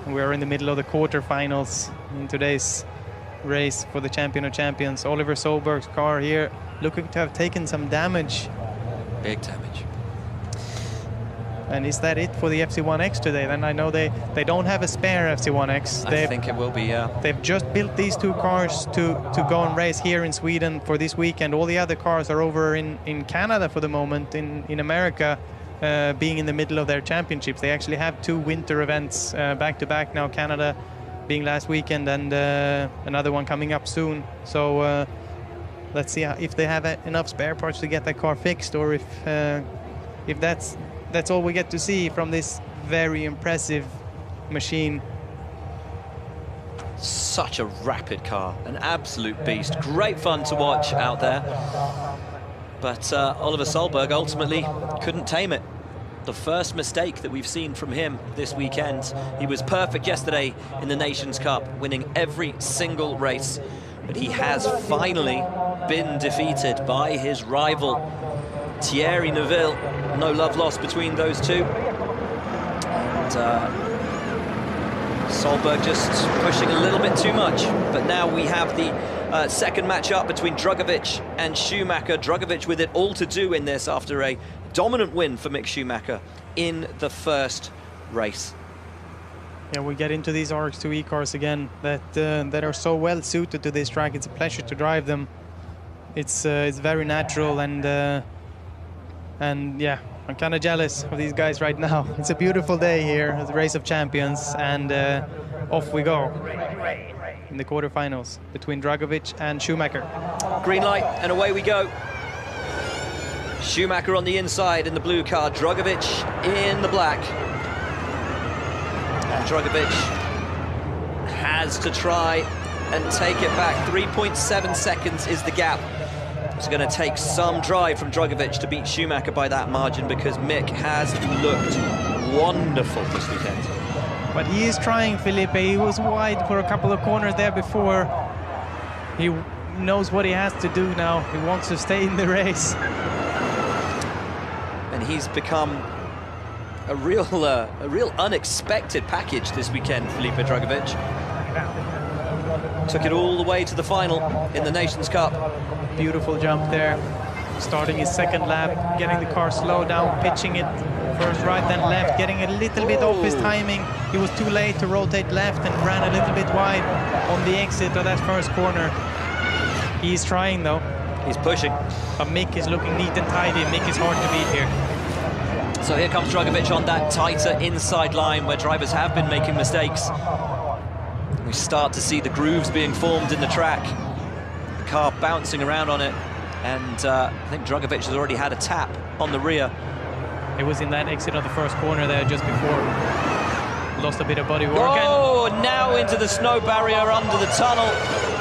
We're in the middle of the quarterfinals in today's race for the Champion of Champions. Oliver Solberg's car here looking to have taken some damage. Big damage. And is that it for the FC1X today? Then I know they don't have a spare FC1X. I think it will be, yeah. They've just built these two cars to go and race here in Sweden for this weekend. All the other cars are over in Canada for the moment, in America, being in the middle of their championships. They actually have two winter events back-to-back now, Canada being last weekend and another one coming up soon. So let's see if they have enough spare parts to get that car fixed, or if that's all we get to see from this very impressive machine. Such a rapid car, an absolute beast. Great fun to watch out there. But Oliver Solberg ultimately couldn't tame it. The first mistake that we've seen from him this weekend. He was perfect yesterday in the Nations Cup, winning every single race. But he has finally been defeated by his rival, Thierry Neuville. No love lost between those two. And Solberg just pushing a little bit too much. But now we have the second match-up between Drugovich and Schumacher. Drugovich with it all to do in this after a dominant win for Mick Schumacher in the first race. Yeah, we get into these RX2E cars again that are so well suited to this track. It's a pleasure to drive them. It's very natural, and yeah, I'm kind of jealous of these guys right now. It's a beautiful day here at the Race of Champions, and off we go in the quarterfinals between Drugovich and Schumacher. Green light, and away we go. Schumacher on the inside in the blue car, Drugovich in the black. And Drugovich has to try and take it back. 3.7 seconds is the gap. It's going to take some drive from Drugovich to beat Schumacher by that margin, because Mick has looked wonderful this weekend. But he is trying, Felipe. He was wide for a couple of corners there before. He knows what he has to do now. He wants to stay in the race. And he's become a real unexpected package this weekend, Felipe Drugovich. Took it all the way to the final in the Nations Cup. Beautiful jump there. Starting his second lap, getting the car slow down, pitching it first right, then left, getting a little bit off his timing. He was too late to rotate left and ran a little bit wide on the exit of that first corner. He's trying, though. He's pushing. But Mick is looking neat and tidy. Mick is hard to beat here. So here comes Drugovich on that tighter inside line where drivers have been making mistakes. We start to see the grooves being formed in the track. The car bouncing around on it. And I think Drugovich has already had a tap on the rear. It was in that exit of the first corner there just before. Lost a bit of body work. Oh, now into the snow barrier under the tunnel.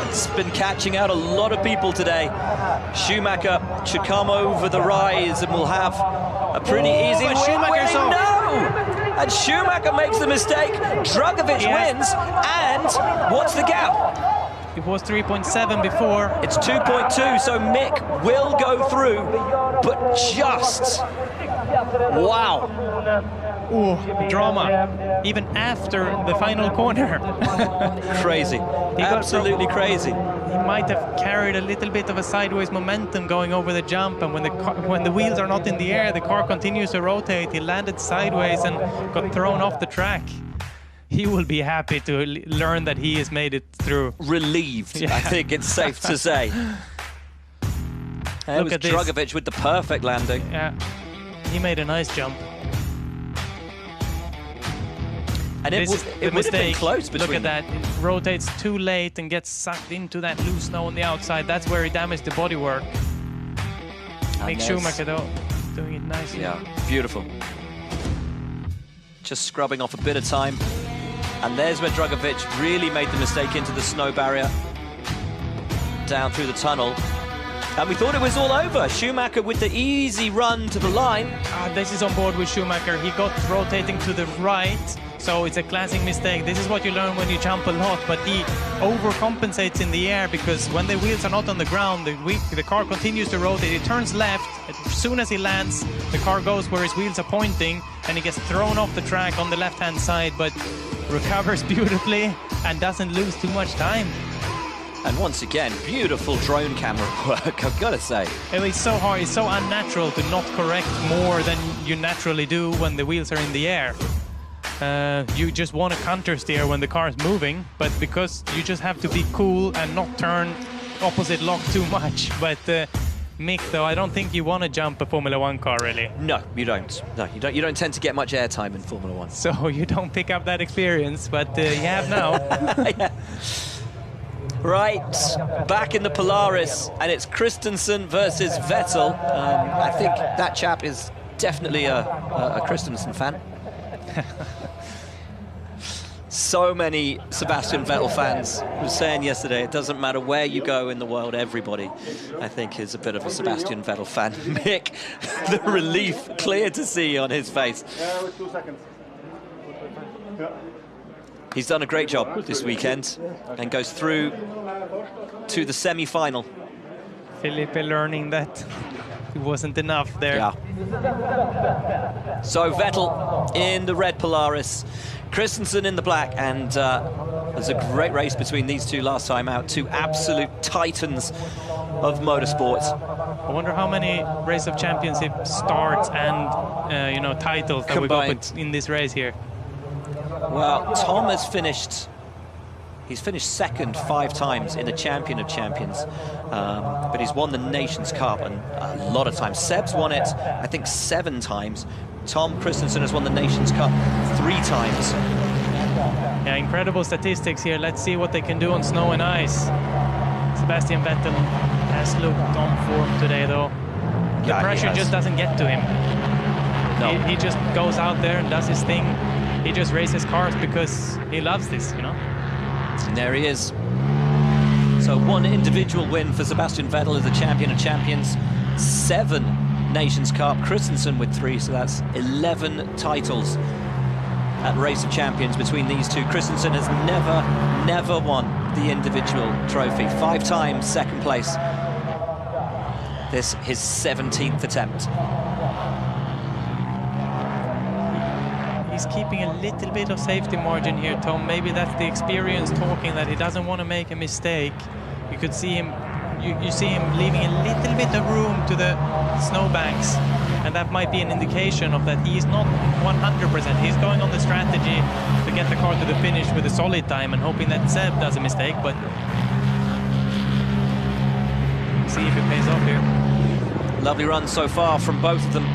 It's been catching out a lot of people today. Schumacher should come over the rise and we'll have a pretty easy win. Schumacher's off. No! And Schumacher makes the mistake. Drugovich wins. And what's the gap? It was 3.7 before. It's 2.2, so Mick will go through, but just... Wow. Ooh, drama. Even after the final corner. Crazy. Absolutely crazy. He might have carried a little bit of a sideways momentum going over the jump, and when the wheels are not in the air, the car continues to rotate. He landed sideways and got thrown off the track. He will be happy to learn that he has made it through. Relieved, yeah. I think it's safe to say. It was Drugovich with the perfect landing. Yeah, he made a nice jump. And it would have been close between. Look at that. It rotates too late and gets sucked into that loose snow on the outside. That's where he damaged the bodywork. Mick Schumacher, though, doing it nicely. Yeah, beautiful. Just scrubbing off a bit of time. And there's where Drugovich really made the mistake into the snow barrier. Down through the tunnel. And we thought it was all over. Schumacher with the easy run to the line. This is on board with Schumacher. He got rotating to the right, so it's a classic mistake. This is what you learn when you jump a lot, but he overcompensates in the air because when the wheels are not on the ground, the car continues to rotate. It turns left. As soon as he lands, the car goes where his wheels are pointing, and he gets thrown off the track on the left-hand side, but recovers beautifully and doesn't lose too much time. And once again, beautiful drone camera work, I've got to say. It's so hard, it's so unnatural to not correct more than you naturally do when the wheels are in the air. You just want to counter steer when the car is moving, but because you just have to be cool and not turn opposite lock too much. But Mick, though, I don't think you want to jump a Formula One car, really. No, you don't. No, you don't. You don't tend to get much airtime in Formula One. So you don't pick up that experience, but you have now. Yeah. Right, back in the Polaris, and it's Christensen versus Vettel. I think that chap is definitely a Christensen fan. So many Sebastian Vettel fans were saying yesterday, it doesn't matter where you go in the world, everybody, I think, is a bit of a Sebastian Vettel fan. Mick, the relief clear to see on his face. With 2 seconds. He's done a great job this weekend and goes through to the semi-final. Felipe learning that it wasn't enough there. Yeah. So Vettel in the red Polaris, Christensen in the black, and there's a great race between these two last time out. Two absolute titans of motorsports. I wonder how many Race of Championship starts and titles that combined we got in this race here. Well, Tom has finished. He's finished second 5 times in the Champion of Champions, but he's won the Nations Cup and a lot of times. Seb's won it, I think, 7 times. Tom Christensen has won the Nations Cup 3 times. Yeah, incredible statistics here. Let's see what they can do on snow and ice. Sebastian Vettel has looked on form today, though. The pressure just doesn't get to him. No. He just goes out there and does his thing. He just races cars because he loves this, you know? And there he is. So 1 individual win for Sebastian Vettel as the Champion of Champions. 7 Nations Cup. Christensen with 3, so that's 11 titles at Race of Champions between these two. Christensen has never won the individual trophy. 5 times second place. This his 17th attempt. He's keeping a little bit of safety margin here, Tom. Maybe that's the experience talking, that he doesn't want to make a mistake. You could see him, you see him leaving a little bit of room to the snowbanks, and that might be an indication of that he's not 100%. He's going on the strategy to get the car to the finish with a solid time and hoping that Seb does a mistake, but see if it pays off here. Lovely run so far from both of them.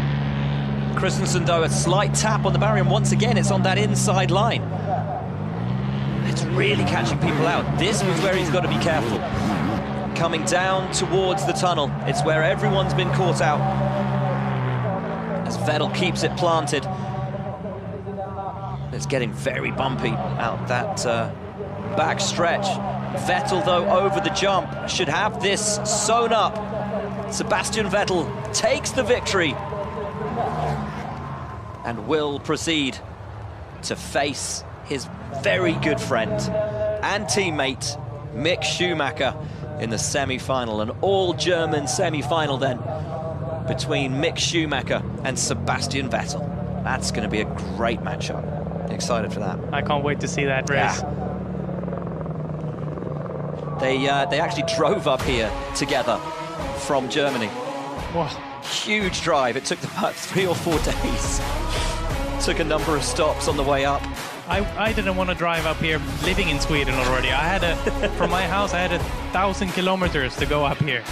Christensen, though, a slight tap on the barrier, and once again it's on that inside line. It's really catching people out. This was where he's got to be careful. Coming down towards the tunnel, it's where everyone's been caught out. As Vettel keeps it planted. It's getting very bumpy out that back stretch. Vettel, though, over the jump, should have this sewn up. Sebastian Vettel takes the victory and will proceed to face his very good friend and teammate Mick Schumacher in the semi-final. An all-German semi-final then between Mick Schumacher and Sebastian Vettel. That's going to be a great matchup. Excited for that. I can't wait to see that race. Yeah. They actually drove up here together from Germany. Wow. Huge drive. It took them about 3 or 4 days. Took a number of stops on the way up. I didn't want to drive up here living in Sweden already. I had from my house, I had 1,000 kilometers to go up here.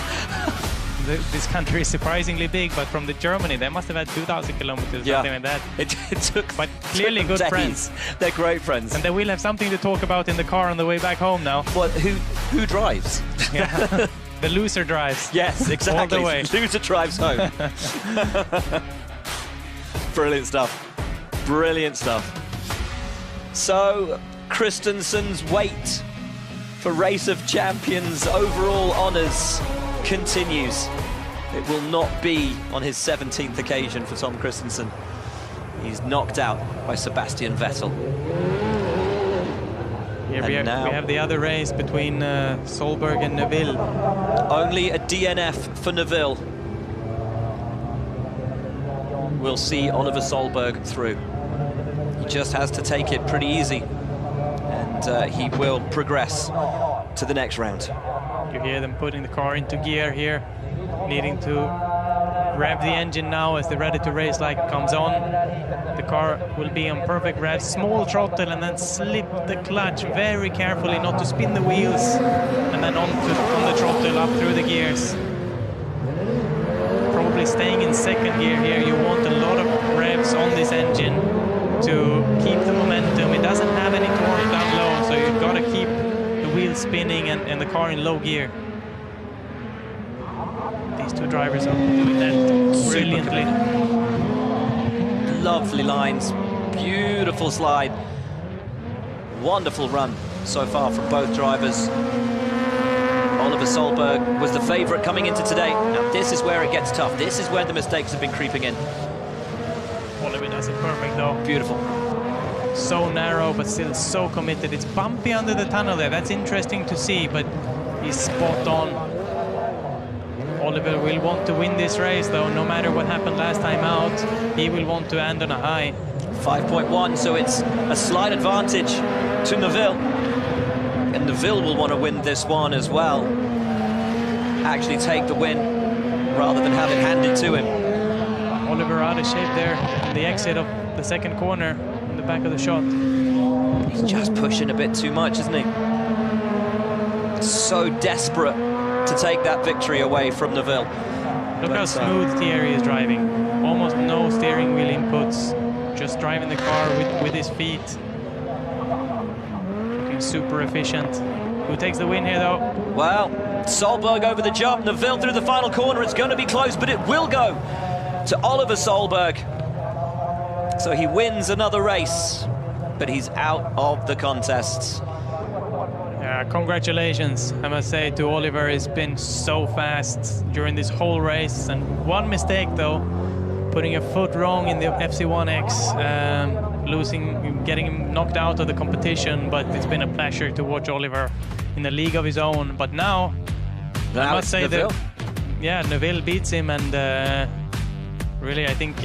This country is surprisingly big, but from Germany, they must have had 2,000 kilometers, something like that. It took, but clearly good days. friends. They're great friends. And they will have something to talk about in the car on the way back home now. What? Who drives? Yeah. The loser drives. Yes, exactly. All the way. Loser drives home. Brilliant stuff. Brilliant stuff. So, Christensen's wait for Race of Champions overall honours continues. It will not be on his 17th occasion for Tom Christensen. He's knocked out by Sebastian Vettel. Here we have the other race between Solberg and Neville. Only a DNF for Neville. We'll see Oliver Solberg through. He just has to take it pretty easy, and he will progress to the next round. You hear them putting the car into gear here, needing to rev the engine now as the ready to race light comes on. The car will be on perfect rev, small throttle, and then slip the clutch very carefully not to spin the wheels, and then on the throttle up through the gears. Probably staying in second gear here. You want a lot of revs on this engine to keep the momentum. It doesn't have any torque down low, so you've got to keep the wheels spinning and the car in low gear. These two drivers are doing that brilliantly. Lovely lines, beautiful slide. Wonderful run so far from both drivers. Oliver Solberg was the favourite coming into today. Now this is where it gets tough. This is where the mistakes have been creeping in. Oliver does it perfect though. Beautiful. So narrow, but still so committed. It's bumpy under the tunnel there. That's interesting to see, but he's spot on. Oliver will want to win this race though, no matter what happened last time out. He will want to end on a high. 5.1, so it's a slight advantage to Neville. And Neville will want to win this one as well. Actually take the win rather than have it handed to him. Oliver out of shape there on the exit of the second corner in the back of the shot. He's just pushing a bit too much, isn't he? So desperate to take that victory away from Neville. Look how smooth Thierry is driving. Almost no steering wheel inputs. Just driving the car with his feet. Looking super efficient. Who takes the win here though? Well, Solberg over the jump, Neville through the final corner. It's going to be close, but it will go to Oliver Solberg. So he wins another race, but he's out of the contest. Yeah, congratulations, I must say, to Oliver. He's been so fast during this whole race, and one mistake though, putting a foot wrong in the FC1X, getting him knocked out of the competition. But it's been a pleasure to watch Oliver in a league of his own. But now I must say that, yeah, Neville beats him, and really I think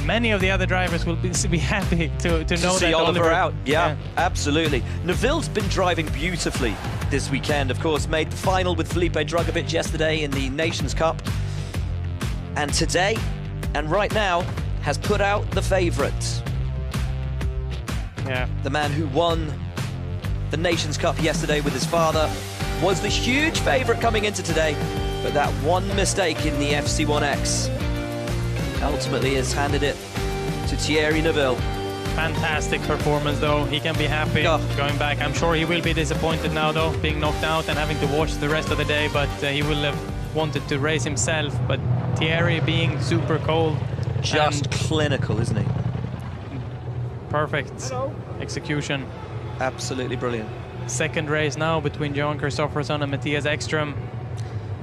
many of the other drivers will be happy to know see that Oliver out. Yeah, absolutely. Neville's been driving beautifully this weekend. Of course, made the final with Felipe Drugovich yesterday in the Nations Cup, and today and right now has put out the favourite. Yeah, the man who won the Nations Cup yesterday with his father was the huge favourite coming into today, but that one mistake in the FC1X ultimately has handed it to Thierry Neville. Fantastic performance though. He can be happy going back. I'm sure he will be disappointed now though, being knocked out and having to watch the rest of the day, but he will have wanted to race himself. But Thierry being super cold. Just clinical, isn't he? Perfect execution. Absolutely brilliant. second race now between Johan Kristoffersson and Mattias Ekström.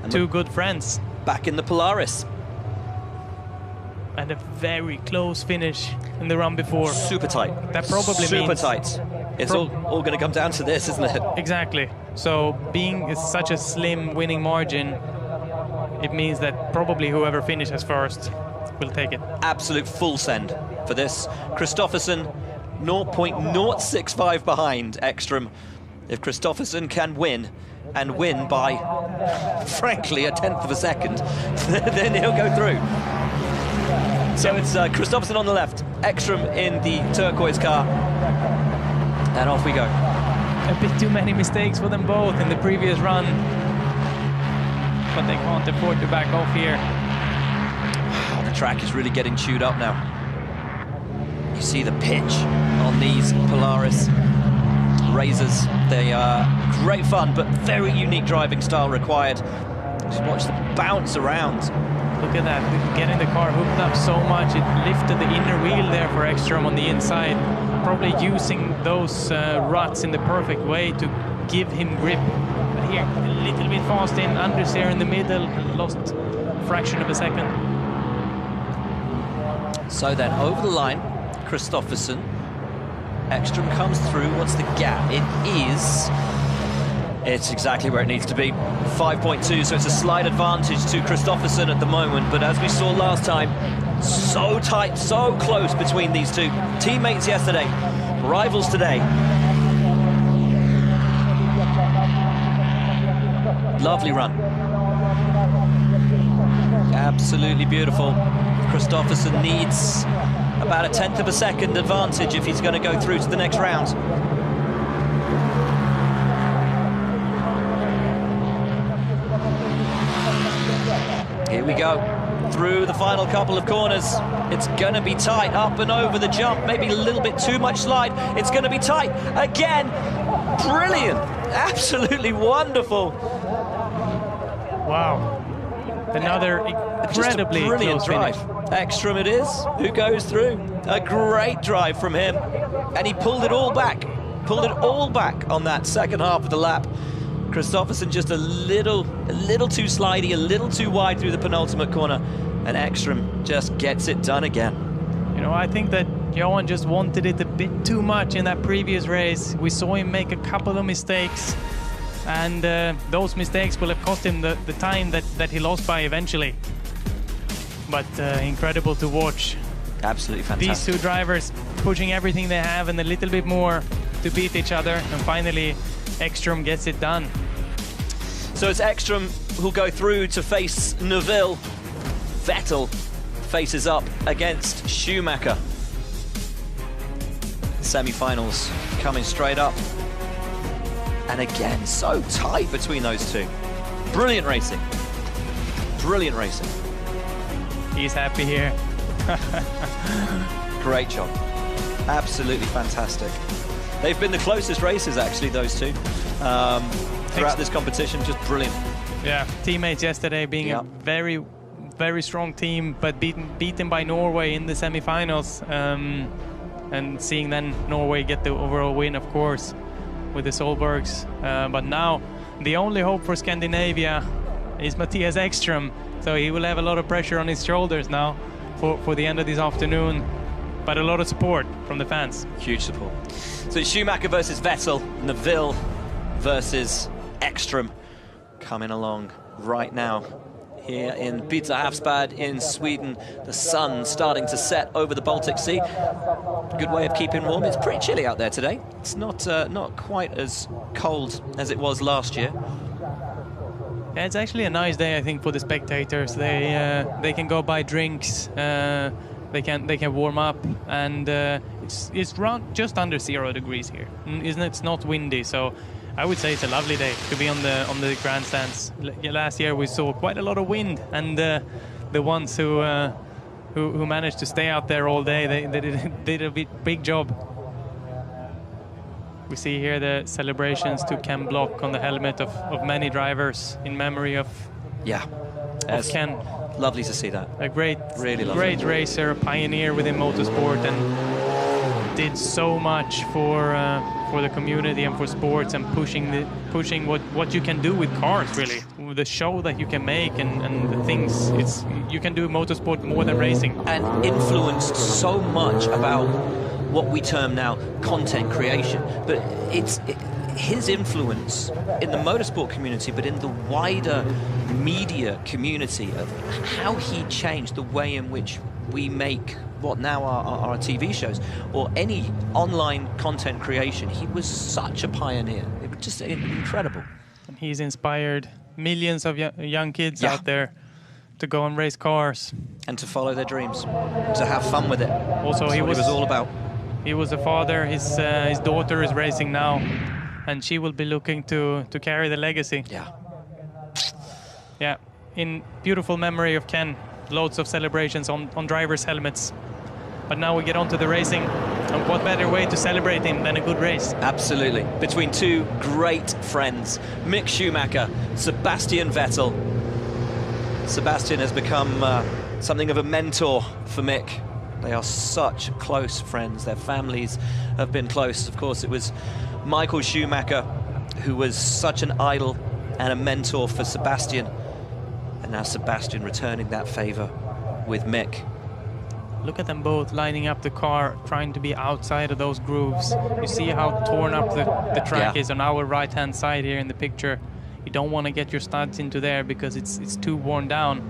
And two good friends. Back in the Polaris. And a very close finish in the run before. Super tight. That probably super means... tight. It's all going to come down to this, isn't it? Exactly. So being such a slim winning margin, it means that probably whoever finishes first will take it. Absolute full send for this. Kristoffersson 0.065 behind Ekström. If Kristoffersson can win, and win by, frankly, a tenth of a second, then he'll go through. So it's Kristoffersson on the left, Ekström in the turquoise car, and off we go. A bit too many mistakes for them both in the previous run, but they can't afford to back off here. The track is really getting chewed up now. You see the pitch on these Polaris Razors. They are great fun, but very unique driving style required. Just watch them bounce around. Look at that, getting the car hooked up so much, it lifted the inner wheel there for Ekström on the inside, probably using those ruts in the perfect way to give him grip. But here, a little bit fast in, understeer in the middle, lost a fraction of a second. So then, over the line, Kristoffersson. Ekström comes through. What's the gap? It's exactly where it needs to be. 5.2, so it's a slight advantage to Kristoffersson at the moment. But as we saw last time, so tight, so close between these two. Teammates yesterday, rivals today. Lovely run. Absolutely beautiful. Kristoffersson needs about a tenth of a second advantage if he's going to go through to the next round. Here we go, through the final couple of corners. It's going to be tight, up and over the jump, maybe a little bit too much slide. It's going to be tight again. Brilliant, absolutely wonderful. Wow, another incredibly brilliant drive. Ekström it is, who goes through. A great drive from him, and he pulled it all back on that second half of the lap. Kristoffersson just a little too slidey, a little too wide through the penultimate corner, and Ekström just gets it done again. You know, I think that Johan just wanted it a bit too much in that previous race. We saw him make a couple of mistakes, and those mistakes will have cost him the time that he lost by eventually. But incredible to watch. Absolutely fantastic. These two drivers pushing everything they have and a little bit more to beat each other, and finally Ekström gets it done. So it's Ekström who'll go through to face Neuville. Vettel faces up against Schumacher. Semi-finals coming straight up. And again, so tight between those two. Brilliant racing. Brilliant racing. He's happy here. Great job. Absolutely fantastic. They've been the closest races, actually, those two, throughout this competition. Just brilliant. Yeah, teammates yesterday being a very, very strong team, but beaten by Norway in the semi-finals. And seeing then Norway get the overall win, of course, with the Solbergs. But now, the only hope for Scandinavia is Mattias Ekström. So he will have a lot of pressure on his shoulders now for the end of this afternoon, but a lot of support from the fans. Huge support. So Schumacher versus Vettel, Neuville versus Ekström coming along right now here in Pizza Havsbad in Sweden. The sun starting to set over the Baltic Sea. Good way of keeping warm. It's pretty chilly out there today. It's not quite as cold as it was last year. Yeah, it's actually a nice day, I think, for the spectators. They can go buy drinks, they can warm up, and it's around just under 0 degrees here. Isn't it? It's not windy, so I would say it's a lovely day to be on the grandstands. Last year we saw quite a lot of wind, and the ones who managed to stay out there all day, they did a big job. We see here the celebrations to Ken Block on the helmet of many drivers in memory of Ken. Lovely to see that. A great, really lovely. Great racer, a pioneer within motorsport, and did so much for the community and for sports, and pushing what you can do with cars, really, the show that you can make and the things. You can do motorsport more than racing, and influenced so much about what we term now content creation. But it's his influence in the motorsport community, but in the wider media community, of how he changed the way in which we make what now are TV shows or any online content creation. He was such a pioneer. It was just incredible. And he's inspired millions of young kids out there to go and race cars and to follow their dreams, to have fun with it. Also, That's he what it was all about. He was a father. His daughter is racing now, and she will be looking to carry the legacy. Yeah, in beautiful memory of Ken. Loads of celebrations on drivers' helmets. But now we get on to the racing, and what better way to celebrate him than a good race? Absolutely. Between two great friends, Mick Schumacher, Sebastian Vettel. Sebastian has become something of a mentor for Mick. They are such close friends. Their families have been close. Of course, it was Michael Schumacher who was such an idol and a mentor for Sebastian. And now Sebastian returning that favor with Mick. Look at them both lining up the car, trying to be outside of those grooves. You see how torn up the track is on our right-hand side here in the picture. You don't want to get your studs into there because it's too worn down.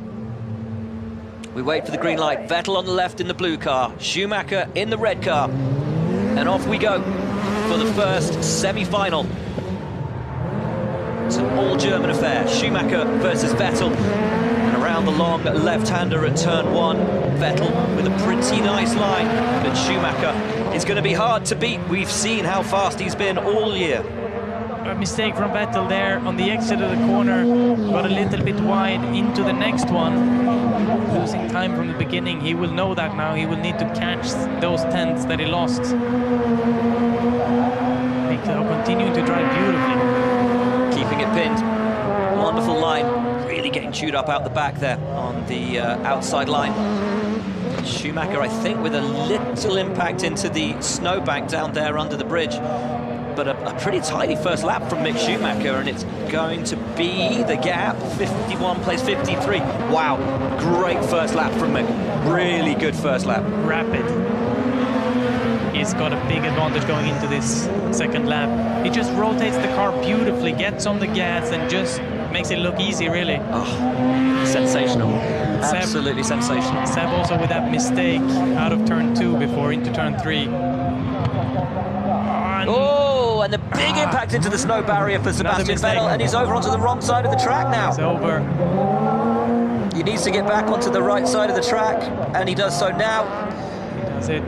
We wait for the green light. Vettel on the left in the blue car, Schumacher in the red car. And off we go for the first semi-final. It's an all-German affair. Schumacher versus Vettel. And around the long left-hander at turn 1. Vettel with a pretty nice line. But Schumacher is going to be hard to beat. We've seen how fast he's been all year. A mistake from Vettel there on the exit of the corner. Got a little bit wide into the next one. Losing time from the beginning. He will know that now. He will need to catch those tenths that he lost. Mikko continuing to drive beautifully. Keeping it pinned. Wonderful line. Really getting chewed up out the back there on the outside line. Schumacher, I think, with a little impact into the snowbank down there under the bridge. But a pretty tidy first lap from Mick Schumacher, and it's going to be the gap. 51 plays 53. Wow, great first lap from Mick. Really good first lap. Rapid. He's got a big advantage going into this second lap. He just rotates the car beautifully, gets on the gas, and just makes it look easy, really. Oh, sensational. Absolutely sensational. Seb also with that mistake out of turn 2 before into turn 3. And the big impact into the snow barrier for Sebastian Vettel, and he's over onto the wrong side of the track now. It's over. He needs to get back onto the right side of the track, and he does so now. He does it.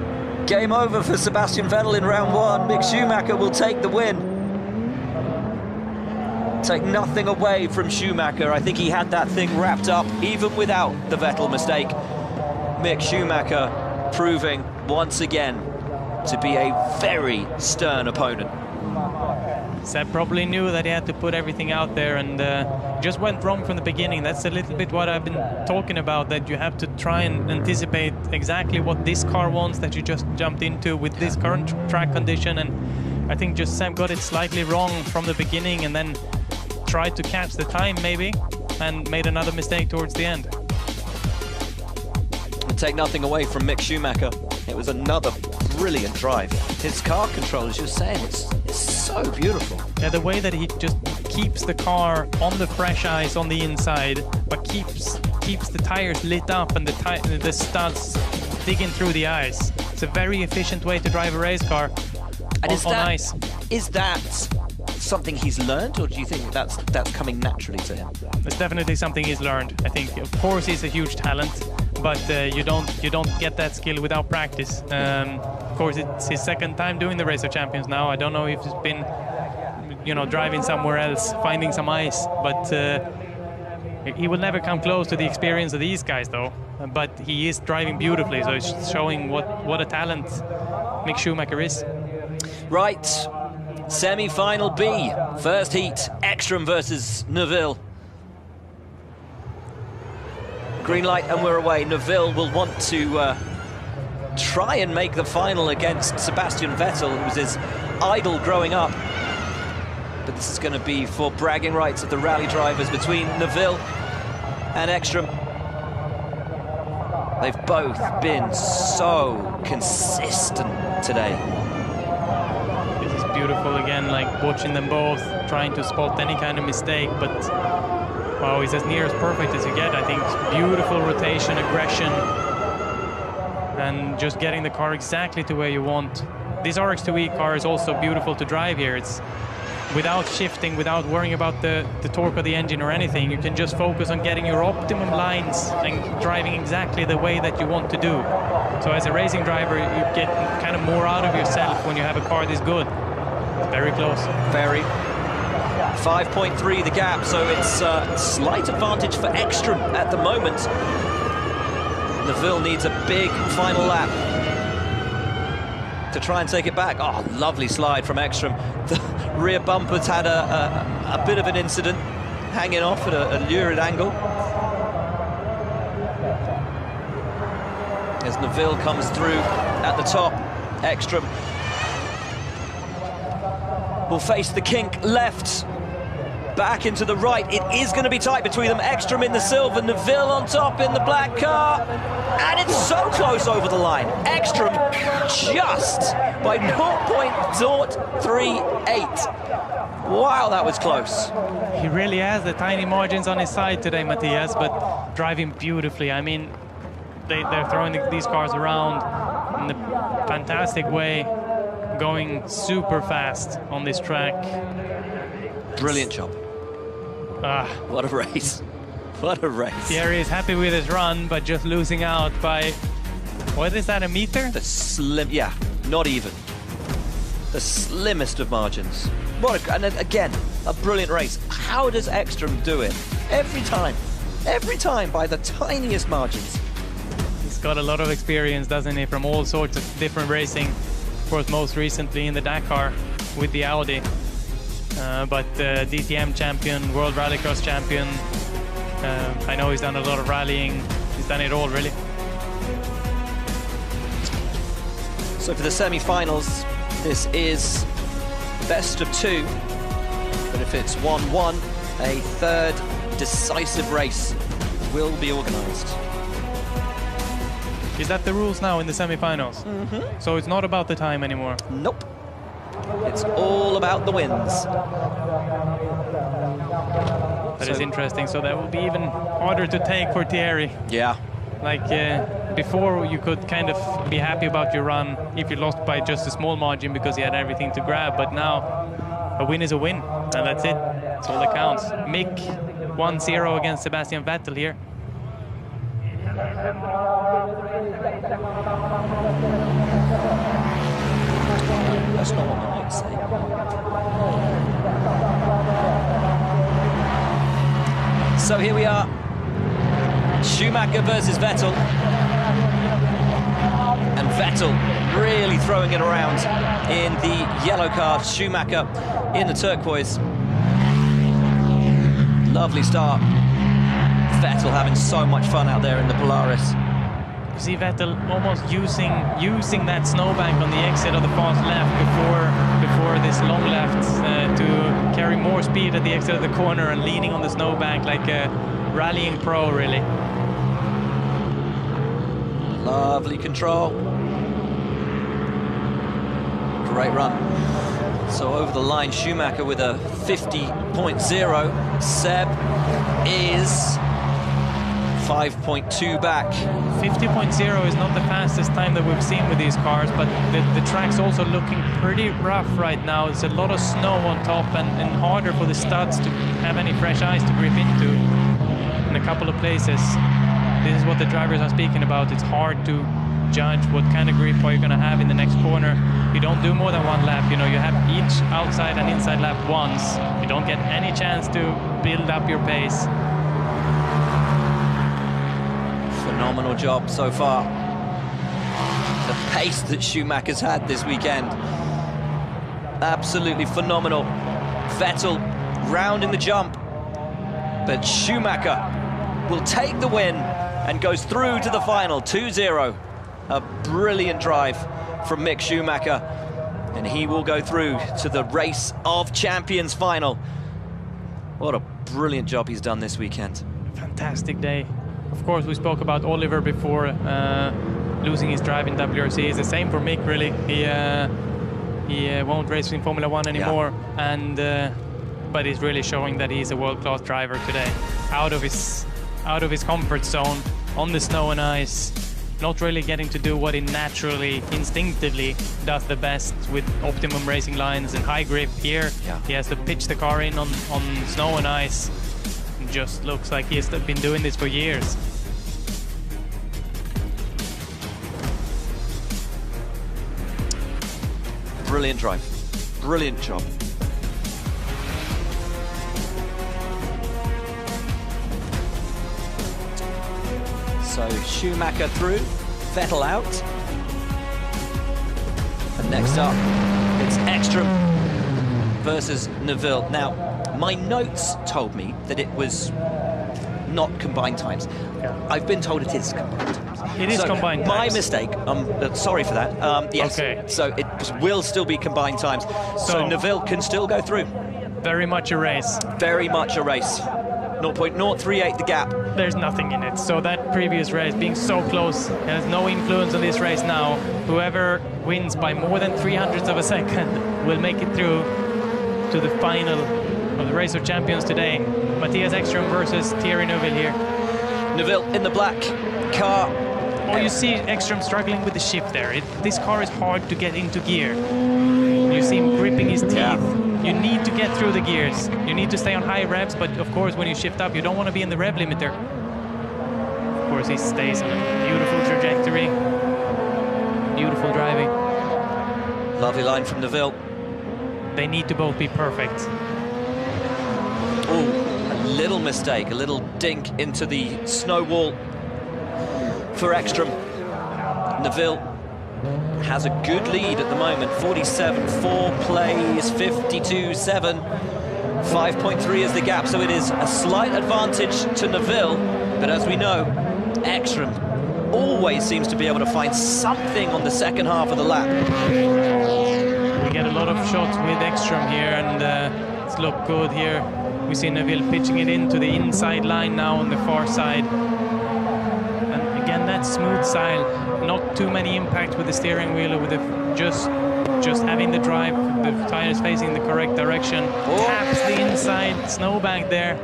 Game over for Sebastian Vettel in round 1. Mick Schumacher will take the win. Take nothing away from Schumacher. I think he had that thing wrapped up even without the Vettel mistake. Mick Schumacher proving once again to be a very stern opponent. Seb probably knew that he had to put everything out there, and just went wrong from the beginning. That's a little bit what I've been talking about, that you have to try and anticipate exactly what this car wants that you just jumped into with this current track condition. And I think just Seb got it slightly wrong from the beginning, and then tried to catch the time maybe, and made another mistake towards the end. And take nothing away from Mick Schumacher. It was another brilliant drive. His car control, as you were saying, it's so beautiful. Yeah, the way that he just keeps the car on the fresh ice on the inside, but keeps the tires lit up and the studs digging through the ice. It's a very efficient way to drive a race car on ice. Is that something he's learned, or do you think that's coming naturally to him? It's definitely something he's learned. I think, of course, he's a huge talent, but you don't get that skill without practice. Of course, it's his second time doing the Race of Champions now. I don't know if he's been, driving somewhere else, finding some ice, but he will never come close to the experience of these guys, though. But he is driving beautifully, so it's showing what a talent Mick Schumacher is. Right. Semi-final B, first heat, Ekstrom versus Neuville. Green light and we're away. Neuville will want to try and make the final against Sebastian Vettel, who was his idol growing up. But this is going to be for bragging rights of the rally drivers between Neuville and Ekstrom. They've both been so consistent today. This is beautiful again, like watching them both, trying to spot any kind of mistake, but wow, it's as near as perfect as you get. I think beautiful rotation, aggression, and just getting the car exactly to where you want. This RX2E car is also beautiful to drive here. It's without shifting, without worrying about the torque of the engine or anything. You can just focus on getting your optimum lines and driving exactly the way that you want to do. So as a racing driver, you get kind of more out of yourself when you have a car this good. Very close. Very. 5.3 the gap, so it's a slight advantage for Ekstrom at the moment. Neuville needs a big final lap to try and take it back. Oh, lovely slide from Ekstrom. The rear bumper's had a bit of an incident, hanging off at a lurid angle. As Neuville comes through at the top, Ekstrom will face the kink left, back into the right. It is going to be tight between them. Ekstrom in the silver, Neuville on top in the black car. And it's so close over the line. Ekstrom just by 0.038. Wow, that was close. He really has the tiny margins on his side today, Matthias, but driving beautifully. I mean, they're throwing these cars around in a fantastic way, going super fast on this track. Brilliant job. What a race. What a race. Thierry is happy with his run, but just losing out by, what is that, a meter? The slim, yeah, not even. The slimmest of margins. And again, a brilliant race. How does Ekstrom do it? Every time by the tiniest margins. He's got a lot of experience, doesn't he, from all sorts of different racing. Of course, most recently in the Dakar with the Audi. But DTM champion, World Rallycross champion. I know he's done a lot of rallying. He's done it all, really. So for the semi-finals, this is best of two. But if it's 1-1, a third decisive race will be organised. Is that the rules now in the semi-finals? Mm-hmm. So it's not about the time anymore? Nope. It's all about the wins. That is interesting. So that will be even harder to take for Thierry. Yeah. Like before, you could kind of be happy about your run if you lost by just a small margin because you had everything to grab. But now, a win is a win, and that's it. That's all that counts. Mick 1-0 against Sebastian Vettel here. That's not what I might say. So here we are. Schumacher versus Vettel. And Vettel really throwing it around in the yellow car. Schumacher in the turquoise. Lovely start. Vettel having so much fun out there in the Polaris. You see Vettel almost using that snowbank on the exit of the fast left before this long left to carry more speed at the exit of the corner and leaning on the snowbank like a rallying pro, really. Lovely control. Great run. So over the line, Schumacher with a 50.0. Seb is 5.2 back. 50.0 is not the fastest time that we've seen with these cars, but the track's also looking pretty rough right now. There's a lot of snow on top and harder for the studs to have any fresh ice to grip into in a couple of places. This is what the drivers are speaking about. It's hard to judge what kind of grip are you going to have in the next corner. You don't do more than one lap. You know, you have each outside and inside lap once. You don't get any chance to build up your pace. Phenomenal job so far. The pace that Schumacher's had this weekend. Absolutely phenomenal. Vettel rounding the jump. But Schumacher will take the win and goes through to the final, 2-0. A brilliant drive from Mick Schumacher, and he will go through to the Race of Champions final. What a brilliant job he's done this weekend. Fantastic day. Of course, we spoke about Oliver before losing his drive in WRC. It's the same for Mick, really. He won't race in Formula One anymore, and but he's really showing that he's a world-class driver today. Out of his comfort zone, on the snow and ice, not really getting to do what he naturally, instinctively does the best with optimum racing lines and high grip. Here, he has to pitch the car in on snow and ice. It just looks like he's been doing this for years. Brilliant drive. Brilliant job. So Schumacher through, Vettel out. And next up, it's Ekstrom versus Neville. Now, my notes told me that it was not combined times. I've been told it is combined times. It is combined my times. mistake. Sorry for that. Yes. Okay. So it will still be combined times. So Neville can still go through. Very much a race. Very much a race. 0.038 the gap. There's nothing in it. So that previous race being so close has no influence on this race now. Whoever wins by more than 300ths of a second will make it through to the final of the Race of Champions today. Mattias Ekstrom versus Thierry Neuville here. Neuville in the black car. Oh, you see Ekstrom struggling with the shift there. This car is hard to get into gear. You see him gripping his teeth. Yeah. You need to get through the gears. You need to stay on high revs, but of course when you shift up, you don't want to be in the rev limiter. Of course he stays on a beautiful trajectory. Beautiful driving. Lovely line from Neville. They need to both be perfect. Oh, a little mistake, a little dink into the snow wall for Ekstrom. Neville has a good lead at the moment, 47.4 plays, 52.7. 5.3 is the gap, so it is a slight advantage to Neville, but as we know, Ekstrom always seems to be able to find something on the second half of the lap. We get a lot of shots with Ekstrom here, and it's looked good here. We see Neville pitching it into the inside line now on the far side. And again, that smooth style. Not too many impacts with the steering wheel, with just having the drive, the tires facing the correct direction. Taps the inside snowbank there.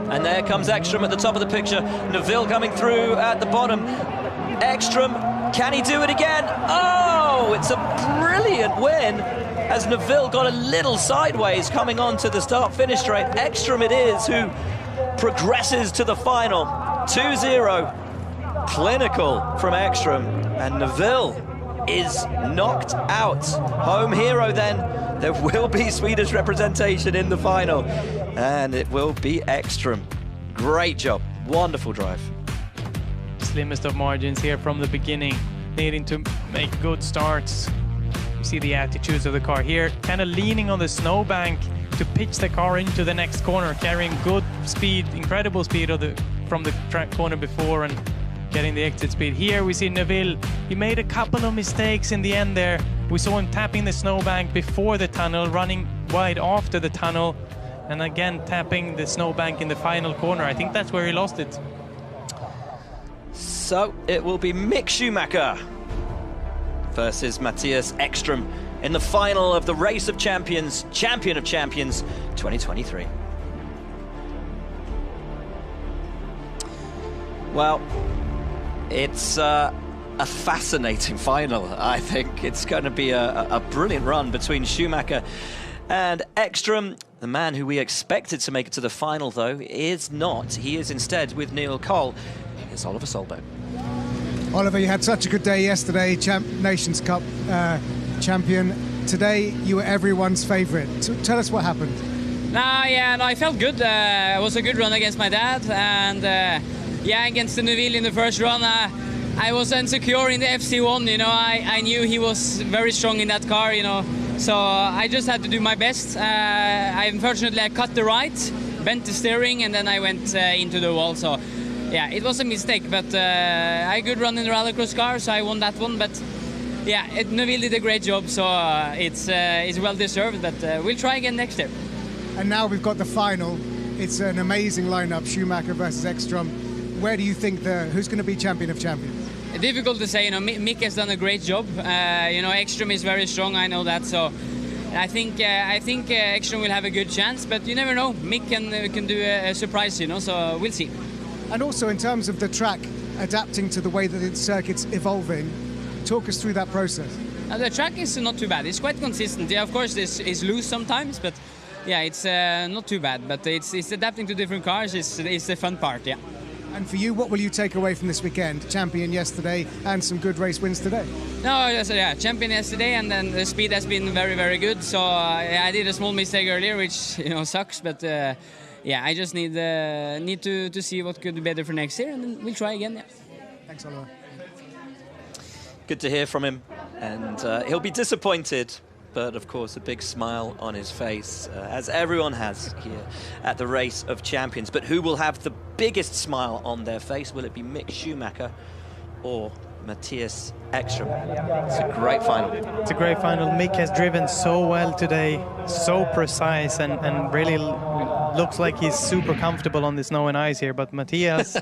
And there comes Ekstrom at the top of the picture. Neville coming through at the bottom. Ekstrom, can he do it again? Oh, it's a brilliant win as Neville got a little sideways coming on to the start-finish straight. Ekstrom it is who progresses to the final. 2-0. Clinical from Ekstrom, and Neville is knocked out. Home hero then. There will be Swedish representation in the final, and it will be Ekstrom. Great job, wonderful drive. Slimmest of margins here from the beginning, needing to make good starts. You see the attitudes of the car here, kind of leaning on the snowbank to pitch the car into the next corner, carrying good speed, incredible speed from the track corner before, and getting the exit speed. Here we see Neville. He made a couple of mistakes in the end there. We saw him tapping the snowbank before the tunnel, running wide after the tunnel, and again tapping the snowbank in the final corner. I think that's where he lost it. So it will be Mick Schumacher versus Mattias Ekstrom in the final of the Race of Champions, Champion of Champions 2023. Well, it's a fascinating final. I think it's going to be a brilliant run between Schumacher and Ekstrom. The man who we expected to make it to the final, though, is not. He is instead with Neil Cole. It's Oliver Solberg. Oliver, you had such a good day yesterday, Nations Cup champion. Today, you were everyone's favourite. Tell us what happened. I felt good. It was a good run against my dad, and against Neuville in the first run, I was insecure in the FC1. You know, I knew he was very strong in that car. You know, so I just had to do my best. Unfortunately, I cut the right, bent the steering, and then I went into the wall. So yeah, it was a mistake, but I had a good run in the rallycross car, so I won that one. But yeah, Neuville did a great job, so it's well deserved. But we'll try again next year. And now we've got the final. It's an amazing lineup: Schumacher versus Ekstrom. Where do you think who's going to be champion of champions? Difficult to say. You know, Mick has done a great job. You know, Ekstrom is very strong. I know that. So I think Ekstrom will have a good chance. But you never know. Mick can do a surprise. You know, so we'll see. And also in terms of the track adapting to the way that the circuit's evolving, talk us through that process. The track is not too bad. It's quite consistent. Yeah, of course, it's loose sometimes, but yeah, it's not too bad. But it's adapting to different cars. It's the fun part. Yeah. And for you, what will you take away from this weekend? Champion yesterday and some good race wins today. No, yeah, champion yesterday, and then the speed has been very, very good. So I did a small mistake earlier, which sucks, but. Yeah, I just need to see what could be better for next year, and then we'll try again. Yeah. Thanks, Oliver. Good to hear from him, and he'll be disappointed, but of course a big smile on his face, as everyone has here at the Race of Champions. But who will have the biggest smile on their face? Will it be Mick Schumacher or Mattias Ekstrom? It's a great final. It's a great final. Mick has driven so well today, so precise, and really looks like he's super comfortable on the snow and ice here. But Mattias,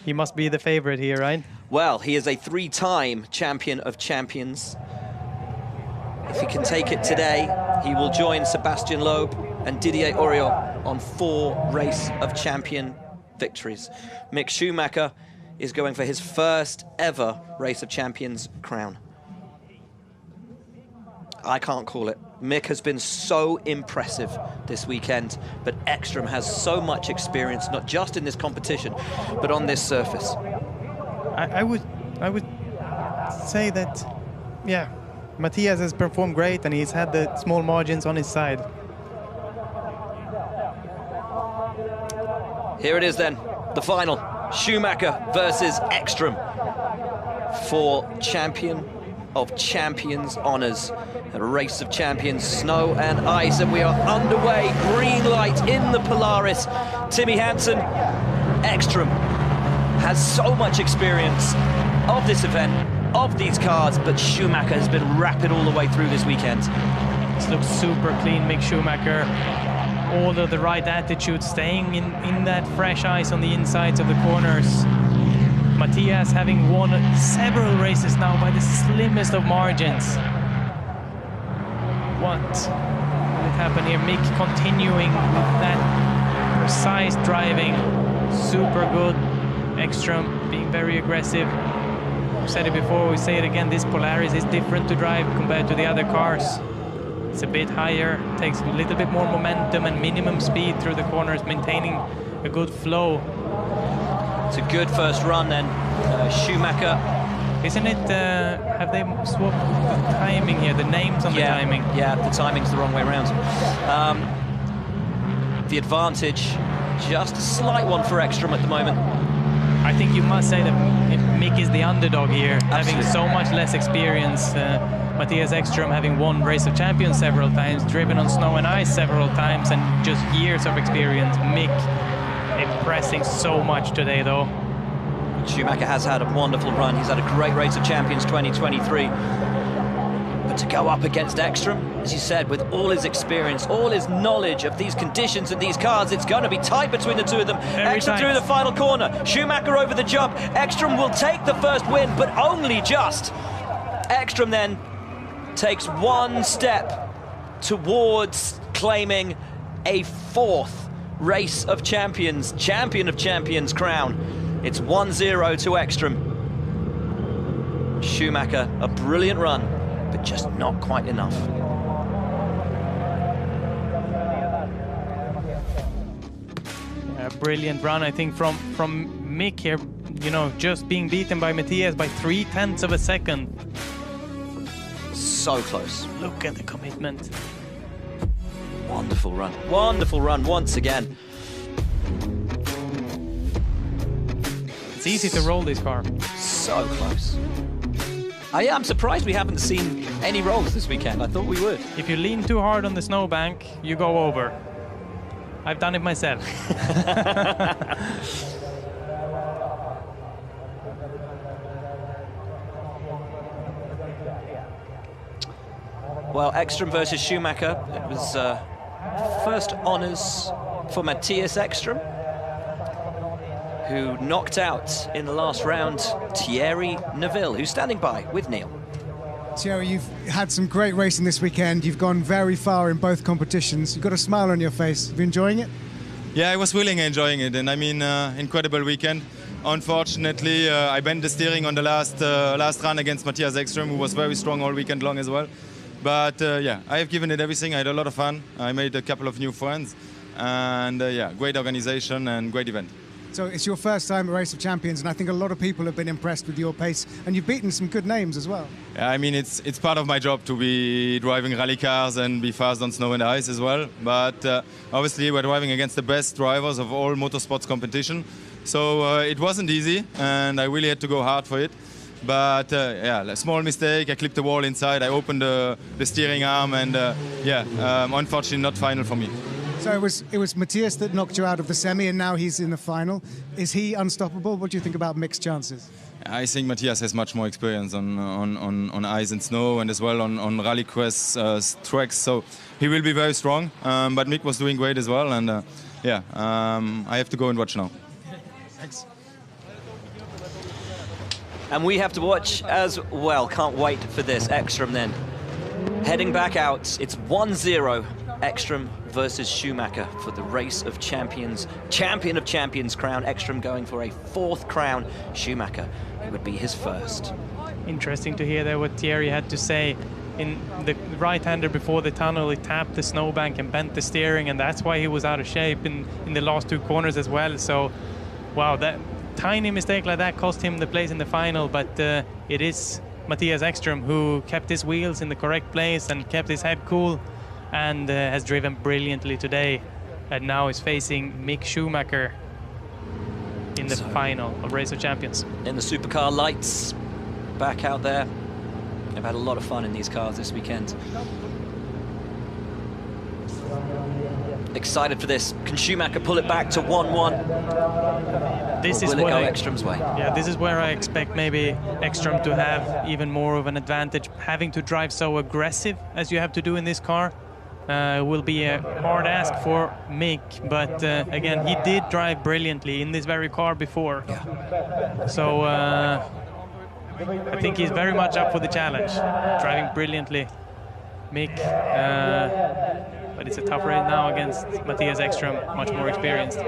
he must be the favorite here, right? Well, he is a 3-time champion of champions. If he can take it today, he will join Sebastian Loeb and Didier Auriol on 4 Race of Champion victories. Mick Schumacher is going for his first ever Race of Champions crown. I can't call it. Mick has been so impressive this weekend, but Ekstrom has so much experience, not just in this competition, but on this surface. I would say that, yeah, Mattias has performed great, and he's had the small margins on his side. Here it is then, the final. Schumacher versus Ekstrom for champion of champions honors. A Race of Champions, snow and ice, and we are underway. Green light in the Polaris. Timmy Hansen, Ekstrom has so much experience of this event, of these cars, but Schumacher has been rapid all the way through this weekend. This looks super clean, Mick Schumacher. All of the right attitude, staying in that fresh ice on the insides of the corners. Mattias having won several races now by the slimmest of margins. What will happen here? Mick continuing with that precise driving, super good. Ekstrom being very aggressive. I've said it before, we say it again, this Polaris is different to drive compared to the other cars. It's a bit higher, takes a little bit more momentum and minimum speed through the corners, maintaining a good flow. It's a good first run then. Schumacher. Isn't it, have they swapped the timing here, the names on the timing? Yeah, the timing's the wrong way around. The advantage, just a slight one for Ekstrom at the moment. I think you must say that Mick is the underdog here, Absolutely. Having so much less experience. Mattias Ekstrom having won Race of Champions several times, driven on snow and ice several times, and just years of experience. Mick impressing so much today, though. Schumacher has had a wonderful run. He's had a great Race of Champions 2023. But to go up against Ekstrom, as you said, with all his experience, all his knowledge of these conditions and these cars, it's going to be tight between the two of them. Ekstrom through the final corner. Schumacher over the jump. Ekstrom will take the first win, but only just. Ekstrom then takes one step towards claiming a 4th Race of Champions, Champion of Champions crown. It's 1-0 to Ekstrom. Schumacher, a brilliant run, but just not quite enough. A brilliant run, I think, from Mick here, you know, just being beaten by Mattias by 0.3 of a second. So close. Look at the commitment. Wonderful run once again. It's easy to roll this car. So close. I'm surprised we haven't seen any rolls this weekend. I thought we would. If you lean too hard on the snowbank, you go over. I've done it myself. Well, Ekström versus Schumacher. It was first honours for Mattias Ekström, who knocked out in the last round Thierry Neuville, who's standing by with Neil. Thierry, you've had some great racing this weekend. You've gone very far in both competitions. You've got a smile on your face. Are you enjoying it? Yeah, I was really enjoying it, and I mean, incredible weekend. Unfortunately, I bent the steering on the last run against Mattias Ekström, who was very strong all weekend long as well. But yeah, I have given it everything. I had a lot of fun. I made a couple of new friends, and yeah, great organization and great event. So it's your first time at Race of Champions, and I think a lot of people have been impressed with your pace, and you've beaten some good names as well. Yeah, I mean, it's part of my job to be driving rally cars and be fast on snow and ice as well. But obviously, we're driving against the best drivers of all motorsports competition. So it wasn't easy, and I really had to go hard for it. But yeah, a small mistake. I clipped the wall inside. I opened the steering arm, and yeah, unfortunately, not final for me. So it was Mattias that knocked you out of the semi, and now he's in the final. Is he unstoppable? What do you think about Mick's chances? I think Mattias has much more experience on ice and snow, and as well on rallycross tracks. So he will be very strong. But Mick was doing great as well, and yeah, I have to go and watch now. Thanks. And we have to watch as well. Can't wait for this. Ekström then heading back out. It's 1-0. Ekström versus Schumacher for the Race of Champions, Champion of Champions crown. Ekström going for a 4th crown. Schumacher, it would be his first. Interesting to hear there what Thierry had to say. In the right-hander before the tunnel, he tapped the snowbank and bent the steering, and that's why he was out of shape in the last 2 corners as well. So, wow, that tiny mistake like that cost him the place in the final, but it is Mattias Ekström who kept his wheels in the correct place and kept his head cool, and has driven brilliantly today, and now is facing Mick Schumacher in the final of Race of Champions. In the supercar lights, back out there. I've had a lot of fun in these cars this weekend. Excited for this. Can Schumacher pull it back to 1-1? This is will what it go Ekström's way? Yeah, this is where I expect maybe Ekström to have even more of an advantage. Having to drive so aggressive as you have to do in this car will be a hard ask for Mick, but again, he did drive brilliantly in this very car before. Yeah. So I think he's very much up for the challenge, driving brilliantly. Mick, but it's a tough race now against Mattias Ekström, much more experienced.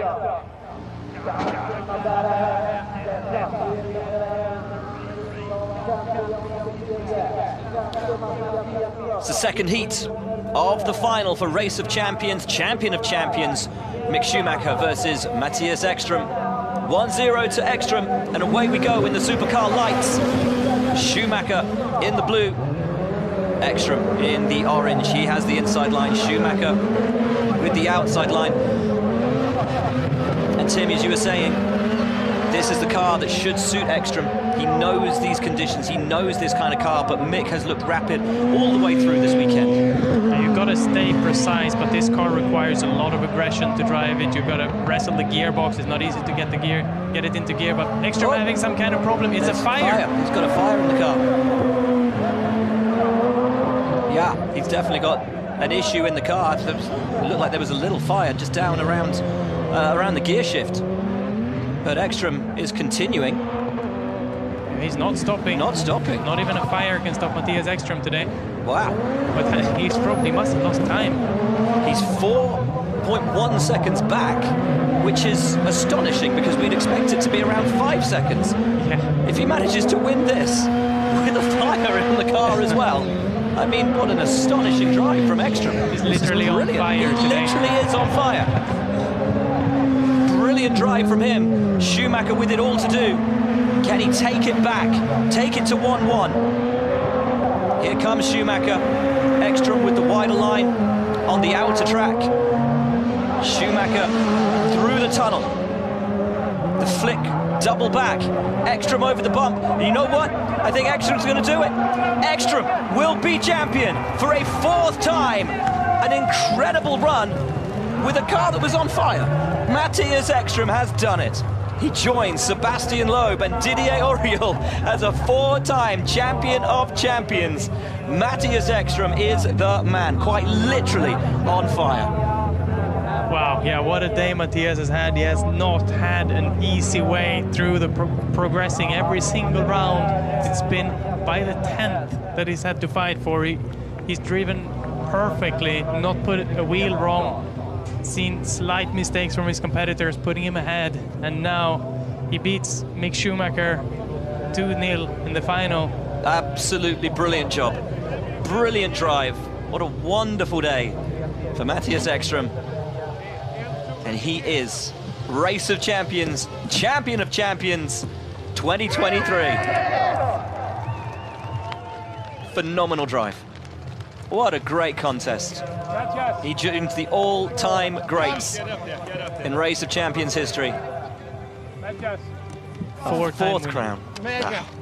It's the second heat of the final for Race of Champions, Champion of Champions, Mick Schumacher versus Mattias Ekström. 1-0 to Ekström, and away we go in the supercar lights. Schumacher in the blue, Ekström in the orange. He has the inside line, Schumacher with the outside line. And Tim, as you were saying, this is the car that should suit Ekström. He knows these conditions, he knows this kind of car, but Mick has looked rapid all the way through this weekend. You've got to stay precise, but this car requires a lot of aggression to drive it. You've got to wrestle the gearbox. It's not easy to get it into gear, but Ekström having some kind of problem. It's a fire. He's got a fire in the car. Yeah, he's definitely got an issue in the car. It looked like there was a little fire just down around the gear shift. But Ekström is continuing. He's not stopping. Not stopping. Not even a fire can stop Mattias Ekström today. Wow. But he must have lost time. He's 4.1 seconds back, which is astonishing because we'd expect it to be around 5 seconds. Yeah. If he manages to win this with a fire in the car as well, I mean, what an astonishing drive from Ekström. He's literally on fire today. He literally is on fire. Brilliant drive from him. Schumacher with it all to do. Can he take it back? Take it to 1-1. Here comes Schumacher. Ekström with the wider line on the outer track. Schumacher through the tunnel. The flick, double back. Ekström over the bump. And you know what? I think Ekström's going to do it. Ekström will be champion for a 4th time. An incredible run with a car that was on fire. Mattias Ekström has done it. He joins Sebastian Loeb and Didier Auriol as a 4-time champion of champions. Mattias Ekström is the man, quite literally on fire. Wow, yeah, what a day Mattias has had. He has not had an easy way through the progressing every single round. It's been by the 10th that he's had to fight for. He's driven perfectly, not put a wheel wrong, seen slight mistakes from his competitors, putting him ahead, and now he beats Mick Schumacher 2-0 in the final. Absolutely brilliant job. Brilliant drive. What a wonderful day for Mattias Ekström. And he is Race of Champions, Champion of Champions 2023. Phenomenal drive. What a great contest. He joins the all-time greats in Race of Champions history. Fourth crown.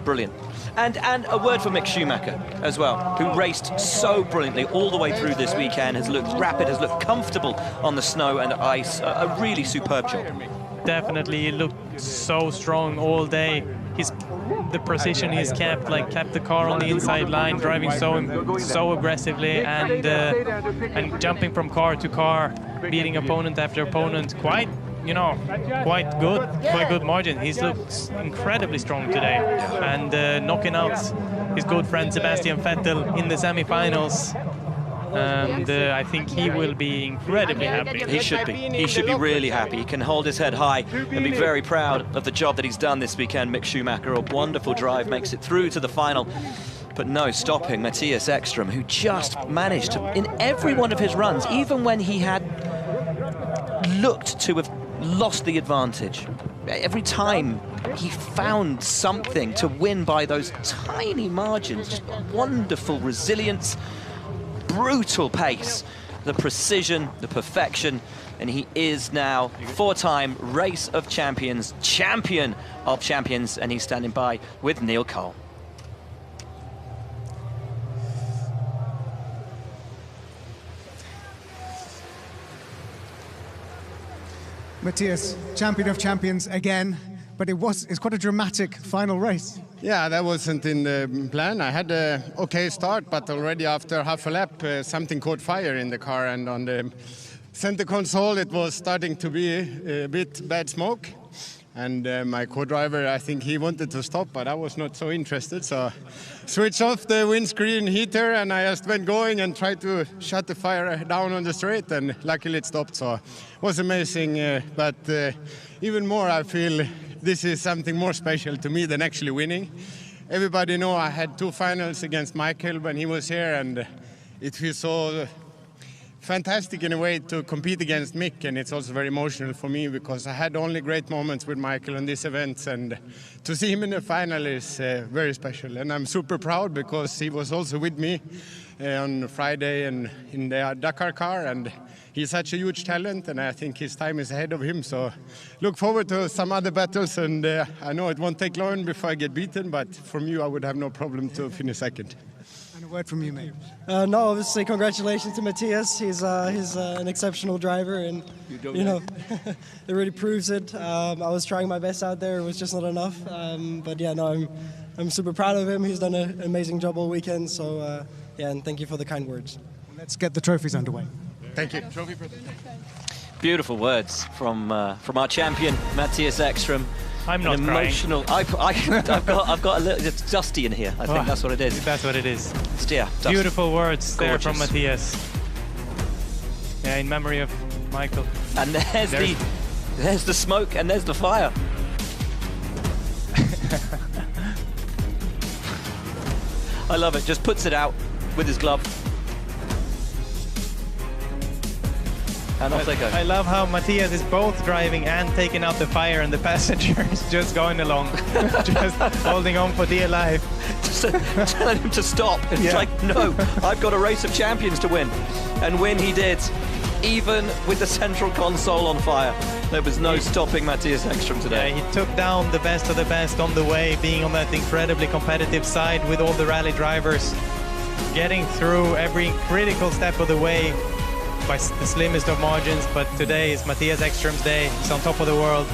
Brilliant. And a word for Mick Schumacher as well, who raced so brilliantly all the way through this weekend, has looked rapid, has looked comfortable on the snow and ice. A really superb job. Definitely, he looked so strong all day. The precision he's kept the car on the inside line, driving so aggressively, and jumping from car to car, beating opponent after opponent. Quite good margin. He's looked incredibly strong today, and knocking out his good friend Sebastian Vettel in the semi-finals. And I think he will be incredibly happy. He should be. He should be really happy. He can hold his head high and be very proud of the job that he's done this weekend. Mick Schumacher, a wonderful drive, makes it through to the final. But no stopping Mattias Ekström, who just managed to, in every one of his runs, even when he had looked to have lost the advantage, every time he found something to win by those tiny margins. Just wonderful resilience, brutal pace, the precision, the perfection, and he is now four-time Race of Champions, Champion of Champions, and he's standing by with Neil Cole. Mattias, Champion of Champions again, but it's quite a dramatic final race. Yeah, that wasn't in the plan. I had an okay start, but already after half a lap, something caught fire in the car, and on the center console it was starting to be a bit bad smoke. And my co-driver, I think he wanted to stop, but I was not so interested, so switched off the windscreen heater, and I just went going and tried to shut the fire down on the straight, and luckily it stopped, so it was amazing. But even more, I feel this is something more special to me than actually winning. Everybody know I had two finals against Michael when he was here, and it feels so fantastic in a way to compete against Mick, and it's also very emotional for me because I had only great moments with Michael on these events, and to see him in the final is very special. And I'm super proud because he was also with me on Friday and in the Dakar car, and he's such a huge talent, and I think his time is ahead of him. So look forward to some other battles, and I know it won't take long before I get beaten, but from you I would have no problem to finish second. And a word from you, mate. No, obviously, congratulations to Mattias. He's an exceptional driver, and you know, it really proves it. I was trying my best out there; it was just not enough. But yeah, no, I'm super proud of him. He's done an amazing job all weekend. So yeah, and thank you for the kind words. Let's get the trophies underway. Thank you. Beautiful words from our champion Mattias Ekström. I'm not emotional. I've got a little. It's dusty in here. I think that's what it is. That's what it is. Yeah. Dust. Beautiful words Gorgeous. there from Mattias. Yeah, in memory of Michael. And there's the smoke and there's the fire. I love it. Just puts it out with his glove. And off they go. I love how Mattias is both driving and taking out the fire, and the passenger is just going along, just holding on for dear life. Just telling him to stop. It's like, no, I've got a Race of Champions to win. And win he did, even with the central console on fire. There was no stopping Mattias Ekström today. Yeah, he took down the best of the best on the way, being on that incredibly competitive side with all the rally drivers, getting through every critical step of the way by the slimmest of margins. But today is Mattias Ekström's day. He's on top of the world,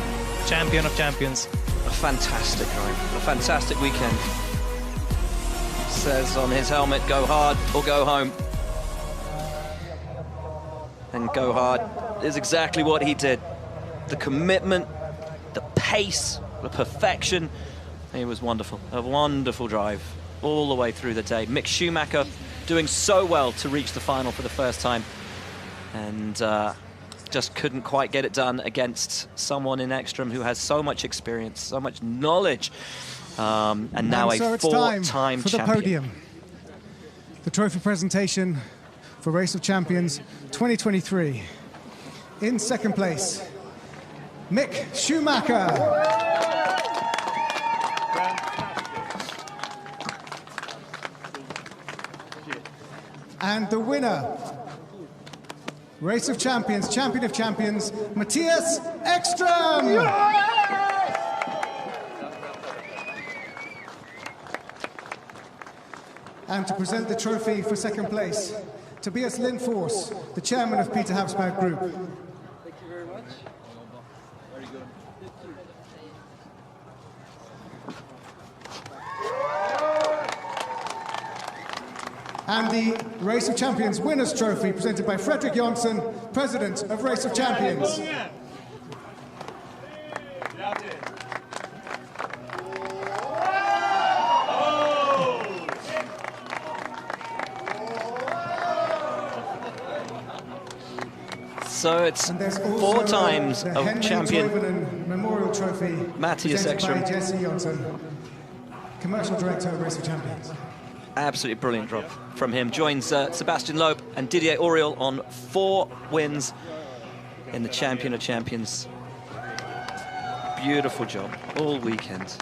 champion of champions. A fantastic ride, a fantastic weekend. Says on his helmet, go hard or go home. And go hard is exactly what he did. The commitment, the pace, the perfection. It was wonderful. A wonderful drive all the way through the day. Mick Schumacher doing so well to reach the final for the first time. And just couldn't quite get it done against someone in Ekstrom who has so much experience, so much knowledge. And now a four-time champion. For the podium. The trophy presentation for Race of Champions 2023. In second place, Mick Schumacher. And the winner, Race of Champions, Champion of Champions, Mattias Ekström. And to present the trophy for second place, Tobias Lindfors, the chairman of Peter Habsburg Group. Thank you very much. Very good. And the Race of Champions Winners' Trophy presented by Fredrik Jonsson, President of Race of Champions. So it's 4 times of champion Memorial Trophy Mattias Ekström. by Jesse Jonsson, Commercial Director of Race of Champions. Absolutely brilliant drop from him. Joins Sebastian Loeb and Didier Auriol on 4 wins in the Champion of Champions. Beautiful job all weekend.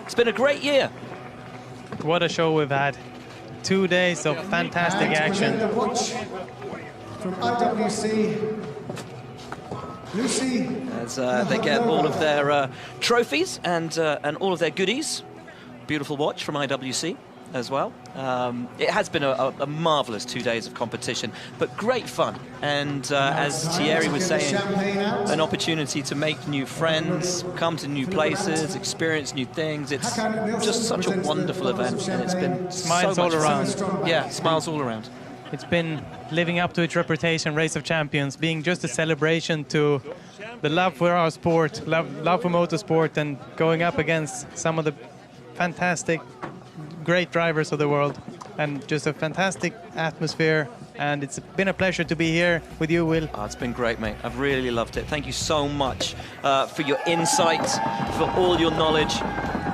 It's been a great year. What a show we've had. 2 days of fantastic action. The watch from IWC, Lucy. As they get all of their trophies and all of their goodies. Beautiful watch from IWC as well. It has been a marvellous 2 days of competition, but great fun. And as Thierry was saying, an opportunity to make new friends, come to new places, experience new things. It's just such a wonderful event, and it's been Smiles so much all around. fun. Yeah, smiles all around. It's been living up to its reputation, Race of Champions, being just a celebration to the love for our sport, love for motorsport, and going up against some of the fantastic, great drivers of the world, and just a fantastic atmosphere. And it's been a pleasure to be here with you, Will. Oh, it's been great, mate. I've really loved it. Thank you so much for your insights, for all your knowledge,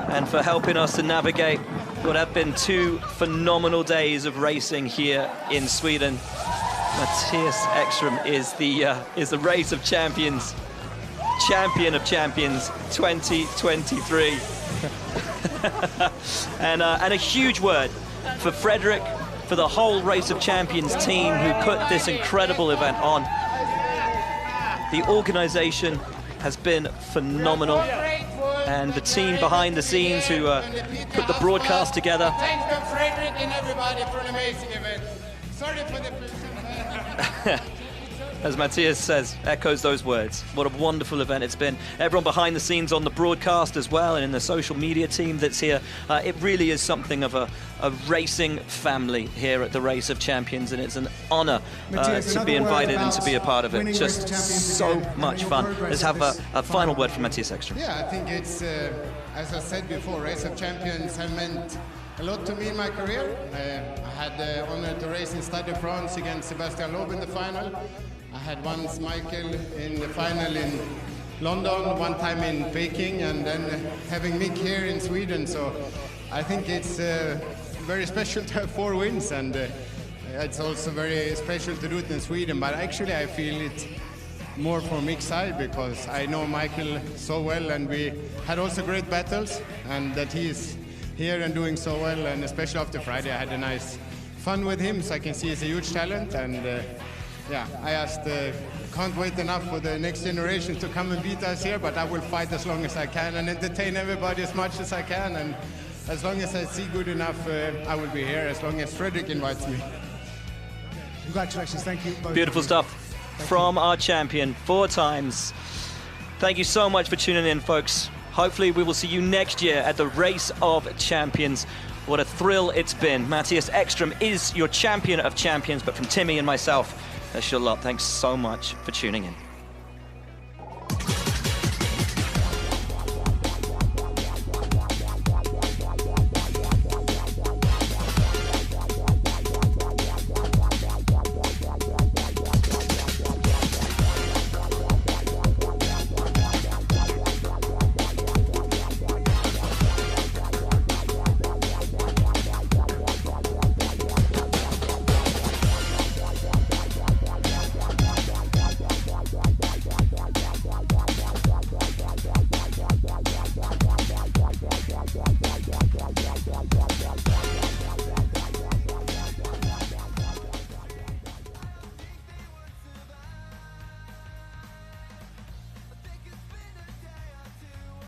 and for helping us to navigate what have been 2 phenomenal days of racing here in Sweden. Mattias Ekström is the Race of Champions, Champion of Champions 2023. And a huge word for Fredrik, for the whole Race of Champions team who put this incredible event on. The organization has been phenomenal, and the team behind the scenes who put the broadcast together. Thanks to Fredrik and everybody for an amazing event. Sorry for the... As Mattias says, echoes those words. What a wonderful event it's been. Everyone behind the scenes on the broadcast as well, and in the social media team that's here. It really is something of a racing family here at the Race of Champions, and it's an honor to be invited and to be a part of it. Just so much fun. Let's have a final word from Mattias Ekström. Yeah, I think it's, as I said before, Race of Champions have meant a lot to me in my career. I had the honor to race in Stade de France against Sebastian Loeb in the final. I had once Michael in the final in London, one time in Peking, and then having Mick here in Sweden. So I think it's very special to have 4 wins, and it's also very special to do it in Sweden. But actually I feel it more for Mick's side, because I know Michael so well, and we had also great battles, and that he is here and doing so well, and especially after Friday I had a nice fun with him, so I can see he's a huge talent. And yeah, I can't wait enough for the next generation to come and beat us here, but I will fight as long as I can and entertain everybody as much as I can, and as long as I see good enough, I will be here, as long as Fredrik invites me. Congratulations, thank you both. Beautiful stuff from our champion 4 times. Thank you so much for tuning in, folks. Hopefully we will see you next year at the Race of Champions. What a thrill it's been. Mattias Ekström is your champion of champions, but from Timmy and myself, that's your lot. Thanks so much for tuning in.